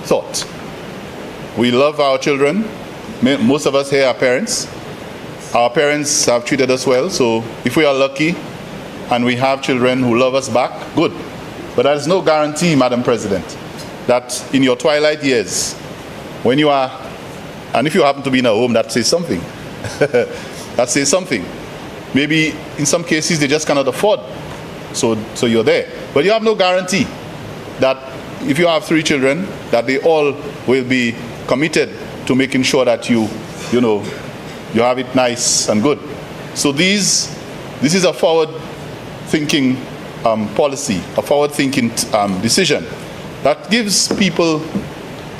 thought. We love our children. Most of us here are parents. Our parents have treated us well, so if we are lucky and we have children who love us back, good. But there is no guarantee, Madam President, that in your twilight years, when you are, and if you happen to be in a home that says something, that says something. Maybe in some cases they just cannot afford, so you're there. But you have no guarantee that if you have 3 children, that they all will be committed to making sure that you have it nice and good. So this is a forward-thinking policy, a forward-thinking decision that gives people,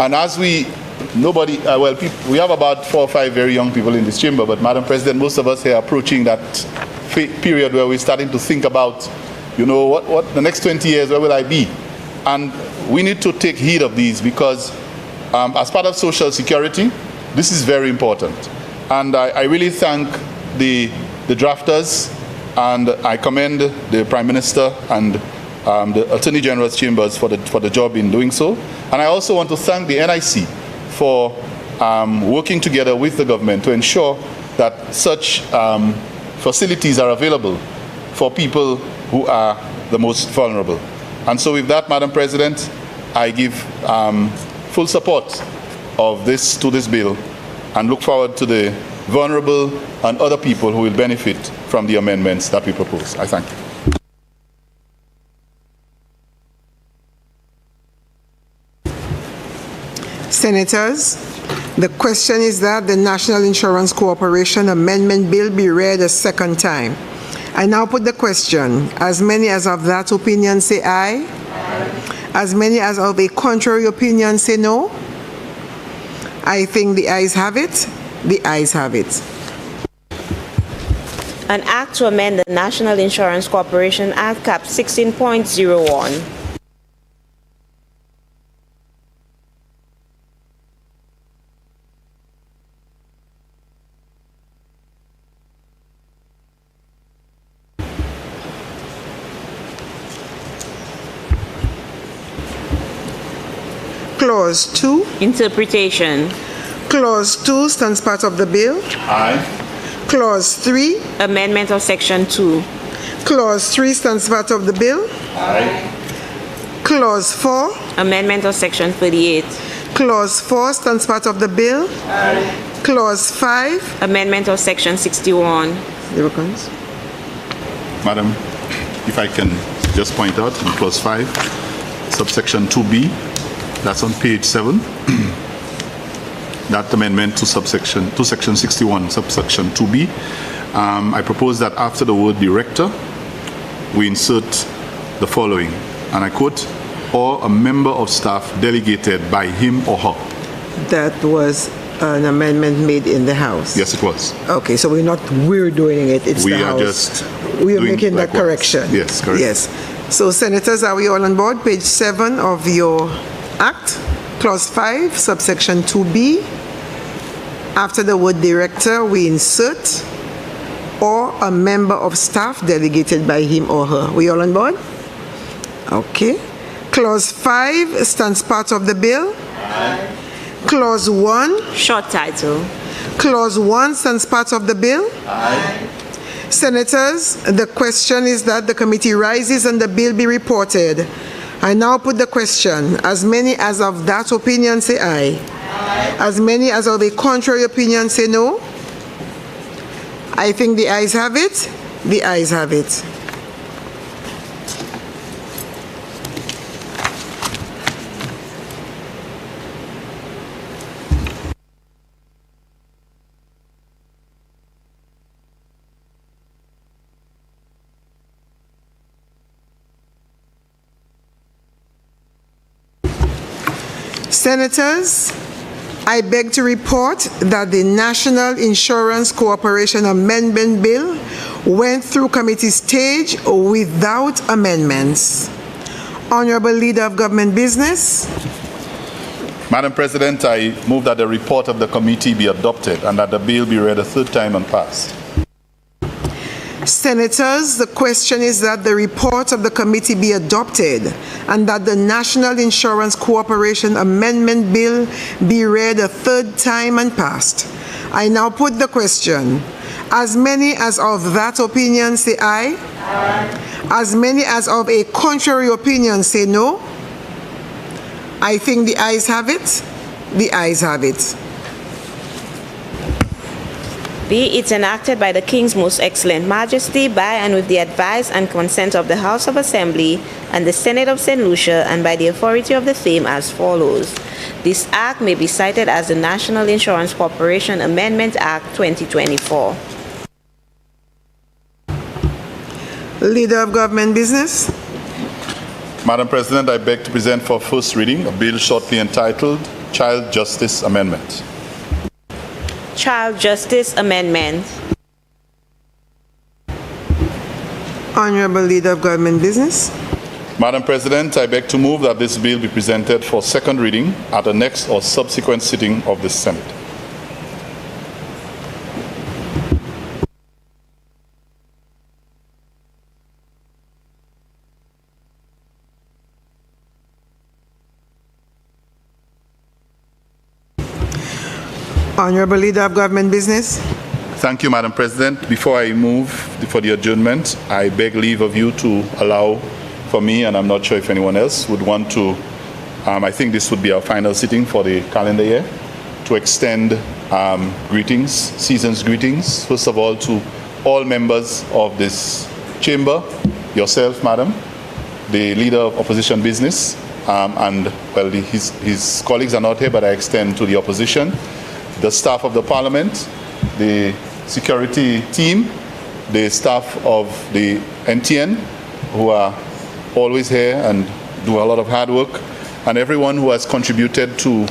and as we have about 4 or 5 very young people in this chamber, but Madam President, most of us here are approaching that period where we're starting to think about, what the next 20 years, where will I be? And we need to take heed of these, because as part of Social Security, this is very important. And I really thank the drafters, and I commend the Prime Minister and the Attorney General's chambers for the job in doing so. And I also want to thank the NIC for working together with the government to ensure that such facilities are available for people who are the most vulnerable. And so with that, Madam President, I give full support to this bill, and look forward to the vulnerable and other people who will benefit from the amendments that we propose. I thank you. Senators, the question is that the National Insurance Corporation Amendment Bill be read a second time. I now put the question. As many as of that opinion say aye. As many as of a contrary opinion say no. I think the ayes have it. The ayes have it. An act to amend the National Insurance Corporation Act, Cap 16.01. Clause 2. Interpretation. Clause 2 stands part of the bill. Aye. Clause 3. Amendment of Section 2. Clause 3 stands part of the bill. Aye. Clause 4. Amendment of Section 38. Clause 4 stands part of the bill. Aye. Clause 5. Amendment of Section 61. Madam, if I can just point out in clause 5, subsection 2B, that's on page 7. That amendment to section 61, subsection 2B. I propose that after the word director, we insert the following, and I quote, or a member of staff delegated by him or her. That was an amendment made in the House. Yes, it was. Okay, so we're doing it, it's We the are House. just We are doing making that likewise. correction. Yes, correct. Yes. So, Senators, are we all on board? Page 7 of your Act, Clause 5, subsection 2B. After the word director, we insert or a member of staff delegated by him or her. We all on board? Okay. Clause 5 stands part of the bill. Aye. Clause 1. Short title. Clause 1 stands part of the bill. Aye. Senators, the question is that the committee rises and the bill be reported. I now put the question. As many as of that opinion say aye. Aye. As many as of a contrary opinion say no. I think the ayes have it. The ayes have it. Senators, I beg to report that the National Insurance Cooperation Amendment Bill went through committee stage without amendments. Honorable Leader of Government Business. Madam President, I move that the report of the committee be adopted and that the bill be read a third time and passed. Senators, the question is that the report of the committee be adopted and that the National Insurance Cooperation Amendment Bill be read a third time and passed. I now put the question. As many as of that opinion say aye. Aye. As many as of a contrary opinion say no. I think the ayes have it. The ayes have it. Be it enacted by the King's Most Excellent Majesty, by and with the advice and consent of the House of Assembly and the Senate of St. Lucia, and by the authority of the same as follows. This Act may be cited as the National Insurance Corporation Amendment Act 2024. Leader of Government Business. Madam President, I beg to present for first reading a bill shortly entitled Child Justice Amendment. Child Justice Amendment. Honorable Leader of Government Business. Madam President, I beg to move that this bill be presented for second reading at the next or subsequent sitting of the Senate. Honorable Leader of Government Business. Thank you, Madam President. Before I move for the adjournment, I beg leave of you to allow for me, and I'm not sure if anyone else would want to, I think this would be our final sitting for the calendar year, to extend greetings, season's greetings, first of all to all members of this chamber, yourself, Madam, the Leader of Opposition Business, and well, his colleagues are not here, but I extend to the opposition, the staff of the Parliament, the security team, the staff of the NTN, who are always here and do a lot of hard work, and everyone who has contributed to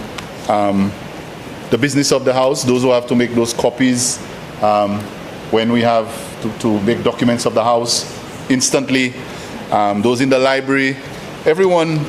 the business of the House, those who have to make those copies when we have to make documents of the House instantly, those in the library, everyone,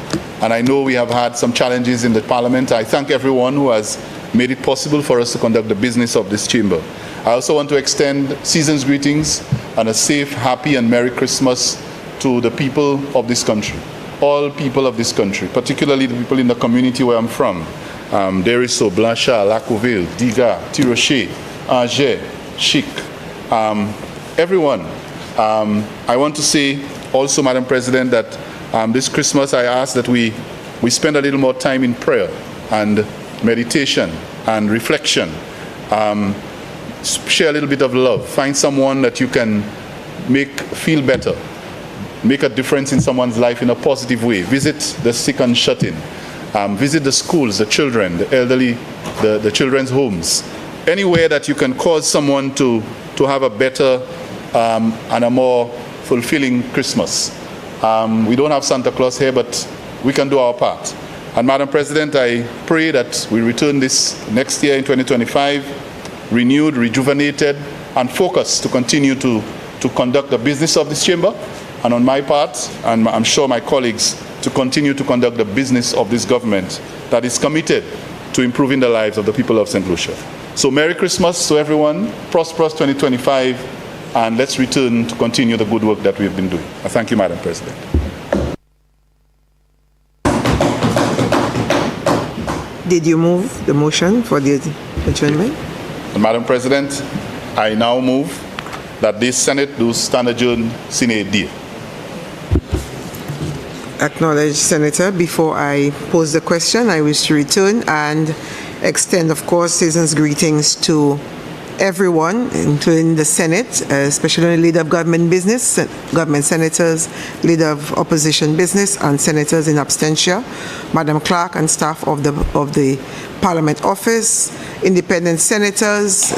and I know we have had some challenges in the Parliament. I thank everyone who has made it possible for us to conduct the business of this chamber. I also want to extend season's greetings and a safe, happy, and Merry Christmas to the people of this country. all people of this country, particularly the people in the community where I'm from. Deriso, Blanchard, Lacoville, Diga, Tirocher, Angers, Chic, everyone. I want to say also, Madam President, that this Christmas I ask that we spend a little more time in prayer and meditation and reflection. Share a little bit of love. Find someone that you can make feel better. Make a difference in someone's life in a positive way. Visit the sick and shut-in. Visit the schools, the children, the elderly, the children's homes. Anywhere that you can cause someone to have a better and a more fulfilling Christmas. We don't have Santa Claus here, but we can do our part. And Madam President, I pray that we return this next year in 2025, renewed, rejuvenated, and focused to continue to conduct the business of this chamber, and on my part, and I'm sure my colleagues, to continue to conduct the business of this government that is committed to improving the lives of the people of St. Lucia. So Merry Christmas to everyone, prosperous 2025, and let's return to continue the good work that we've been doing. I thank you, Madam President. Did you move the motion for the adjournment? And Madam President, I now move that this Senate do stand adjourned sine die. Acknowledge, Senator. Before I pose the question, I wish to return and extend, of course, season's greetings to everyone, including the Senate, especially the Leader of Government Business, government senators, Leader of Opposition Business, and senators in absentia, Madam Clerk and staff of the Parliament Office, independent senators,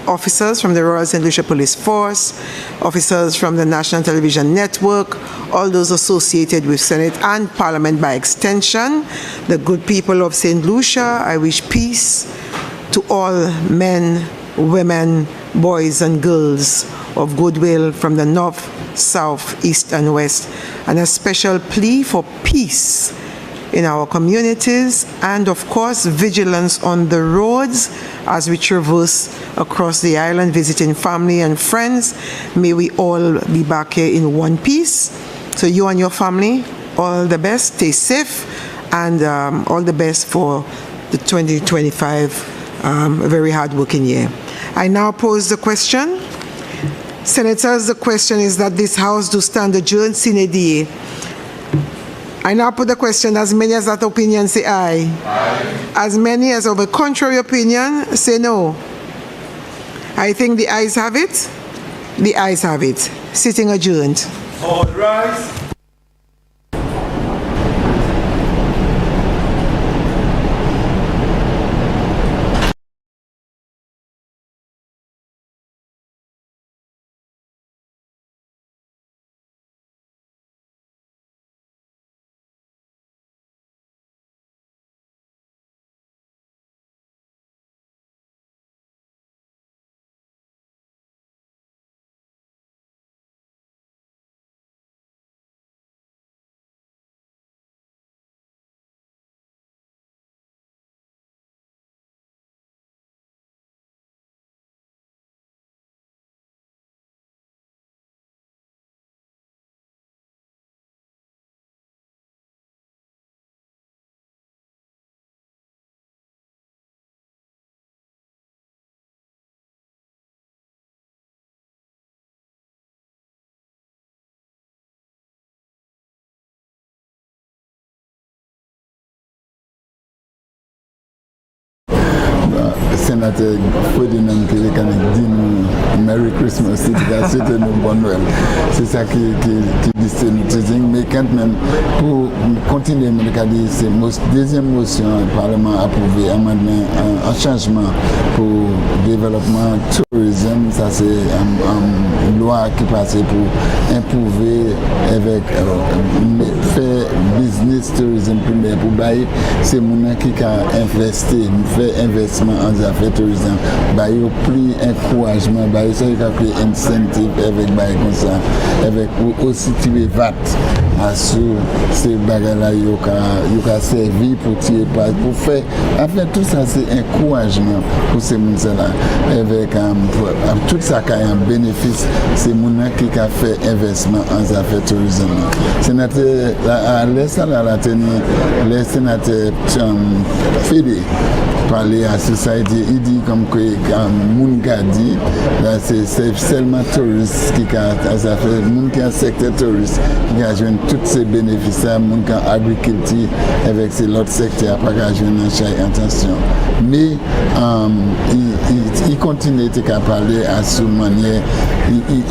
officers from the Royal St. Lucia Police Force, officers from the National Television Network, all those associated with Senate and Parliament by extension, the good people of St. Lucia. I wish peace to all men, women, boys and girls of goodwill from the north, south, east and west, and a special plea for peace in our communities, and of course vigilance on the roads as we traverse across the island visiting family and friends. May we all be back here in one piece. So you and your family, all the best, stay safe, and all the best for the 2025, a very hard-working year. I now pose the question. Senators, the question is that this House do stand adjourned sine die. I now put the question, as many as that opinion say aye. Aye. As many as of a contrary opinion say no. I think the ayes have it. The ayes have it. Sitting adjourned. All rise. Sénateur Ferdinand Kelekane dit nous Merry Christmas, c'était une bonne Noël. C'est ça qui dit nous, mais quand même pour continuer à dire c'est deuxième motion Parlement approuvé amendement un changement pour développement tourisme, ça c'est une loi qui passait pour improuver avec faire business tourisme primaire pour bailler c'est mon qui a investi fait investissement en affaires tourisme bailler plus encouragement bailler ça qui a créé incentive avec bailler comme ça avec aussi tirer VAT à sur ces bagages là yo ka servi pour tirer pour faire en fait tout ça c'est encouragement pour ces monde là avec tout ça qui a un bénéfice c'est moun qui a fait investissement en affaires tourisme. Sénateur les sénateurs fédérés parler à la société, il dit comme que moun ka dit là c'est seulement touristes qui a fait moun qui a secteur touriste qui a joué tous ces bénéfices moun qui a agriculture avec ces autres secteurs pas qu'à jouer dans chaque intention mais il continue à parler à ce manière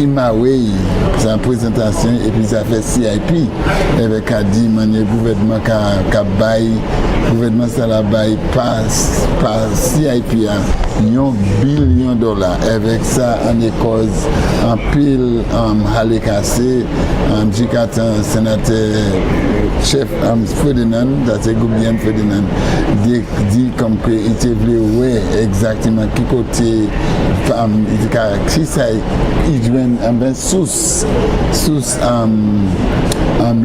il m'a oui sa présentation et puis ça fait CIP avec a dit manière gouvernement ka bail gouvernement ça la bail par CIP $1 billion avec ça en cause en pile halé cassé Jikatan sénateur chef Ferdinand c'est Goubian Ferdinand dit comme que il était ouais exactement qui côté qui ça il joue sous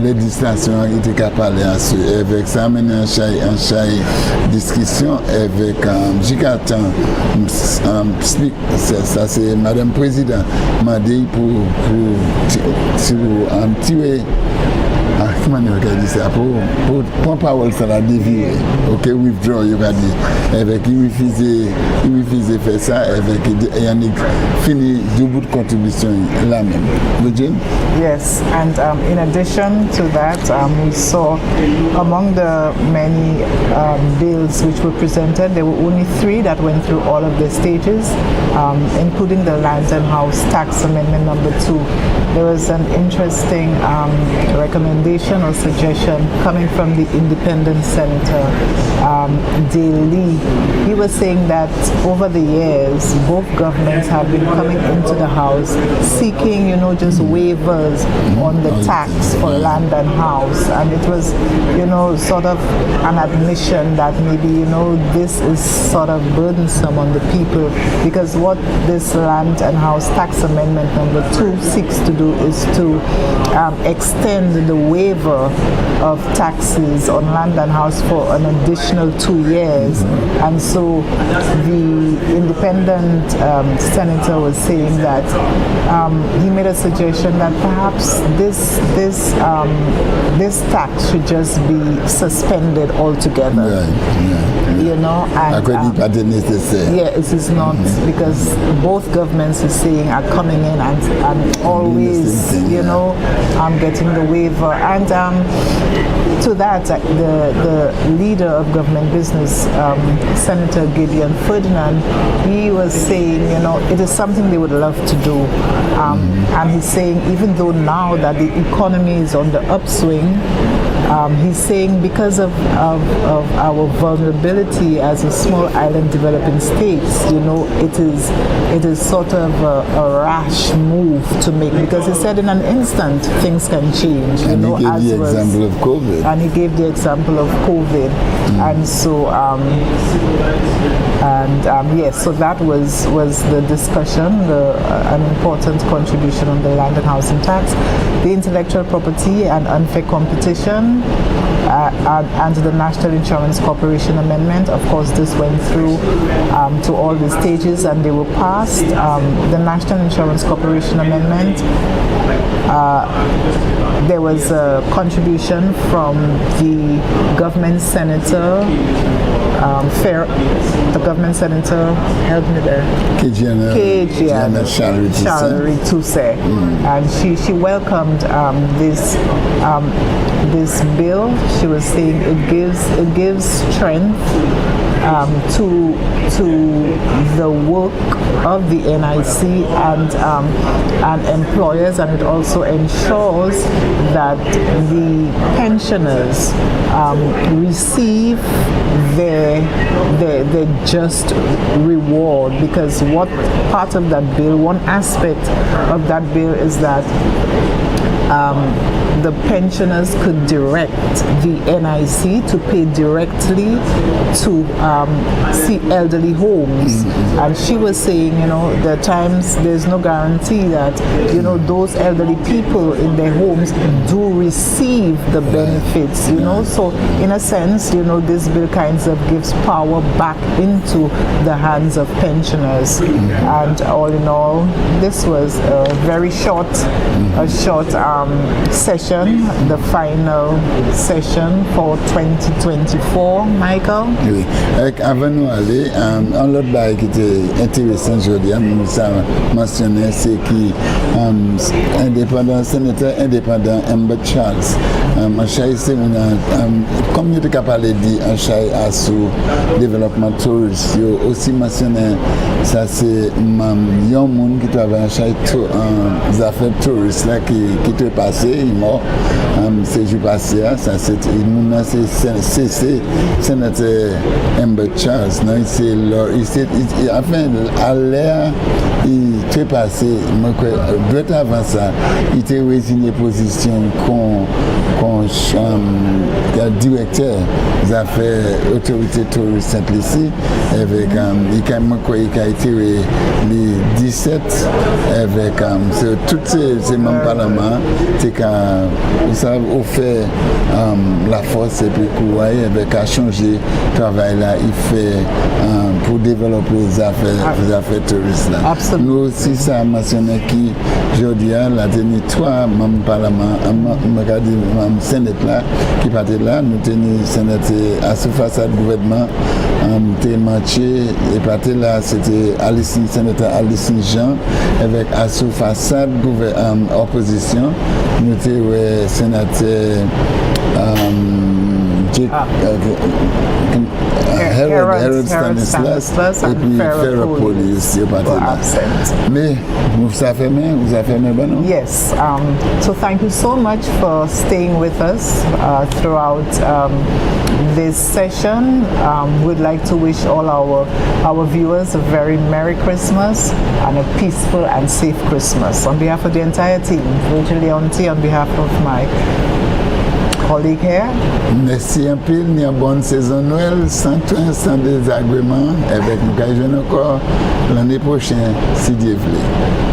législation il était capable avec ça maintenant en chaque discussion avec Jikatan ça c'est Madame Président m'a dit pour tirer comment on dit ça pour parole ça la dévier ok withdraw you got it avec il refusait faire ça avec Yannick fini du bout de contribution là même Virgin. Yes, and in addition to that we saw among the many bills which were presented there were only 3 that went through all of the stages including the Lands and House Tax Amendment number 2. There was an interesting recommendation or suggestion coming from the independent senator, Dale Lee. He was saying that over the years, both governments have been coming into the House seeking, just waivers on the tax for land and house. And it was, sort of an admission that maybe, this is sort of burdensome on the people because what this Land and House Tax Amendment number 2 seeks to do is to extend the waiver of taxes on land and house for an additional 2 years. And so the independent senator was saying that he made a suggestion that perhaps this tax should just be suspended altogether. It is not because both governments are saying are coming in and always getting the waiver and to that the leader of government business Senator Gideon Ferdinand he was saying it is something they would love to do and he's saying even though now that the economy is on the upswing he's saying because of our vulnerability as a small island developing states, it is sort of a rash move to make because he said in an instant things can change. And he gave the example of COVID. And he gave the example of COVID, and so yes, so that was the discussion, an important contribution on the land and housing tax, the intellectual property and unfair competition. And the National Insurance Corporation Amendment. Of course, this went through to all the stages and they were passed. The National Insurance Corporation Amendment, there was a contribution from the government senator, the government senator, help me there, Kejiana Shalari-Tuse. And she welcomed this bill. She was saying it gives strength to the work of the NIC and employers, and it also ensures that the pensioners receive their just reward, because what part of that bill, one aspect of that bill is that the pensioners could direct the NIC to pay directly to see elderly homes. And she was saying, you know, there are times there's no guarantee that, you know, those elderly people in their homes do receive the benefits, you know. So in a sense, you know, this bill kinds of gives power back into the hands of pensioners. And all in all, this was a very short session, the final session for 2024, Michael. Oui. Avant nous aller, un autre bail qui était intéressant aujourd'hui, nous avons mentionné, c'est qui indépendant, sénateur indépendant Amber Charles. En Chai, c'est comme nous avons parlé en Chai à sous développement touriste, aussi mentionné, ça c'est un monde qui travaille en Chai en affaires touristes là qui te passé, il est mort, c'est juste passé, ça c'est sénateur Amber Charles, non, enfin, à l'air, il était passé, deux avant ça, il était résigné position qu'on directeur des affaires autorité touriste Saint-Lucie, avec il a été les 17 avec tous ces membres parlement, c'est qu'ils ont offert la force et puis avec à changer le travail là, il fait pour développer les affaires touristes là. Nous aussi ça a mentionné qui aujourd'hui la dernière 3 membres parlement, Sénat là qui partait là, nous tenions Sénat à sous façade gouvernement, marché et partait là c'était sénateur Alice Jean avec à sous façade opposition, nous étions sénateur Harold Stanislas et puis Ferropolis. Mais vous avez fermé, bon? Yes. So thank you so much for staying with us throughout this session. We'd like to wish all our viewers a very Merry Christmas and a peaceful and safe Christmas. On behalf of the entire team, Virgil Leonti, on behalf of my colleague here. Merci un peu, ni une bonne saison Noël, sans désagrément, avec nous gagnons encore l'année prochaine, si Dieu veut.